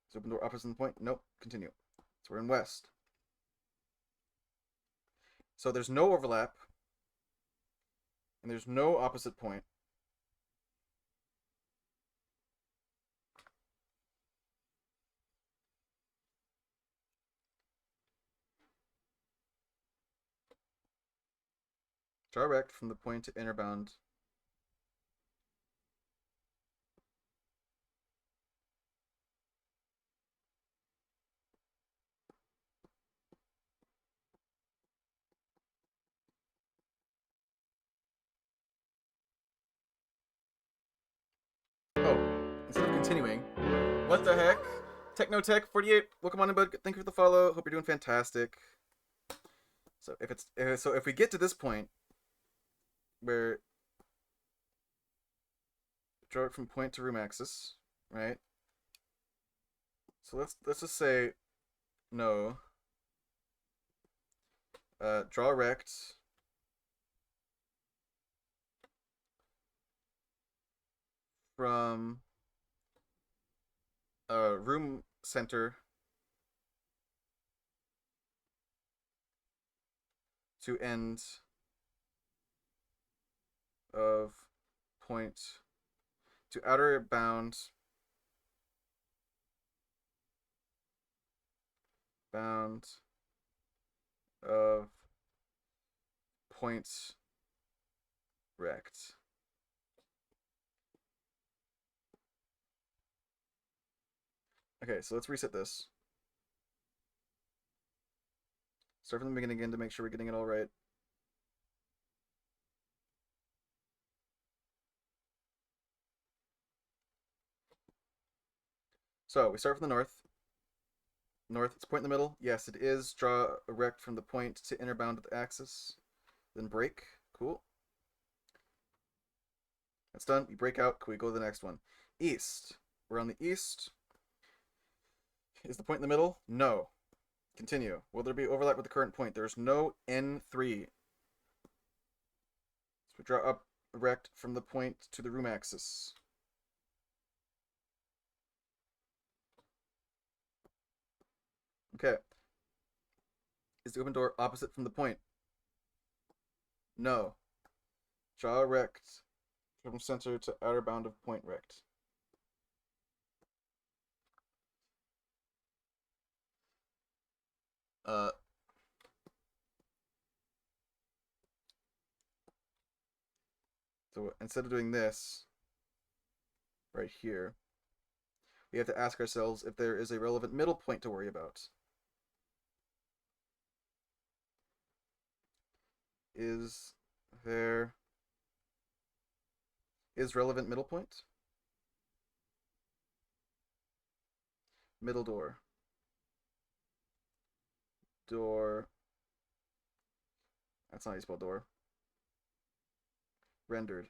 Is open door opposite the point? Nope. Continue. So we're in west. So there's no overlap, and there's no opposite point. Draw a rect from the point to inner bound. Oh, instead of continuing, what the heck? Technotech48, welcome on in, bud. Thank you for the follow. Hope you're doing fantastic. So if we get to this point where draw it from point to room axis, right? So let's just say no. Draw rect from room center to end of point to outer bound of point rect. Okay, so let's reset this. Start from the beginning again to make sure we're getting it all right. So we start from the north. North, it's point in the middle. Yes, it is. Draw a rect from the point to inner bound of the axis. Then break. Cool. That's done. We break out. Can we go to the next one? East. We're on the east. Is the point in the middle? No. Continue. Will there be overlap with the current point? There's no N3. So we draw up a rect from the point to the room axis. Okay. Is the open door opposite from the point? No. Draw a rect from center to outer bound of point rect. So instead of doing this right here, we have to ask ourselves if there is a relevant middle point to worry about. Is there relevant middle point? Middle door. Door. That's not how you spell door. Rendered.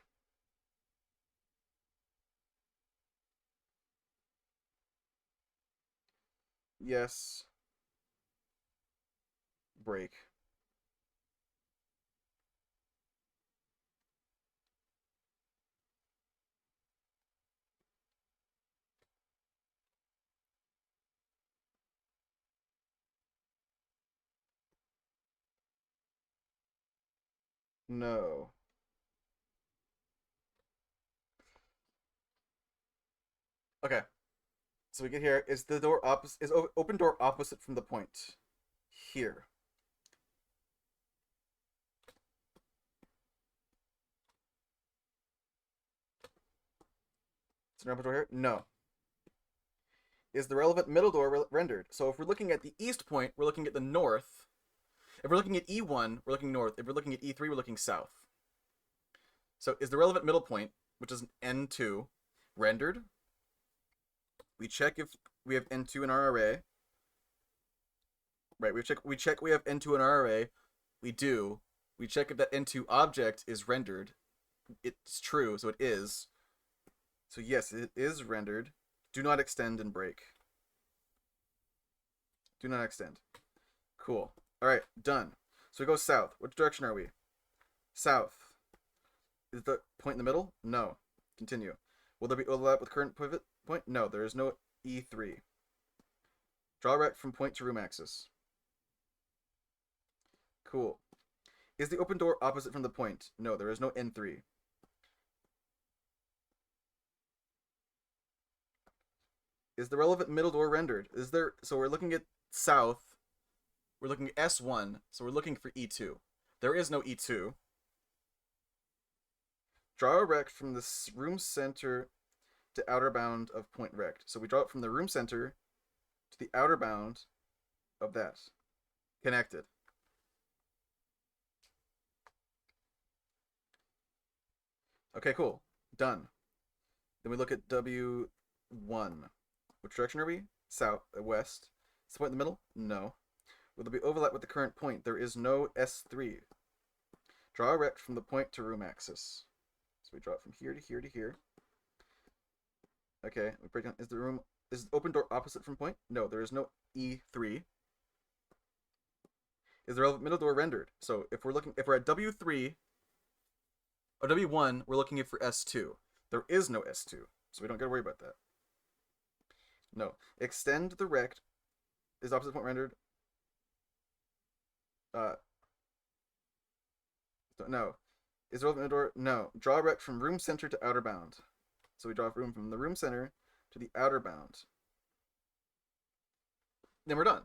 Yes. Break. No. Okay. So we get here. Is the door opposite? Is open door opposite from the point? Here. Is there an open door here? No. Is the relevant middle door rendered? So if we're looking at the east point, we're looking at the north. If we're looking at E1, we're looking north. If we're looking at E3, we're looking south. So is the relevant middle point, which is N2, rendered? We check if we have N2 in our array. Right, we check we have N2 in our array. We do. We check if that N2 object is rendered. It's true, so it is. So yes, it is rendered. Do not extend and break. Do not extend. Cool. Alright, done. So we go south. Which direction are we? South. Is the point in the middle? No. Continue. Will there be overlap with current pivot point? No, there is no E3. Draw rect from point to room axis. Cool. Is the open door opposite from the point? No, there is no N3. Is the relevant middle door rendered? Is there? So we're looking at south. We're looking at S1. So we're looking for E2. There is no E2. Draw a rect from the room center to outer bound of point rect. So we draw it from the room center to the outer bound of that. Connected. Okay, cool. Done. Then we look at W1. Which direction are we? South, west. Is the point in the middle? No. Will there be overlap with the current point? There is no S3. Draw a rect from the point to room axis. So we draw it from here to here to here. Okay, we break down. Is the open door opposite from point? No, there is no E3. Is the relevant middle door rendered? So if we're at W3 or W1, we're looking for S2. There is no S2, so we don't gotta worry about that. No. Extend the rect. Is opposite point rendered? Uh, no. Is the relevant middle door? No. Draw a rect from room center to outer bound. So we draw room from the room center to the outer bound. Then we're done.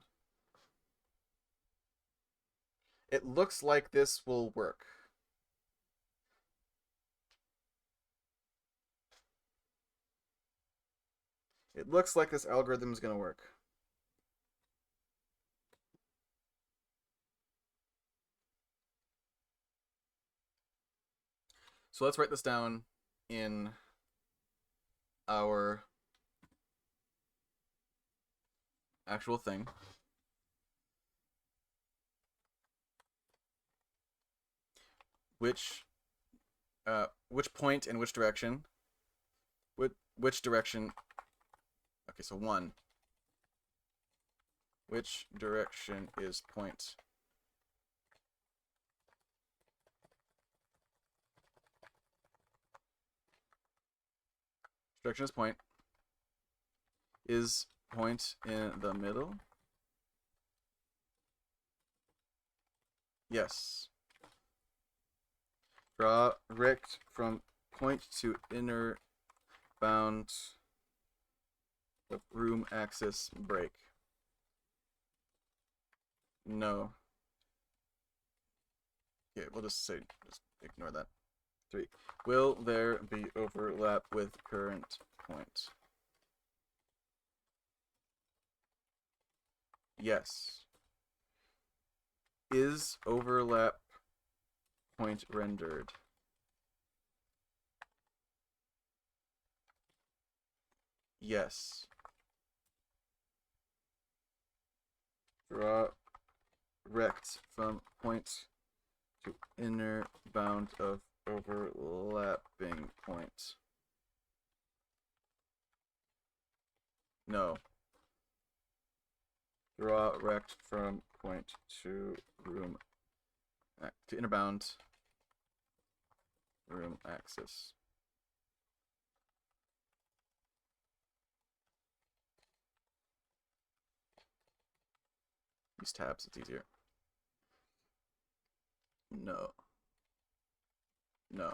It looks like this will work. It looks like this algorithm is going to work. So let's write this down in our actual thing. Which point in which direction? Which direction? Okay, so 1. Which direction is point? Direction is point. Is point in the middle? Yes. Draw rect from point to inner bound of room axis break. No. Okay, we'll just ignore that. 3. Will there be overlap with current point? Yes. Is overlap point rendered? Yes. Draw rect from point to inner bound of overlapping point. No. Draw rect from point to inner bound room axis. Use tabs, it's easier. No. No.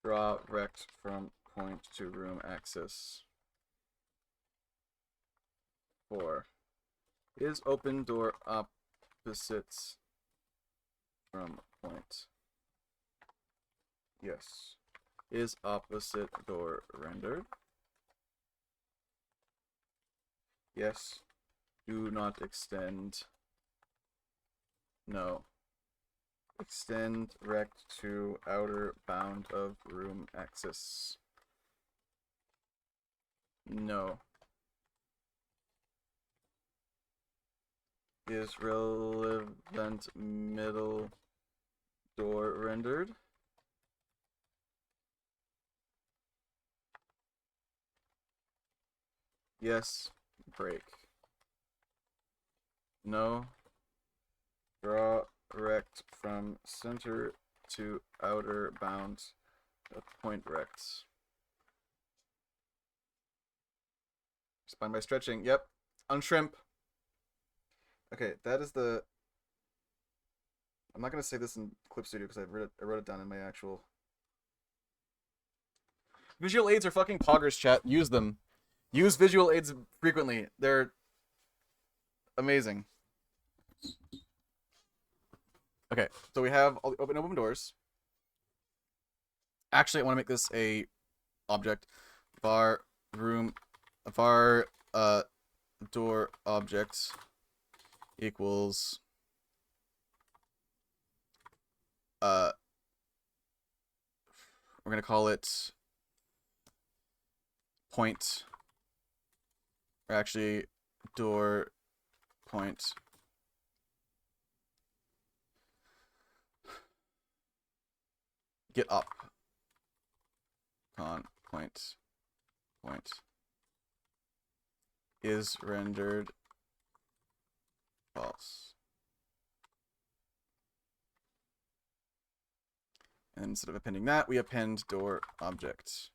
Draw rect from point to room access. 4. Is open door opposite from point? Yes. Is opposite door rendered? Yes. Do not extend. No. Extend rect to outer bound of room access. No. Is relevant middle door rendered? Yes. Break. No. Draw rect from center to outer bound of point rect. Spine by stretching. Yep. Unshrimp. Okay, that is the. I'm not gonna say this in Clip Studio because I wrote it down in my actual. Visual aids are fucking poggers, chat. Use them. Use visual aids frequently. They're amazing. Okay, so we have all the open doors. Actually, I want to make this a object. Var room var door object equals we're gonna call it point, or actually door point get up con point is rendered false. And instead of appending that, we append door object.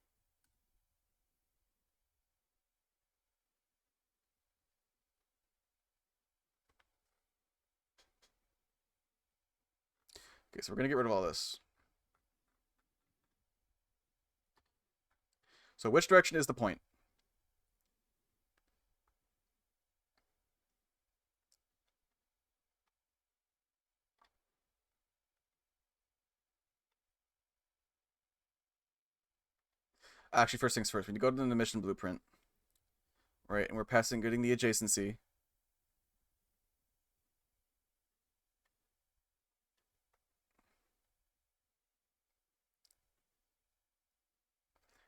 Okay, so we're gonna get rid of all this. So which direction is the point? Actually, first things first, we need to go to the mission blueprint. Right, and we're getting the adjacency.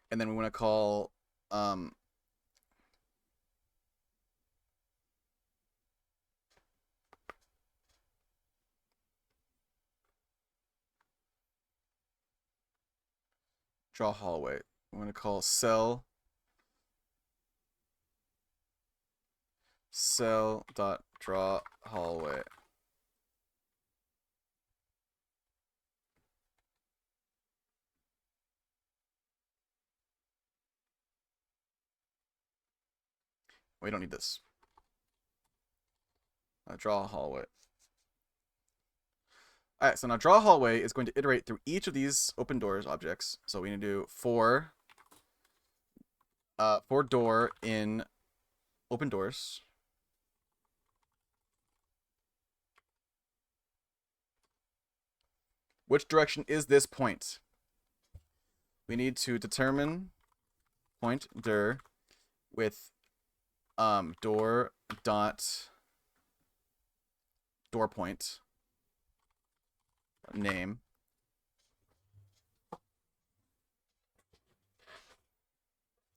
And then we want to call draw hallway. I'm going to call cell dot draw hallway. We don't need this. Draw hallway. All right, so now draw hallway is going to iterate through each of these open doors objects. So we need to do for door in open doors. Which direction is this point? We need to determine point dir with door point name.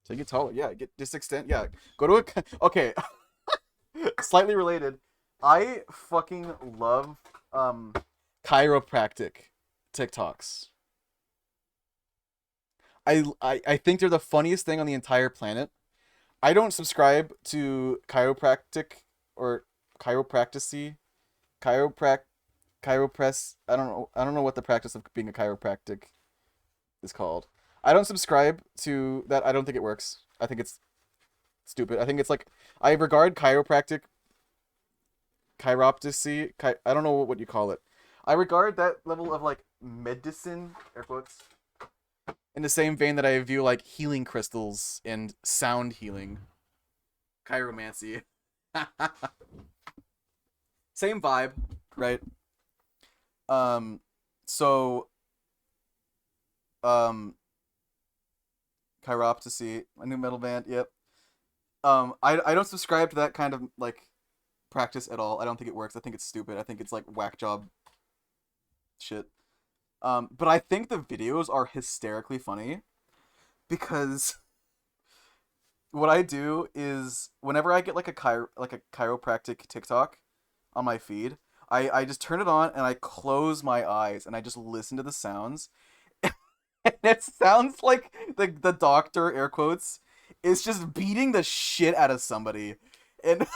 So you get taller. Yeah, get this extent. Yeah, go to a. Okay, slightly related. I fucking love chiropractic TikToks. I think they're the funniest thing on the entire planet. I don't subscribe to chiropractic or chiropracticy, chiroprac, chiropress. I don't know. I don't know what the practice of being a chiropractic is called. I don't subscribe to that. I don't think it works. I think it's stupid. I think it's like I regard I don't know what you call it. I regard that level of like medicine, air quotes, in the same vein that I view like healing crystals and sound healing, chiromancy. Same vibe, right? Um, so um, chiroptasy, a new metal band. Yep. I don't subscribe to that kind of like practice at all. I don't think it works. I think it's stupid. I think it's like whack job shit. But I think the videos are hysterically funny because what I do is whenever I get like a chiropractic TikTok on my feed, I just turn it on and I close my eyes and I just listen to the sounds. And it sounds like the doctor, air quotes, is just beating the shit out of somebody. And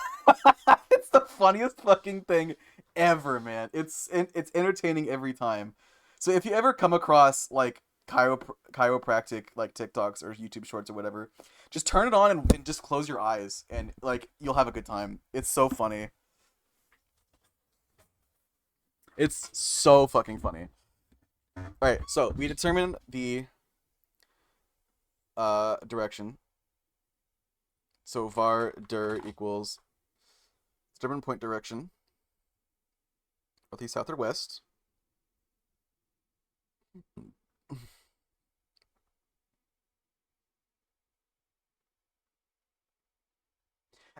it's the funniest fucking thing ever, man. It's entertaining every time. So if you ever come across like chiropractic like TikToks or YouTube shorts or whatever, just turn it on and just close your eyes and like you'll have a good time. It's so funny. It's so fucking funny. All right, so we determined the direction. So var dir equals determine point direction, northeast, south, or west.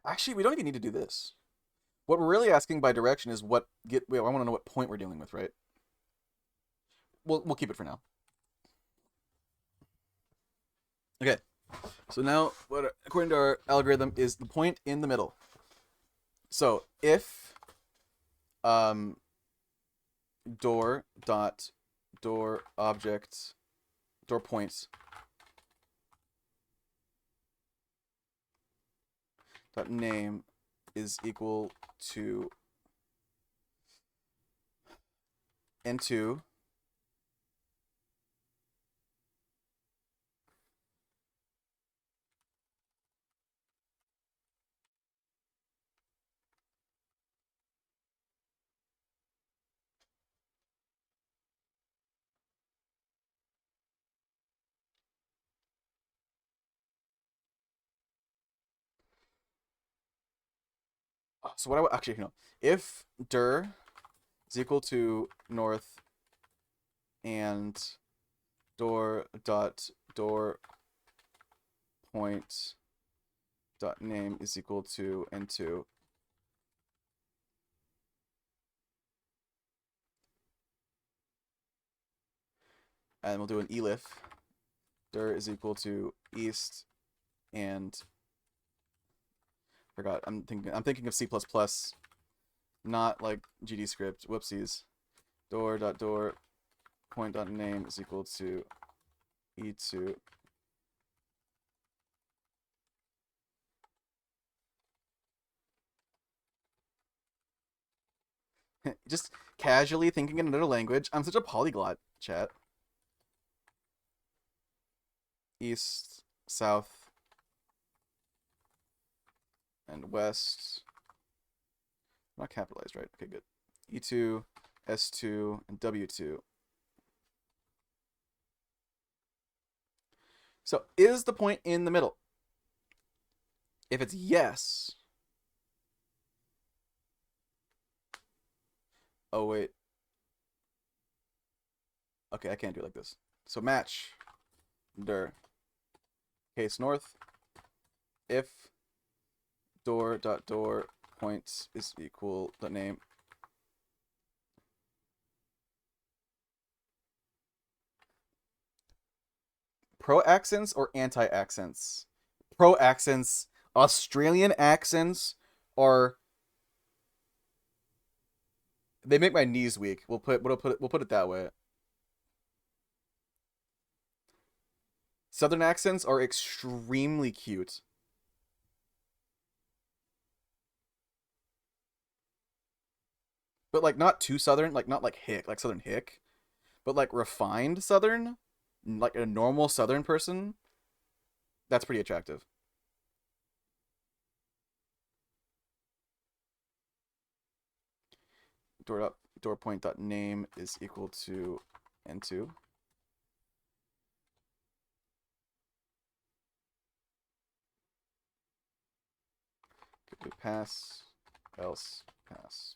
Actually, we don't even need to do this. What we're really asking by direction is what get. Wait, I want to know what point we're dealing with, right? We'll keep it for now. Okay. So now, what according to our algorithm is the point in the middle. So if um door object door points dot name is equal to n2 so what I would actually if dir is equal to north and door point dot name is equal to n2, and we'll do an elif. Dir is equal to east and forgot. I'm thinking of C++, not like GD script. Whoopsies. Door point dot name is equal to e2. Just casually thinking in another language. I'm such a polyglot, chat. East, south, and west. Not capitalized, right? Okay, good. E2, S2, and W2. So is the point in the middle? If it's yes. Oh, wait. Okay, I can't do it like this. So match. Dir. Case north. If door point is equal the name. Pro accents or anti accents? Pro accents. Australian accents are they make my knees weak. We'll put it that way. Southern accents are extremely cute, but like not too southern, like not like hick, like southern hick, but like refined southern. like a normal Southern person, that's pretty attractive. Door point dot name is equal to n2. Pass, else pass.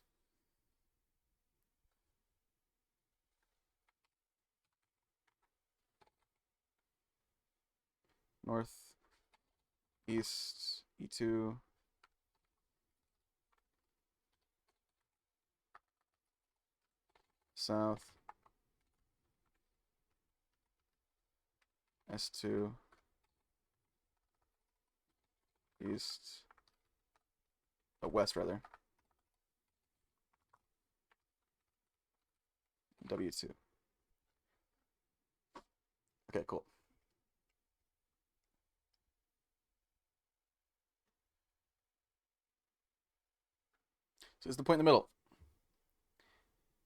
North, east, e2. South, s2, east, west rather, w2. Okay, cool. So it's the point in the middle.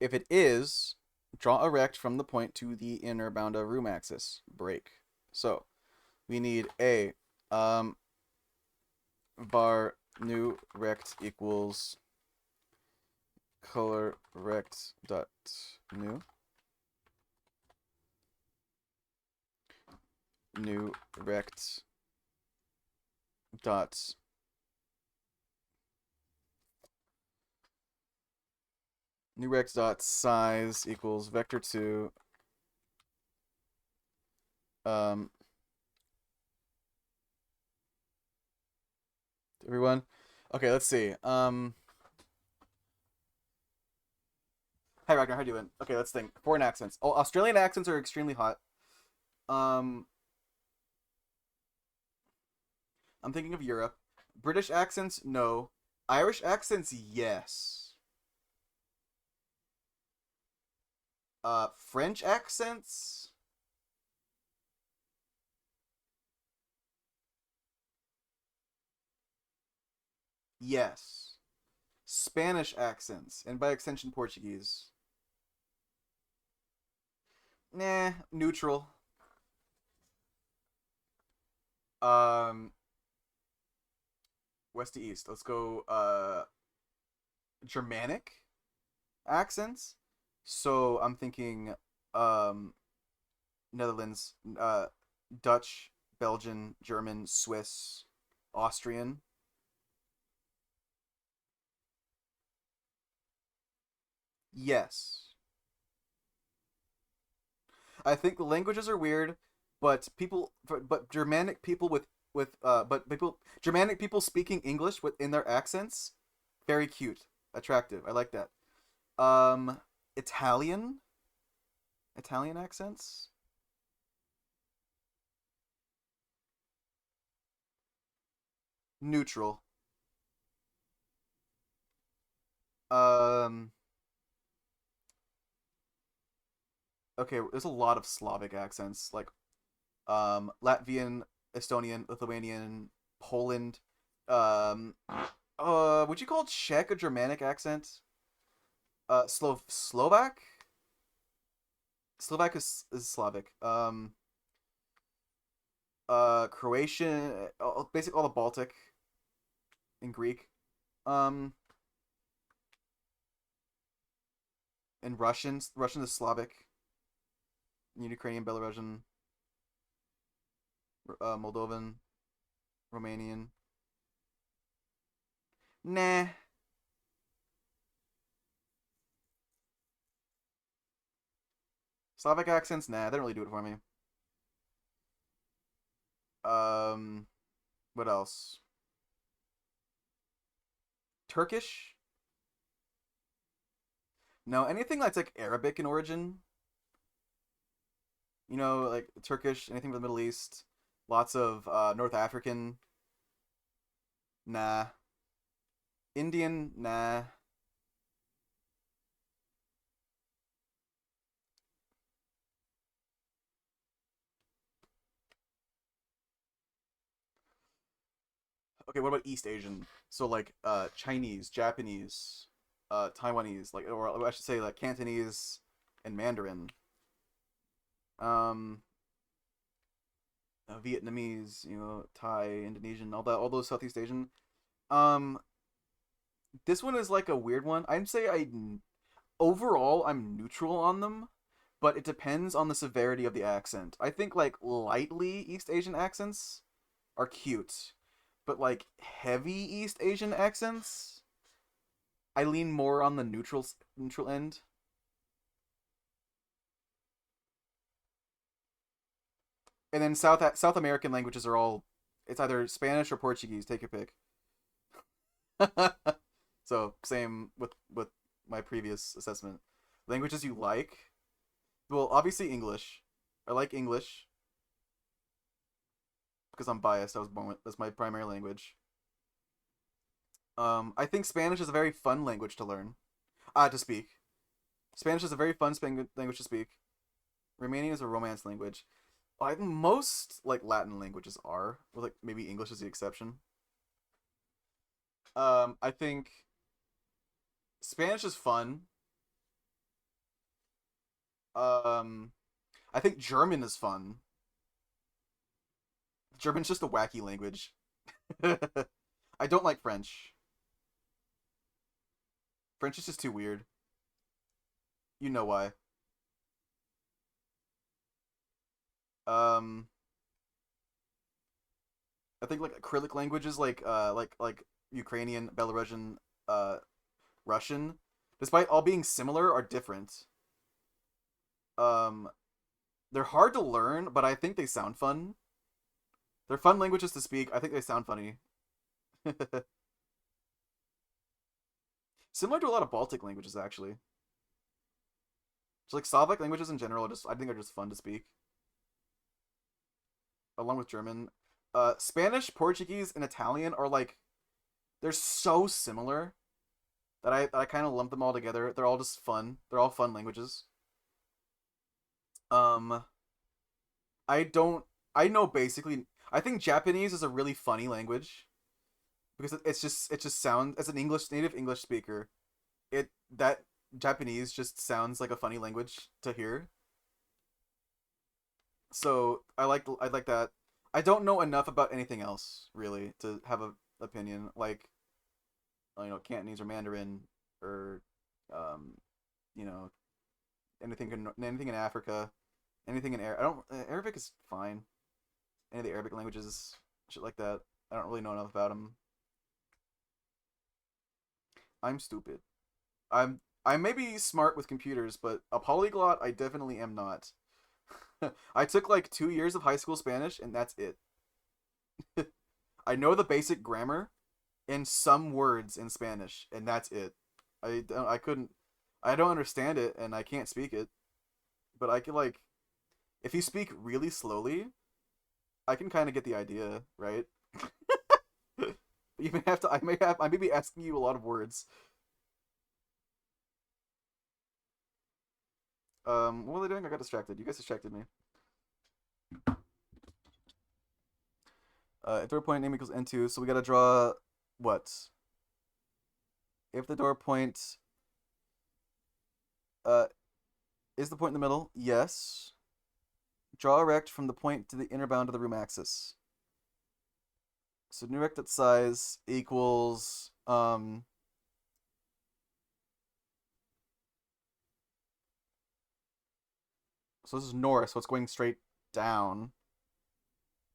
If it is, draw a rect from the point to the inner bound of room axis. Break. So we need a var new rect equals color rect dot new rect dot new rect dot size equals vector2 everyone. Okay, let's see. Hi Ragnar, how you doing? Okay, let's think. Foreign accents. Oh, Australian accents are extremely hot. Um, I'm thinking of Europe. British accents, no. Irish accents, yes. French accents, yes. Spanish accents, and by extension, Portuguese. Nah, neutral. Um, west to east. Let's go. Germanic accents. So I'm thinking, um, Netherlands, Dutch, Belgian, German, Swiss, Austrian. Yes. I think the languages are weird, but Germanic people but people Germanic people speaking English in their accents, very cute, attractive. I like that. Um, Italian, Italian accents, neutral. Um, okay, there's a lot of Slavic accents like Latvian, Estonian, Lithuanian, Poland. Um, would you call Czech a Germanic accent? Slovak. Slovak is Slavic. Croatian, basically all the Baltic and Greek. Um, and Russian. Russian is Slavic. Ukrainian, Belarusian, Moldovan, Romanian. Nah. Slavic accents, nah, they don't really do it for me. Um, what else? Turkish? No, anything that's like Arabic in origin. Like Turkish, anything from the Middle East. Lots of North African. Nah. Indian, nah. Okay, what about East Asian? So like Chinese, Japanese, Taiwanese, like or I should say like Cantonese and Mandarin. Um Vietnamese, Thai, Indonesian, all those Southeast Asian. Um, this one is like a weird one. I'd say overall I'm neutral on them, but it depends on the severity of the accent. I think like lightly East Asian accents are cute, but like heavy East Asian accents, I lean more on the neutral end. And then South American languages are all it's either Spanish or Portuguese. Take your pick. So same with my previous assessment. Languages you like? Well, obviously English. I like English because I'm biased. I was born with that's my primary language. I think Spanish is a very fun language to learn. To speak. Spanish is a very fun language to speak. Romanian is a Romance language. I think most like Latin languages are, with like maybe English is the exception. I think Spanish is fun. Um, I think German is fun. German's just a wacky language. I don't like French. French is just too weird. You know why? Um, I think like acrylic languages like Ukrainian, Belarusian, uh, Russian, despite all being similar, are different. Um, they're hard to learn, but I think they sound fun. They're fun languages to speak. I think they sound funny. Similar to a lot of Baltic languages, actually. Just like Slavic languages in general, I think are just fun to speak, along with German. Spanish, Portuguese, and Italian are like they're so similar that I kind of lump them all together. They're all just fun. They're all fun languages. Um, I don't. I know basically. I think Japanese is a really funny language because it just sounds as an English native English speaker. It that Japanese just sounds like a funny language to hear. So I like that. I don't know enough about anything else really to have a opinion. Like Cantonese or Mandarin or um you know anything in Africa, anything in I don't Arabic is fine. Any of the Arabic languages, shit like that. I don't really know enough about them. I'm stupid. I may be smart with computers, but a polyglot I definitely am not. I took like 2 years of high school Spanish, and that's it. I know the basic grammar and some words in Spanish, and that's it. I don't understand it, and I can't speak it, but I could like if you speak really slowly, I can kind of get the idea, right? You may have to. I may be asking you a lot of words. What were they doing? I got distracted. You guys distracted me. If door point name equals n2, so we gotta draw what? If the door point uh is the point in the middle, yes. Draw a rect from the point to the inner bound of the room axis. So new rect at size equals so this is north, so it's going straight down.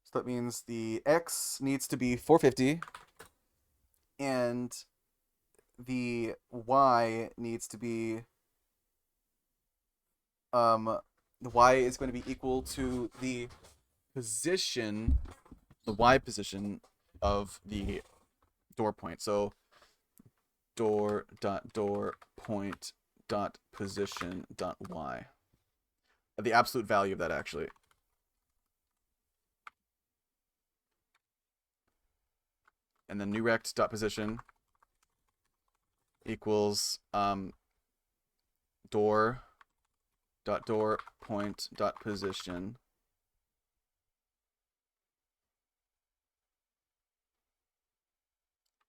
So that means the x needs to be 450 and the y needs to be the y is going to be equal to the position, the y position of the door point. So door point dot position dot y. The absolute value of that actually. And then new rect dot position equals door point dot position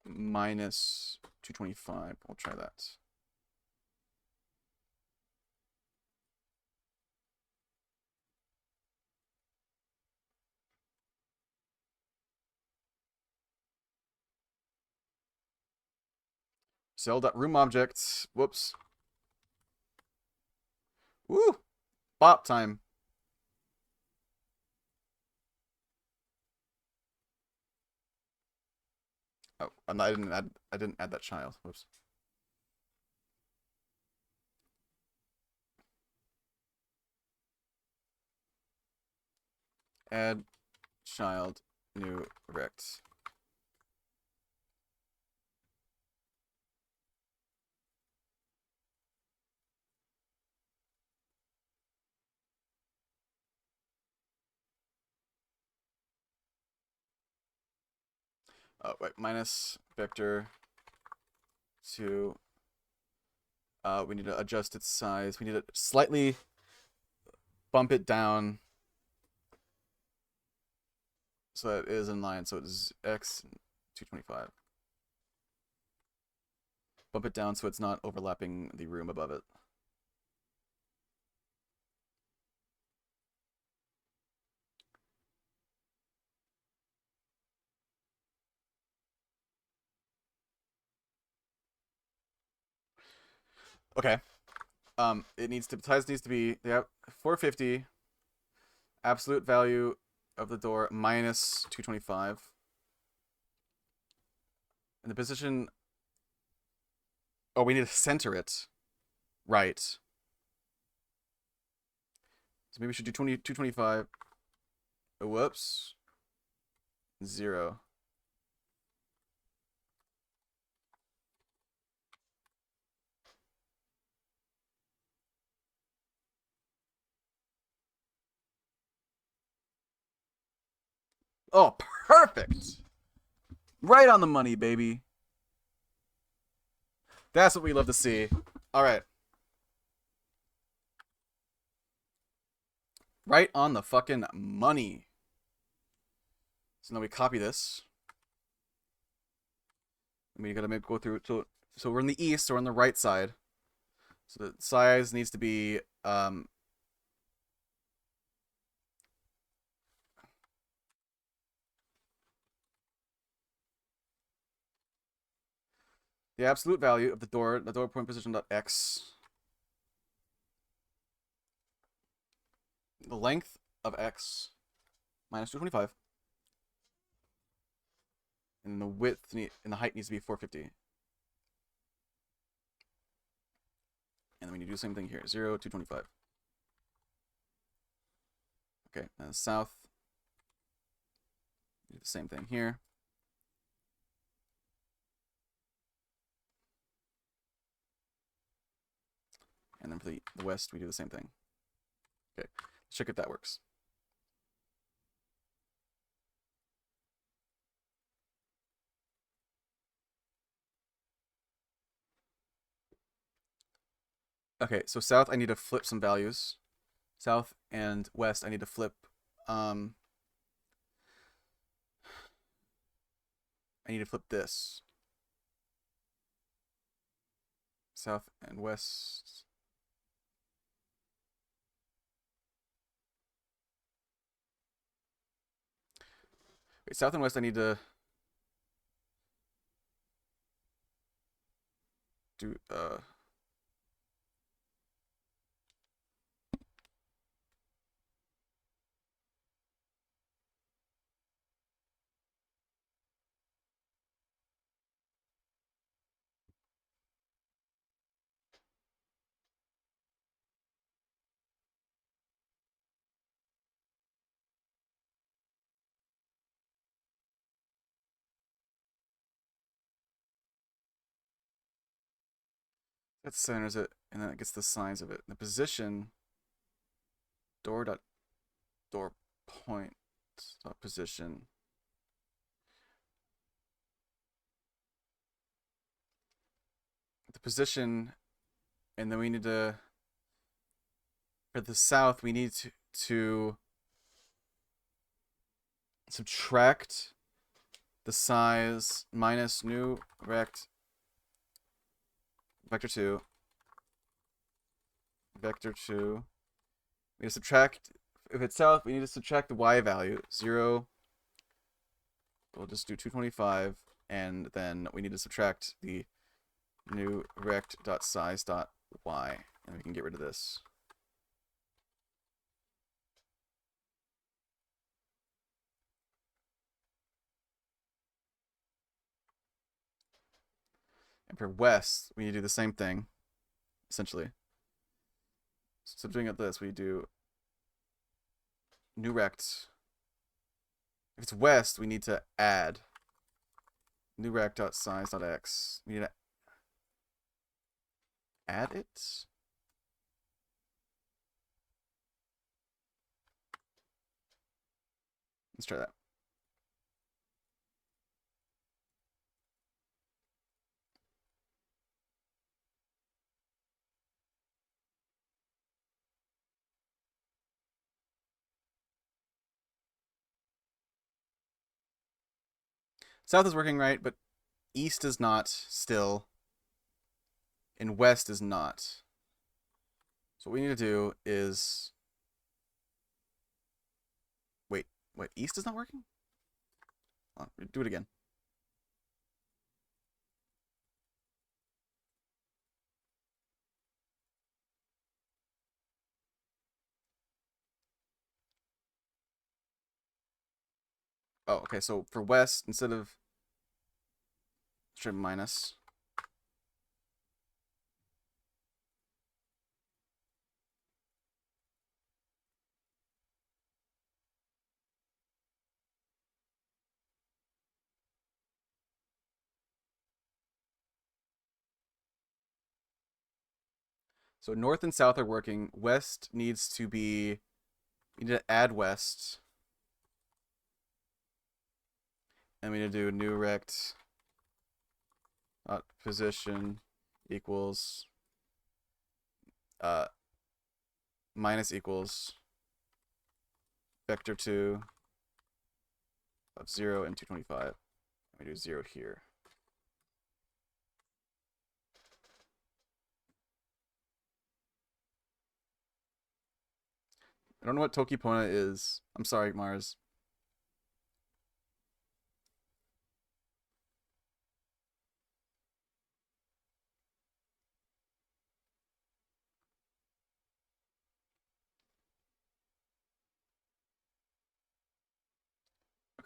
minus 225. We'll try that. Room objects. Whoops. Woo! Bop time. Oh, I didn't add that child. Whoops. Add child new rect. Oh, wait, minus vector 2. We need to adjust its size. We need to slightly bump it down so that it is in line. So it's x 225. Bump it down so it's not overlapping the room above it. Okay. It needs to size needs to be 450. Absolute value of the door minus 225. And the position. Oh, we need to center it. Right. So maybe we should do 225. Oh, whoops. 0. Oh, perfect. Right on the money, baby. That's what we love to see. All right. Right on the fucking money. So now we copy this. We gotta go through. So we're in the east, so we're on the right side. So the size needs to be the absolute value of the door point position dot x. The length of x minus 225. And the width and the height needs to be 450. And then we need to do the same thing here. 0, 225. Okay, and south. Do the same thing here. And then for the west, we do the same thing. Okay, let's check if that works. Okay, so south, I need to flip some values. South and west, I need to flip. I need to flip this. South and west. Wait, south and west, I need to do that centers it, and then it gets the size of it. The position door point dot position. The position, and then we need to for the south we need to subtract the size minus new rect vector 2 vector 2. We need to subtract, if it's south, we need to subtract the y value 0. We'll just do 225, and then we need to subtract the new rect.size.y, and we can get rid of this. And for west, we need to do the same thing, essentially. So doing it this, we do new rect. If it's west, we need to add new rect.size.x. We need to add it. Let's try that. South is working right, but east is not still, and west is not. So what we need to do is wait. East is not working? Do it again. Oh, okay. So for west, instead of try minus. So north and south are working. West needs to be. We need to add west, and we need to do new rect position equals uh minus equals vector 2 of 0 and 225. We do 0 here. I don't know what Tokipona is. I'm sorry, Mars.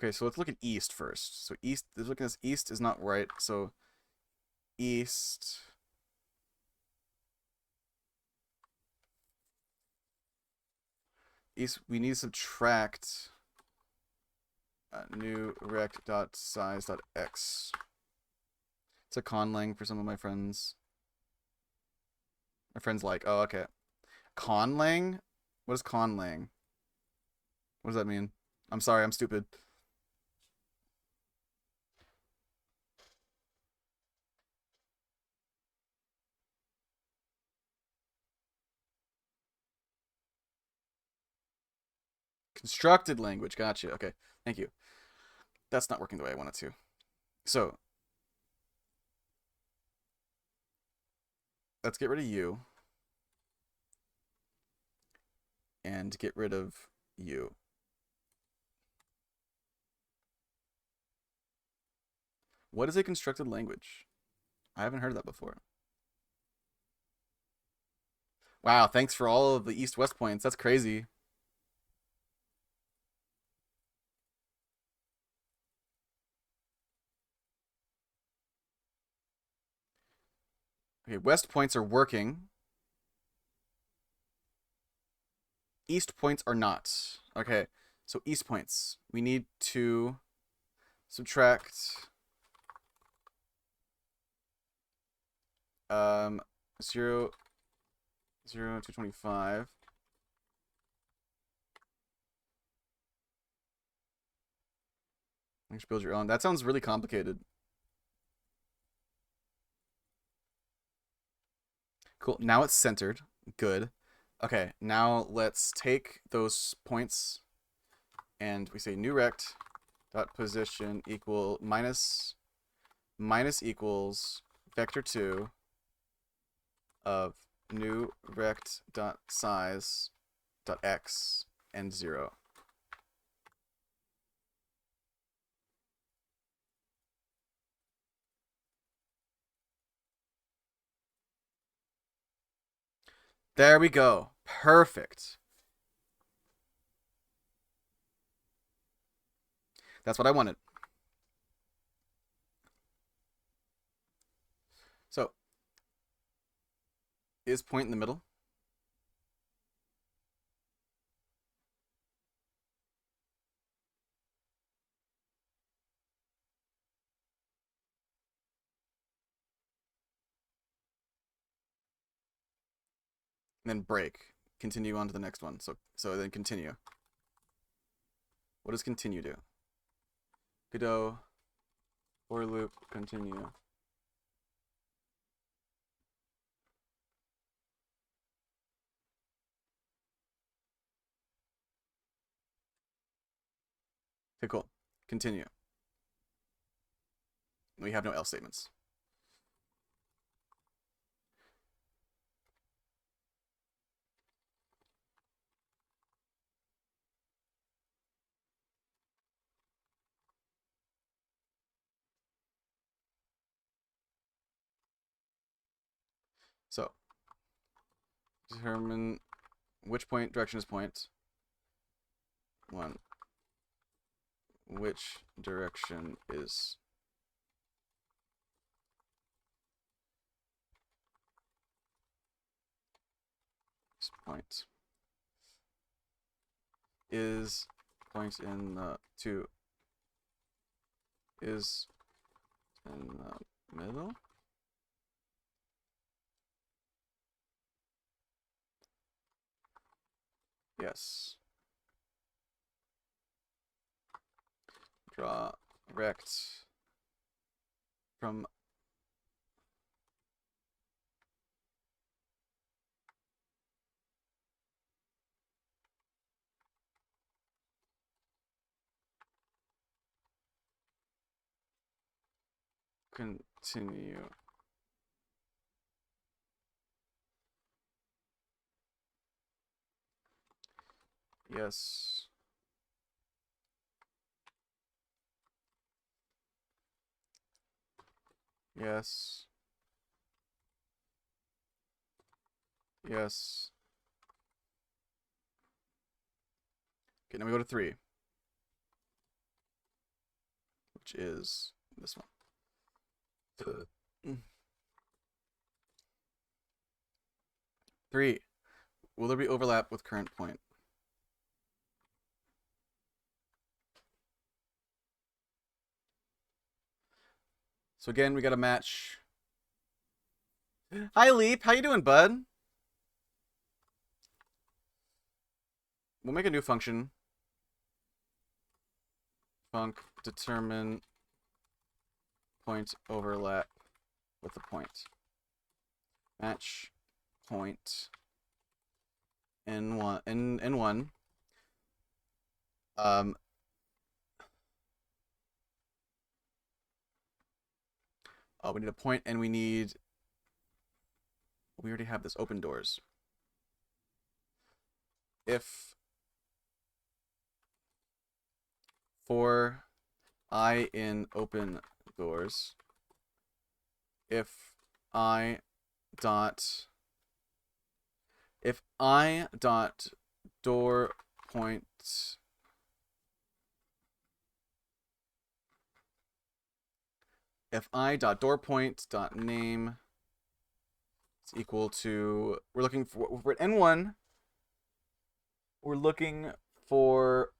Okay, so let's look at east first. So east, look at this. East is not right. So east. East, we need to subtract new rect.size.x. It's a conlang for some of my friends. My friends like, oh, okay. Conlang? What is conlang? What does that mean? I'm sorry, I'm stupid. Constructed language. Gotcha. Okay. Thank you. That's not working the way I want it to. So, let's get rid of you. And get rid of you. What is a constructed language? I haven't heard of that before. Wow, thanks for all of the east-west points. That's crazy. Okay, west points are working. East points are not. Okay, so east points. We need to subtract 0, 0 to 25. You should build your own. That sounds really complicated. Cool. Now it's centered. Good. Okay, now let's take those points and we say new rect dot position equal minus equals vector 2 of new rect dot size dot x and 0. There we go. Perfect. That's what I wanted. So, is point in the middle? And then break. Continue on to the next one. So then continue. What does continue do? Godot, for loop, continue. Okay, cool. Continue. We have no else statements. So, determine which point direction is point. One. Which direction is point? Is point in the two is in the middle? Yes. Draw rect from continue. Yes. Yes. Yes. Okay, now we go to 3, which is this one. 3. Will there be overlap with current point? So again, we got to match. Hi, Leap. How you doing, bud? We'll make a new function. Func determine point overlap with the point. Match point n1. Oh, we need a point, and we already have this open doors. If for I in open doors, if I dot door point if I dot door point dot name is equal to, we're looking for at n1, we're looking for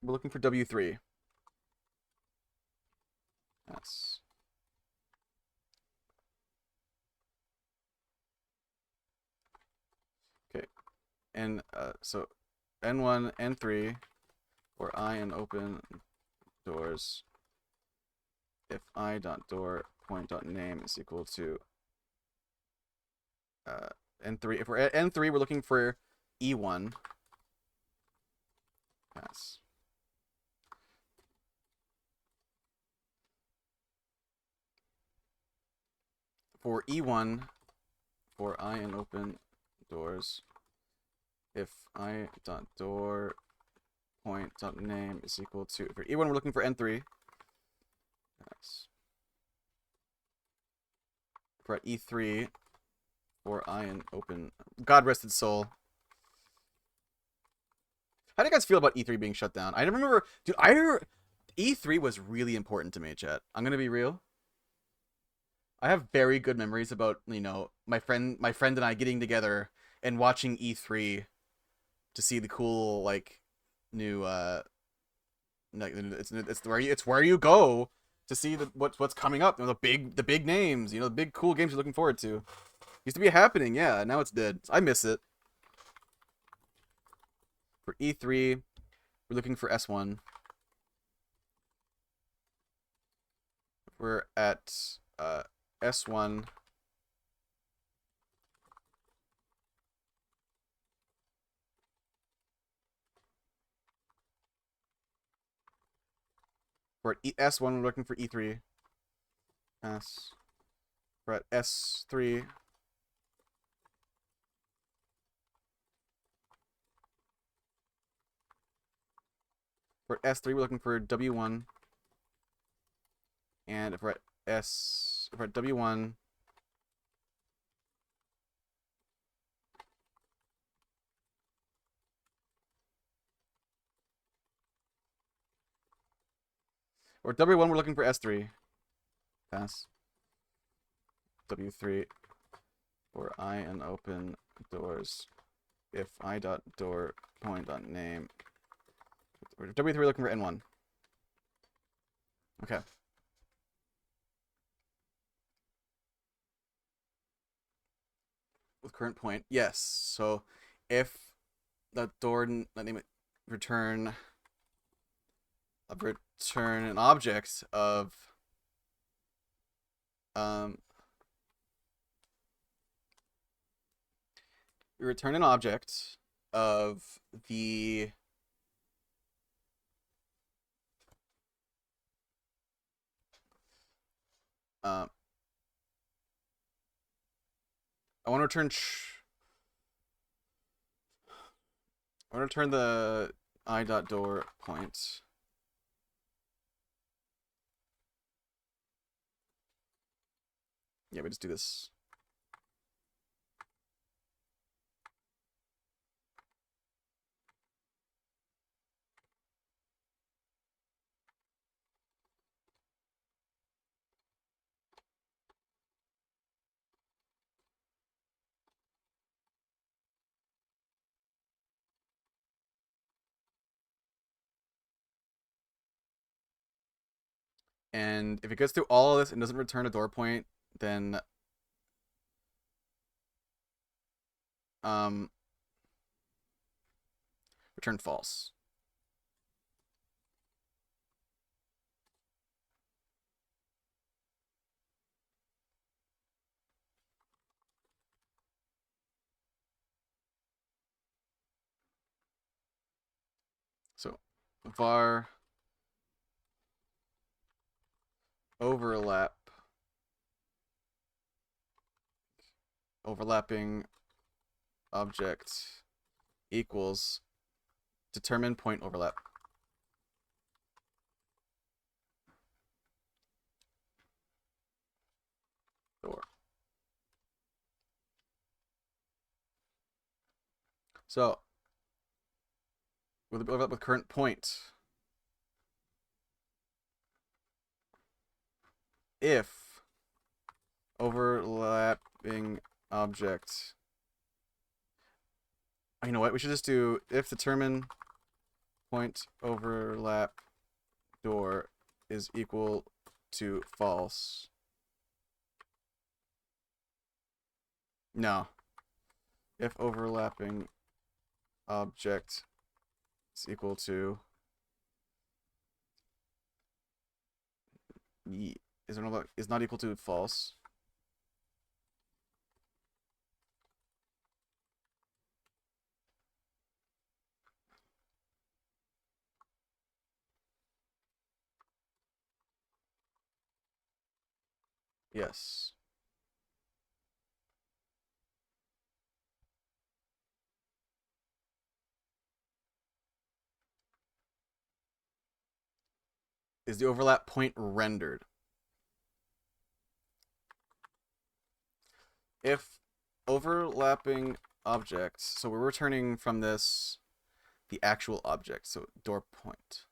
w3. Yes. Okay. And so n1, n3 for I in open doors, if I dot door point dot name is equal to n3. If we're at n3, we're looking for e1. Yes. For e1, for I in open doors, if I dot door point dot name is equal to, for e1 we're looking for n3. Yes. For at E3 for I and open. God rest its soul. How do you guys feel about E3 being shut down? I remember, dude. E3 was really important to me, chat. I'm gonna be real. I have very good memories about my friend and I getting together and watching E3 to see the cool like new it's where you go to see what's coming up. The big names, the big cool games you're looking forward to. Used to be happening, yeah. Now it's dead. I miss it. For E3, we're looking for S1. We're at S1. We're at S1. We're looking for E3. S. We're at S3. For S3, we're looking for W1. And if we're at W1, or W1, we're looking for S3. Pass. W3, for I and open doors. If I dot door point dot name. W3, we're looking for N1. Okay. With current point, yes. So if the door name it return an object of we return an object of the I want to return I want to return the I dot door point. Yeah, we just do this. And if it goes through all of this and doesn't return a door point, then return false. So var overlapping object equals determine point overlap. Door. So with overlap with current point, if overlapping object, you know what? We should just do if determine point overlap door is equal to false. No. If overlapping object is equal to is not equal to false. Yes. Is the overlap point rendered? If overlapping objects, so we're returning from this the actual object, so door point.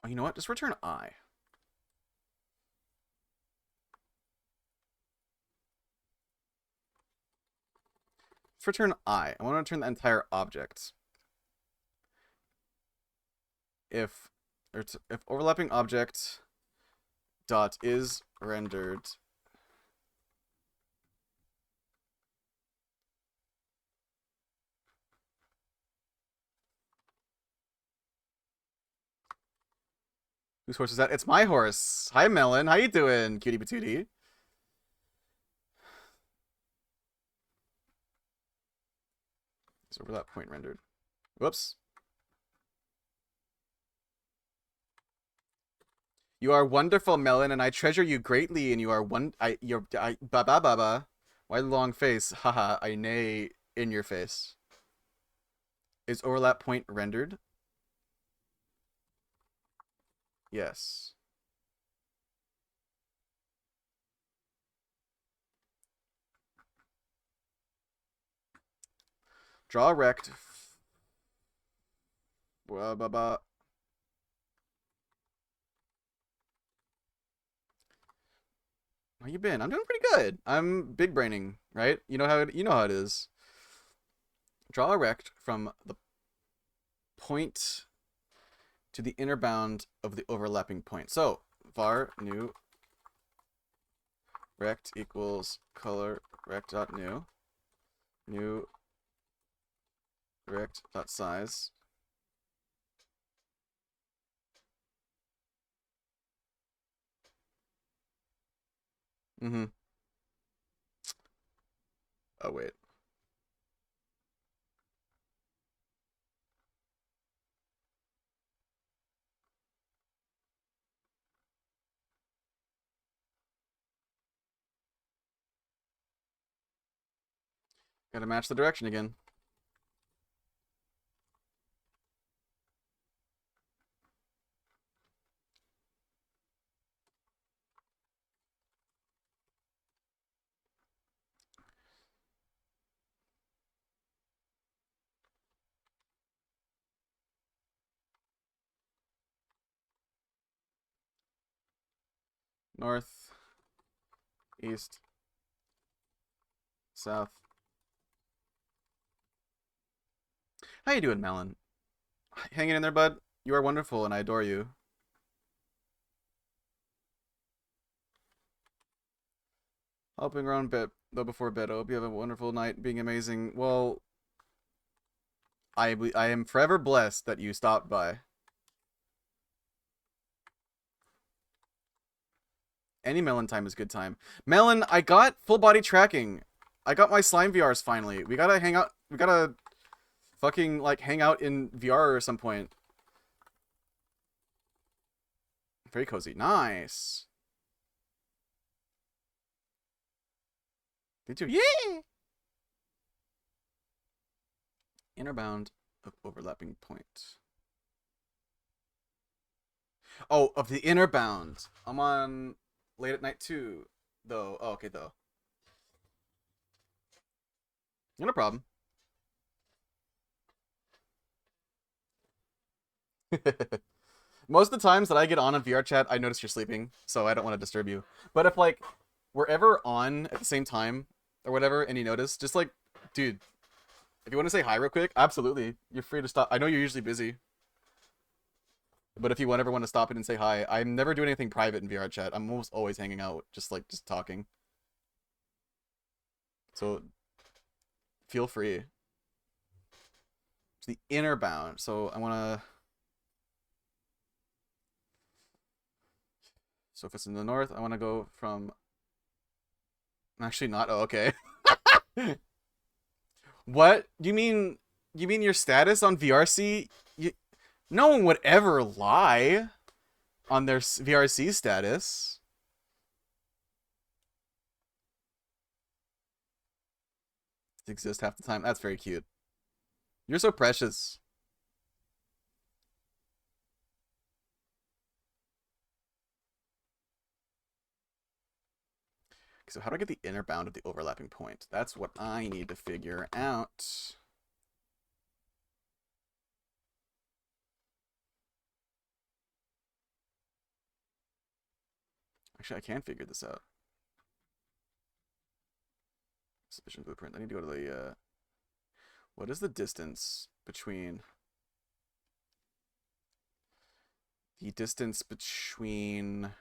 Oh, you know what? Just return I. Let's return I. I want to return the entire object. If overlapping object dot is rendered whose horse is that? It's my horse. Hi Melon, how you doing, cutie patootie? Is overlap point rendered. Whoops. You are wonderful, Melon, and I treasure you greatly. And you are ba ba ba ba. Why the long face? Haha, I neigh in your face. Is overlap point rendered? Yes. Draw a rect. Ba ba ba. How you been? I'm doing pretty good. I'm big braining, right? You know how it is. Draw a rect from the point to the inner bound of the overlapping point. So var new rect equals color rect dot new rect dot size. Mm-hmm. Oh wait. Gotta match the direction again. North, east, south. How you doing, Melon? Hanging in there, bud? You are wonderful and I adore you. Helping around bit though before bed. I hope you have a wonderful night, being amazing. Well, I am forever blessed that you stopped by. Any Melon time is good time. Melon, I got full body tracking. I got my slime VRs finally. We gotta hang out. We gotta fucking like hang out in VR or some point. Very cozy. Nice. Did you? Yeah. Inner bound of overlapping point. Oh, of the inner bound. I'm on late at night too, though. Oh, okay, though. No problem. Most of the times that I get on a VR chat, I notice you're sleeping, so I don't want to disturb you. But if like we're ever on at the same time or whatever, and you notice, just like, dude, if you want to say hi real quick, absolutely, you're free to stop. I know you're usually busy, but if you ever want to stop it and say hi, I'm never doing anything private in VR chat. I'm almost always hanging out, just talking. So feel free. It's the inner bound. So I want to. So if it's in the north, I want to go from. Actually, not. Oh, okay. What? You mean? You mean your status on VRC? No one would ever lie on their VRC status. It exists half the time. That's very cute. You're so precious. So how do I get the inner bound of the overlapping point? That's what I need to figure out. Actually, I can figure this out. Sufficient blueprint. I need to go to the, what is the distance between... The distance between...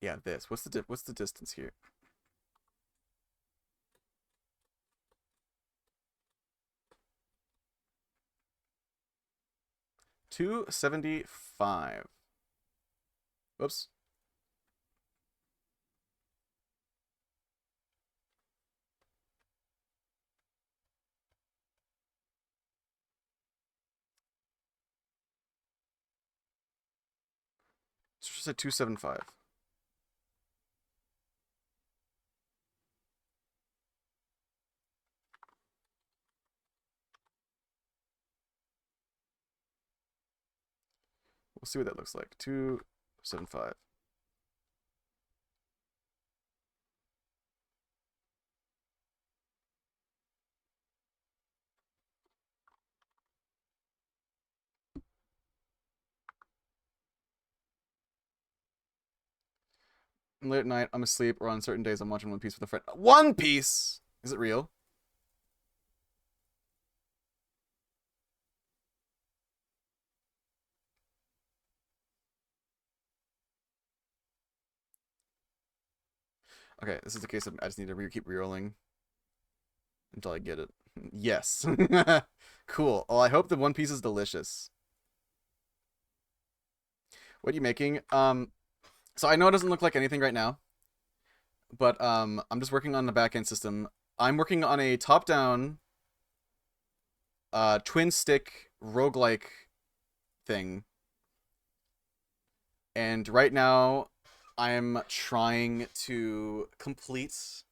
Yeah, this. What's the distance here? $275. Whoops. It's just a 275. We'll see what that looks like. 275. Late at night, I'm asleep, or on certain days I'm watching One Piece with a friend. One Piece! Is it real? Okay, this is the case of I just need to keep rerolling until I get it. Yes. Cool. Well, I hope the One Piece is delicious. What are you making? So I know it doesn't look like anything right now, but I'm just working on the back end system. I'm working on a top-down twin stick roguelike thing. And right now I'm trying to complete,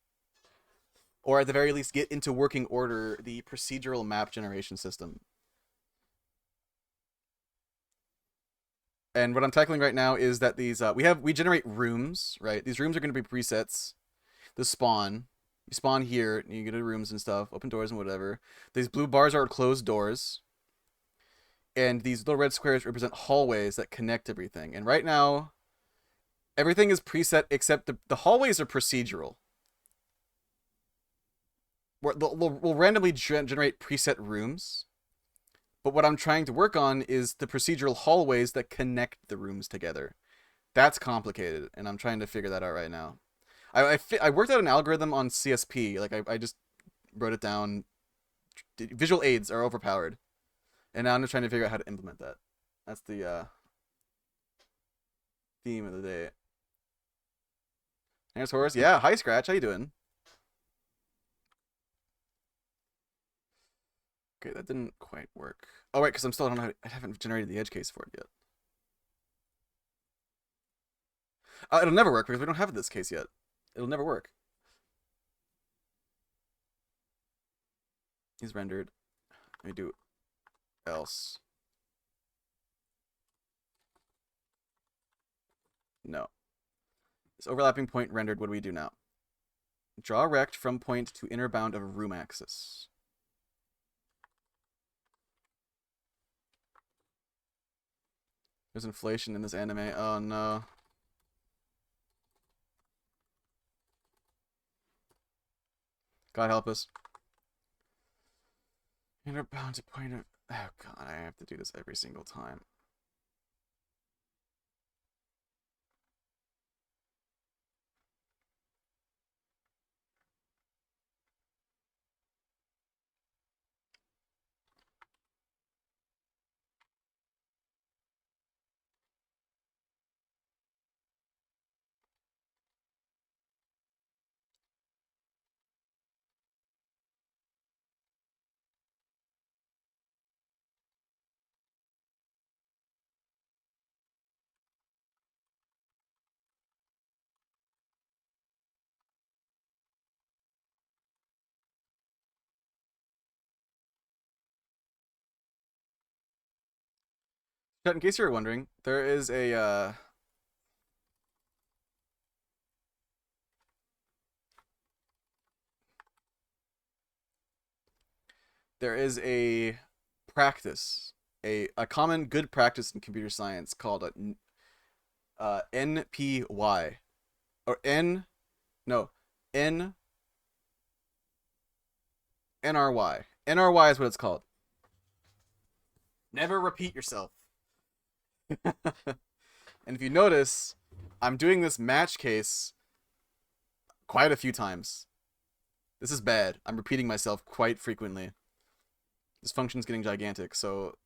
or at the very least get into working order, the procedural map generation system. And what I'm tackling right now is that these we generate rooms, right? These rooms are going to be presets. The spawn, you spawn here, and you get into rooms and stuff, open doors and whatever. These blue bars are closed doors, and these little red squares represent hallways that connect everything. And right now, everything is preset except the hallways are procedural. We'll randomly generate preset rooms, but what I'm trying to work on is the procedural hallways that connect the rooms together. That's complicated, and I'm trying to figure that out right now. I worked out an algorithm on CSP. Like I just wrote it down. Visual aids are overpowered, and now I'm just trying to figure out how to implement that. That's the theme of the day. Here's Horace. Yeah, hi Scratch. How you doing? Okay, that didn't quite work. Oh wait, because I'm still I don't know. I haven't generated the edge case for it yet. It'll never work because we don't have this case yet. It'll never work. He's rendered. Let me do else. No. This overlapping point rendered. What do we do now? Draw rect from point to inner bound of room axis. There's inflation in this anime. Oh no. God help us. Inner bound to point of... Oh god, I have to do this every single time. But in case you were wondering, there is a There is a practice, a common good practice in computer science called a NPY or N no N NRY. NRY is what it's called. Never repeat yourself. And if you notice, I'm doing this match case quite a few times. This is bad. I'm repeating myself quite frequently. This function's getting gigantic, so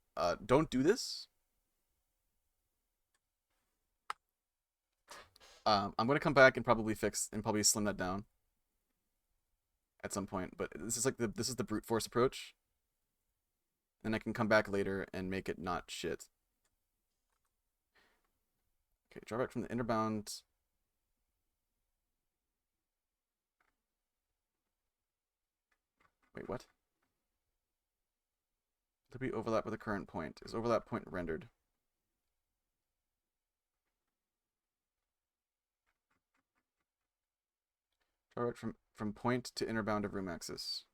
don't do this. I'm gonna come back and probably fix and probably slim that down at some point. But this is like this is the brute force approach, and I can come back later and make it not shit. Okay, draw back from the inner bound. Wait, what? To be overlap with a current point. Is overlap point rendered? Draw back from point to inner bound of room axis.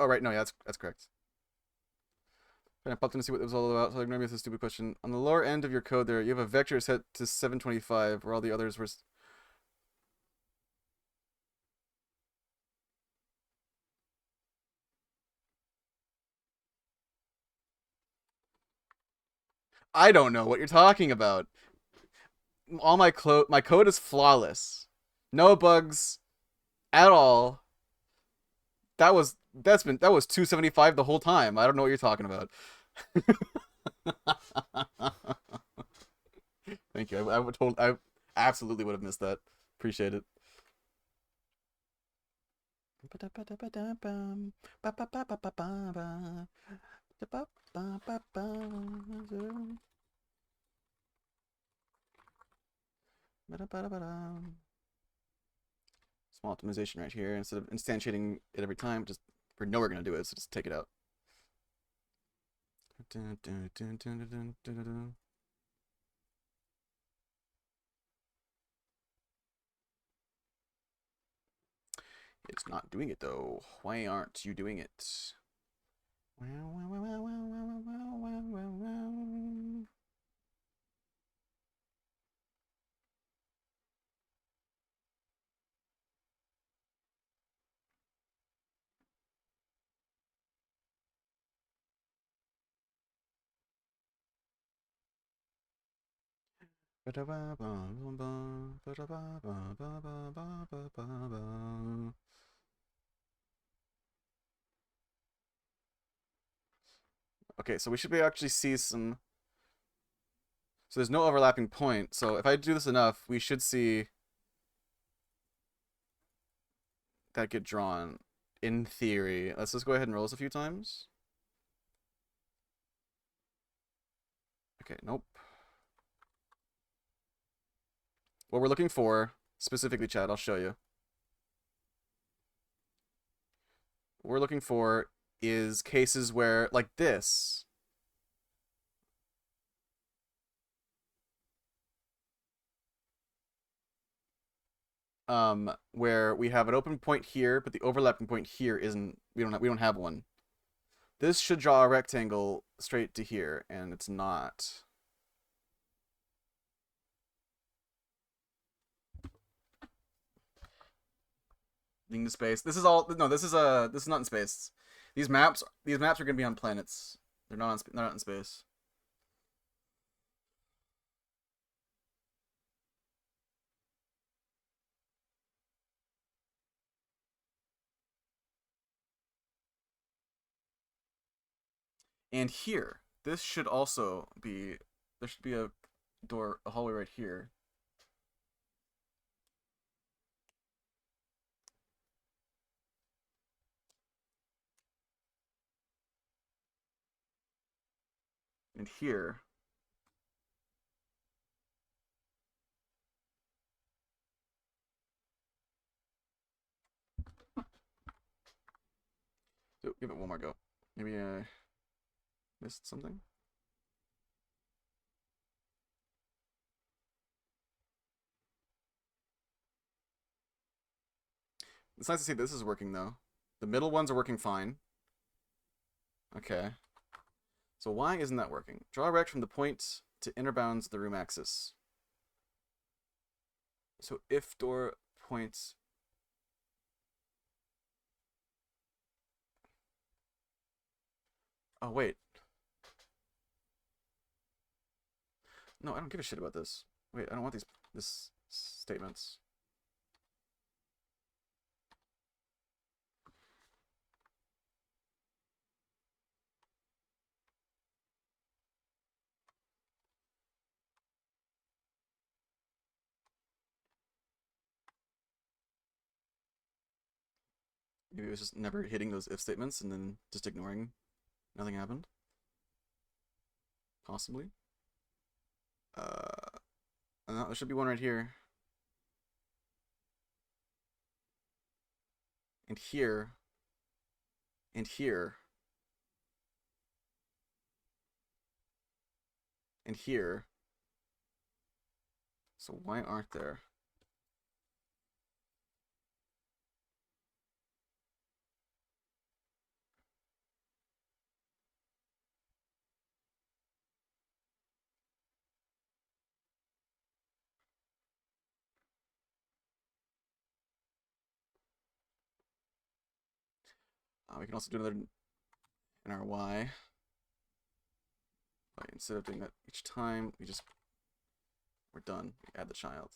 Oh right, no, yeah, that's correct. I popped in to see what it was all about, so ignore me with a stupid question. On the lower end of your code there, you have a vector set to 725, where all the others were... I don't know what you're talking about. All my code is flawless. No bugs at all. That was 275 the whole time. I don't know what you're talking about. Thank you. I absolutely would have missed that. Appreciate it. Small optimization right here. Instead of instantiating it every time, just we know we're gonna do it, so just take it out. It's not doing it though. Why aren't you doing it? Okay, so we should be actually see some. So there's no overlapping point. So if I do this enough, we should see that get drawn. In theory, let's just go ahead and roll this a few times. Okay, nope. What we're looking for, specifically, Chad, I'll show you. What we're looking for is cases where, like this, where we have an open point here, but the overlapping point here isn't. We don't have one. This should draw a rectangle straight to here, and it's not. Into space. This is all. No, this is not in space. These maps are gonna be on planets. They're not in space. And here, this should also be. There should be a hallway right here. And here. So give it one more go. Maybe I missed something. It's nice to see this is working though. The middle ones are working fine. Okay. So why isn't that working? Draw a rect from the point to inner bounds of the room axis. So if door points. Oh wait. No, I don't give a shit about this. Wait, I don't want this statements. Maybe it was just never hitting those if statements and then just ignoring. Nothing happened. Possibly. No, there should be one right here. And here. And here. And here. So why aren't there? We can also do another in our y. But instead of doing that each time, we're done. We add the child.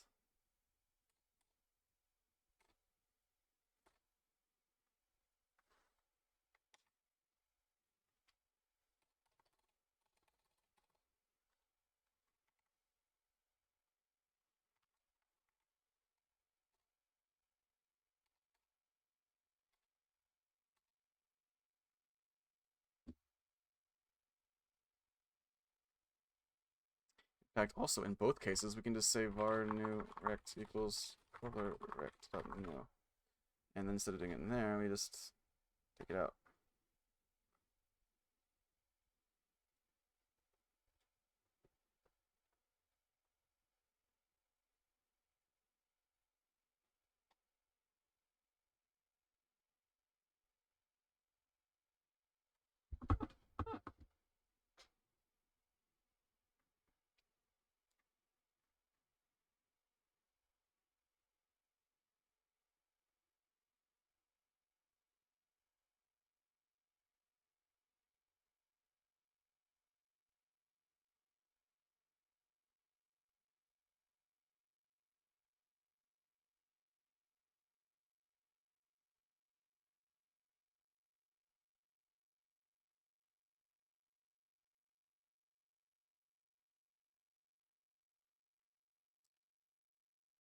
In fact, also in both cases, we can just say var new rect equals var rect new. And then instead of doing it in there, we just take it out.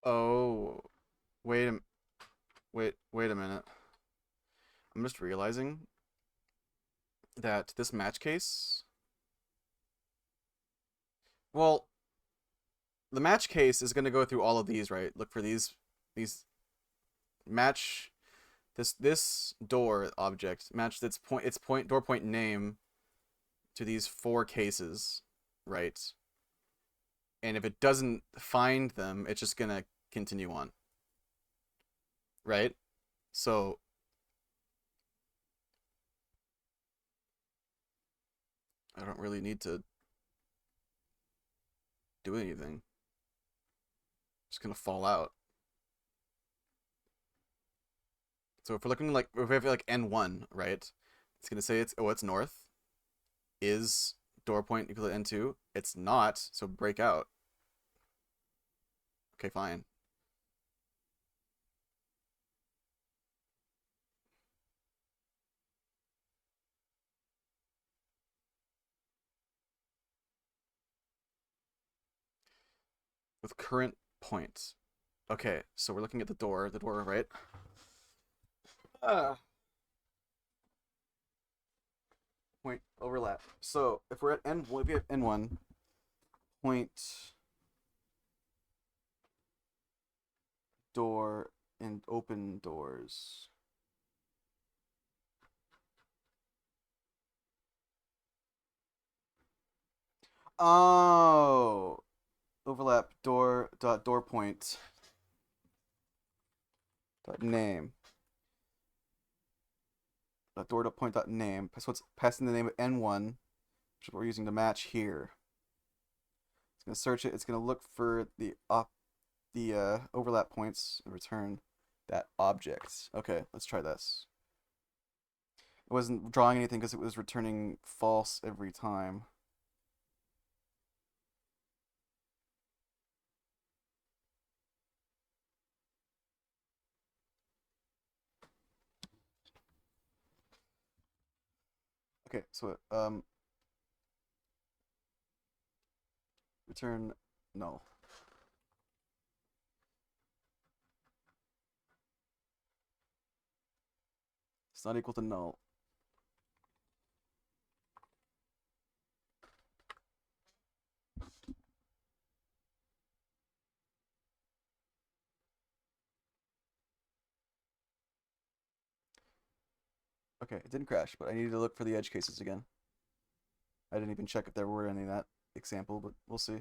Oh, wait a wait a minute. I'm just realizing that this match case. Well, the match case is going to go through all of these, right? Look for these match this door object match its point door point name to these four cases, right? And if it doesn't find them, it's just going to continue on, right? So I don't really need to do anything. Just going to fall out. So if we're looking like if we have like N1, right? It's gonna say it's north. Is door point equal to N2? It's not, so break out. Okay, fine. With current points. Okay, so we're looking at the door, right? Ah. Point overlap. So if we're at N1, if we have N1, point door and open doors. Oh, overlap door dot door point dot name. door.point.name. So it's passing the name of n1, which is what we're using to match here. It's gonna search it. It's gonna look for the overlap points and return that object. Okay, let's try this. It wasn't drawing anything because it was returning false every time. Okay, so return null. It's not equal to null. Okay, it didn't crash, but I needed to look for the edge cases again. I didn't even check if there were any in that example, but we'll see.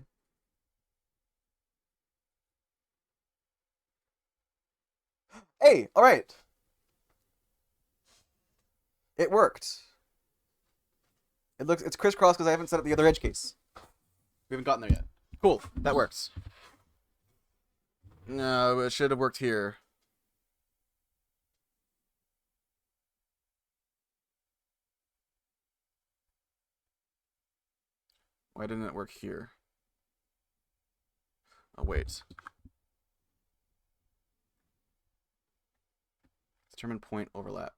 Hey, all right. It worked. It's crisscross because I haven't set up the other edge case. We haven't gotten there yet. Cool, that works. No, it should have worked here. Why didn't it work here? Oh, wait. Determine point overlap.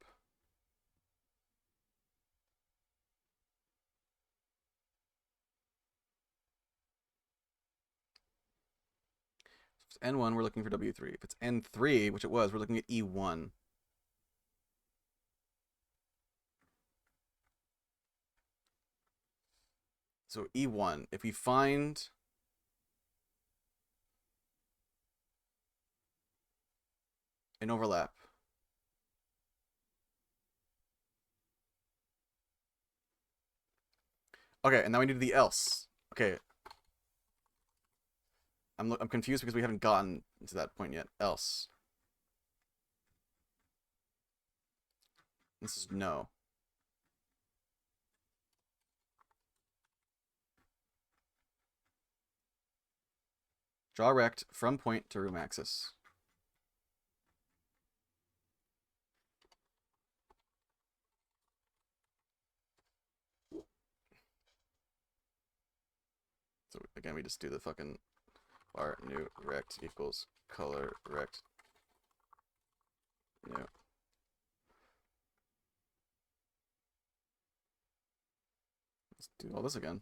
If it's N1, we're looking for W3. If it's N3, which it was, we're looking at E1. So E1, if we find an overlap, okay, and now we need the else. Okay, I'm confused because we haven't gotten to that point yet. Else. This is no. Draw rect from point to room axis. So again, we just do the fucking var new rect equals color rect new. Let's do all this again.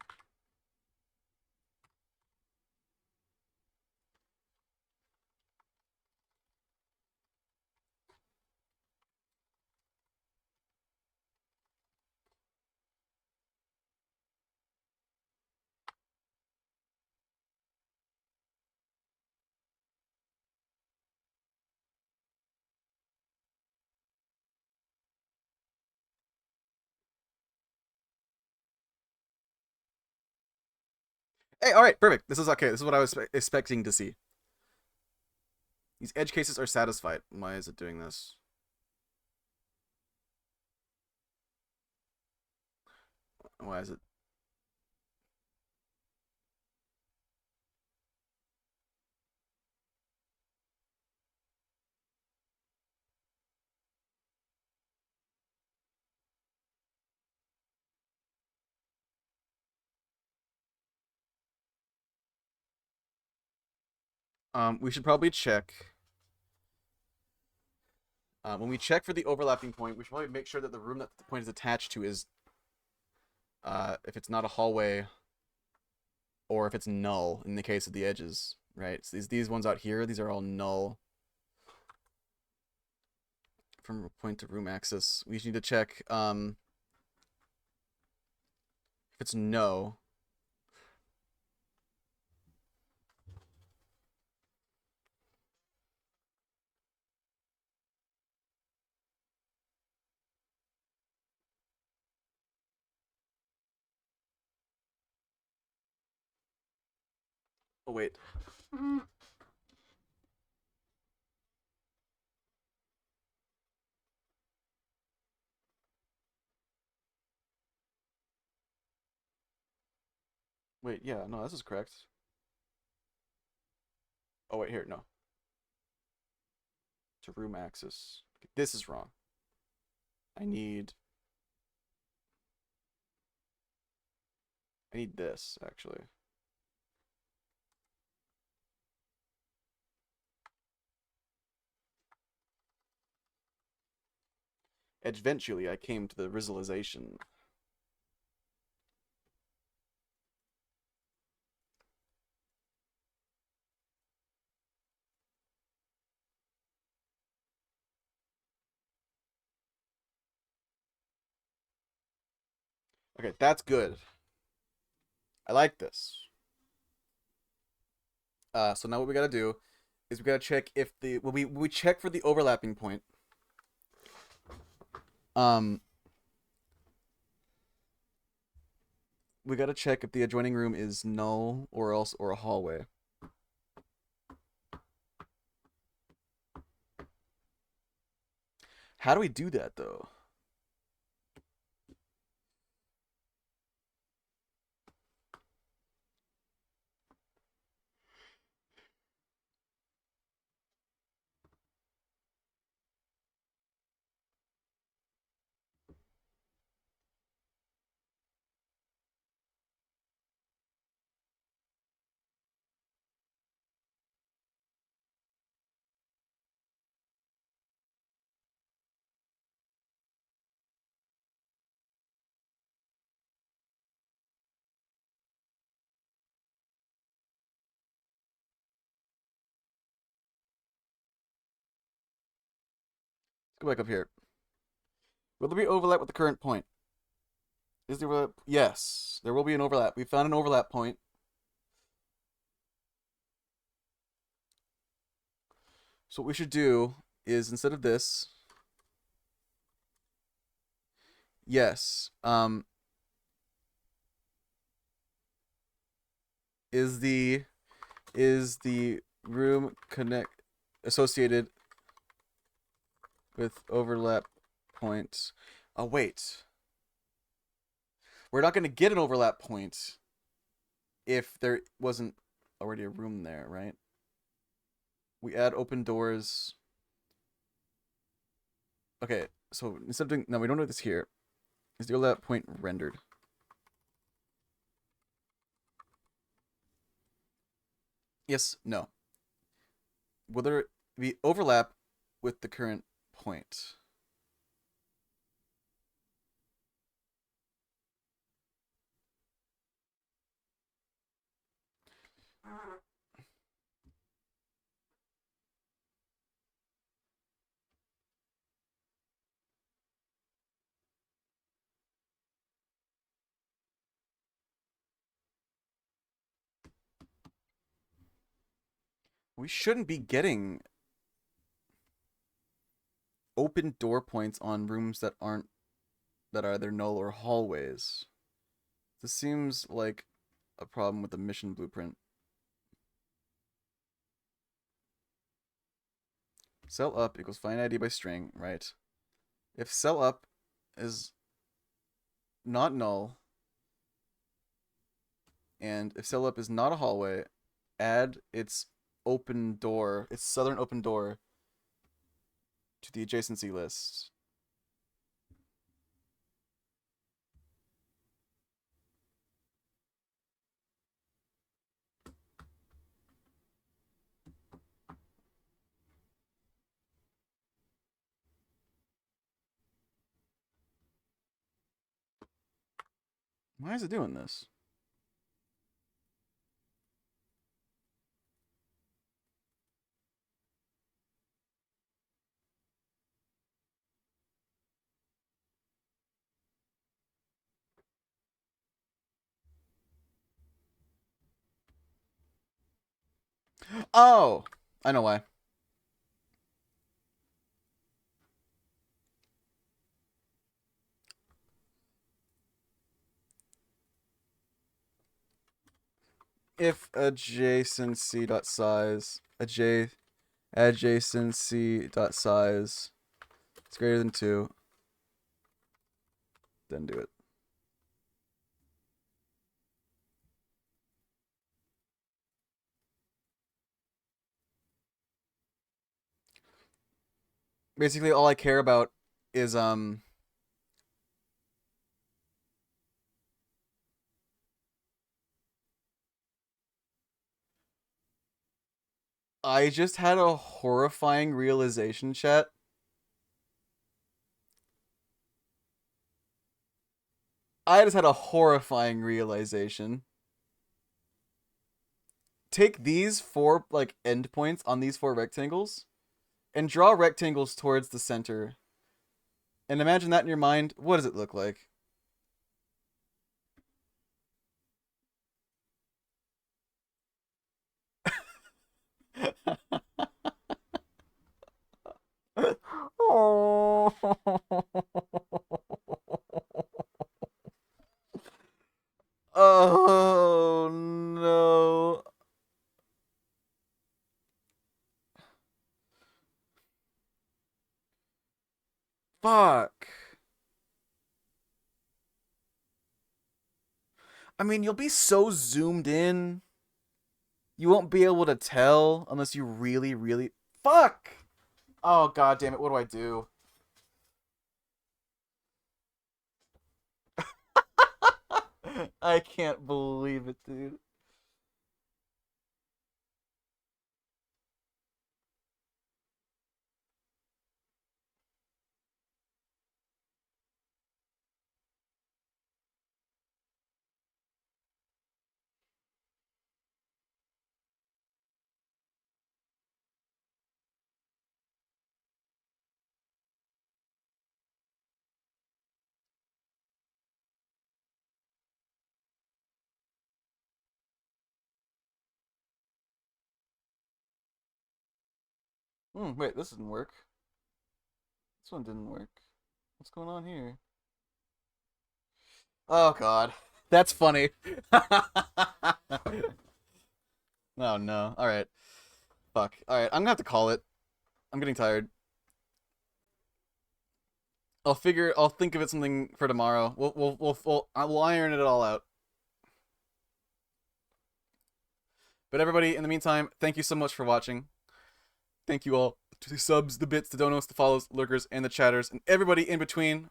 Hey, all right, perfect. This is okay. This is what I was expecting to see. These edge cases are satisfied. Why is it doing this? Why is it? We should probably check. When we check for the overlapping point, we should probably make sure that the room that the point is attached to is, if it's not a hallway, or if it's null in the case of the edges, right? So these ones out here, these are all null. From point to room axis, we need to check if it's no. Oh wait. Wait, yeah, no, this is correct. Oh wait, here, no. To room axis. This is wrong. I need this actually. Eventually, I came to the realization. Okay, that's good. I like this. So now what we gotta do is we gotta check if the we check for the overlapping point. Um, we gotta check if the adjoining room is null or else or a hallway. How do we do that though? Let's go back up here. Will there be overlap with the current point? Is there overlap? Yes, there will be an overlap. We found an overlap point. So what we should do is instead of this, yes, is the room connect associated with overlap points? Oh wait, we're not gonna get an overlap point if there wasn't already a room there, right? We add open doors. Okay, so instead of doing no, we don't do this here. Is the overlap point rendered? Yes, no. Will there be overlap with the current point? We shouldn't be getting open door points on rooms that aren't that are either null or hallways. This seems like a problem with the mission blueprint. Cell up equals find ID by string, right? If cell up is not null, and if cell up is not a hallway, add its open door, its southern open door to the adjacency list. Why is it doing this? Oh, I know why. If adjacency dot size adjacency dot size is greater than 2, then do it. Basically, all I care about is I just had a horrifying realization, chat. I just had a horrifying realization. Take these four like endpoints on these four rectangles and draw rectangles towards the center. And imagine that in your mind. What does it look like? Oh. Oh no. Fuck. I mean, you'll be so zoomed in. You won't be able to tell unless you really, really. Fuck! Oh, god damn it. What do I do? I can't believe it, dude. Wait, this didn't work. This one didn't work. What's going on here? Oh, god. That's funny. Oh, no. Alright. Fuck. Alright, I'm gonna have to call it. I'm getting tired. I'll think of it something for tomorrow. We'll iron it all out. But everybody, in the meantime, thank you so much for watching. Thank you all to the subs, the bits, the donos, the follows, lurkers, and the chatters, and everybody in between.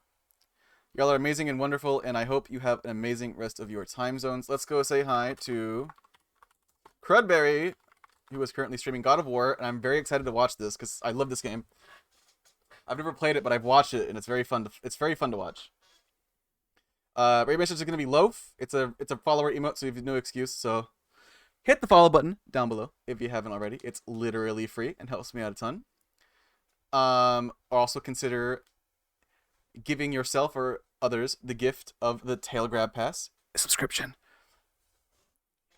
Y'all are amazing and wonderful, and I hope you have an amazing rest of your time zones. Let's go say hi to Crudberry, who is currently streaming God of War, and I'm very excited to watch this because I love this game. I've never played it, but I've watched it, and it's very fun. It's very fun to watch. Raid message is gonna be Loaf. It's a follower emote, so you have no excuse. So hit the follow button down below if you haven't already. It's literally free and helps me out a ton. Also consider giving yourself or others the gift of the Tail Grab Pass subscription.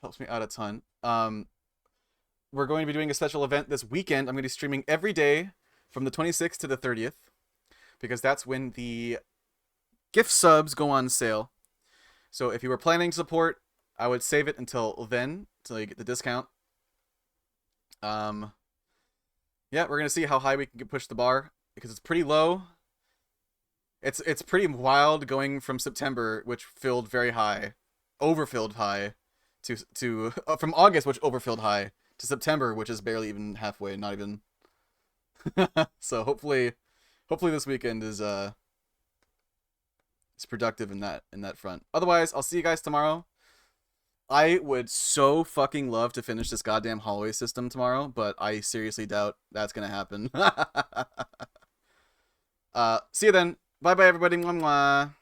Helps me out a ton. We're going to be doing a special event this weekend. I'm going to be streaming every day from the 26th to the 30th because that's when the gift subs go on sale. So if you were planning to support, I would save it until then, until you get the discount. Yeah, we're gonna see how high we can push the bar because it's pretty low. It's pretty wild going from September, which filled very high, overfilled high, to from August, which overfilled high, to September, which is barely even halfway, not even. So hopefully this weekend is productive in that front. Otherwise, I'll see you guys tomorrow. I would so fucking love to finish this goddamn hallway system tomorrow, but I seriously doubt that's gonna happen. See you then. Bye bye, everybody. Mwah, mwah.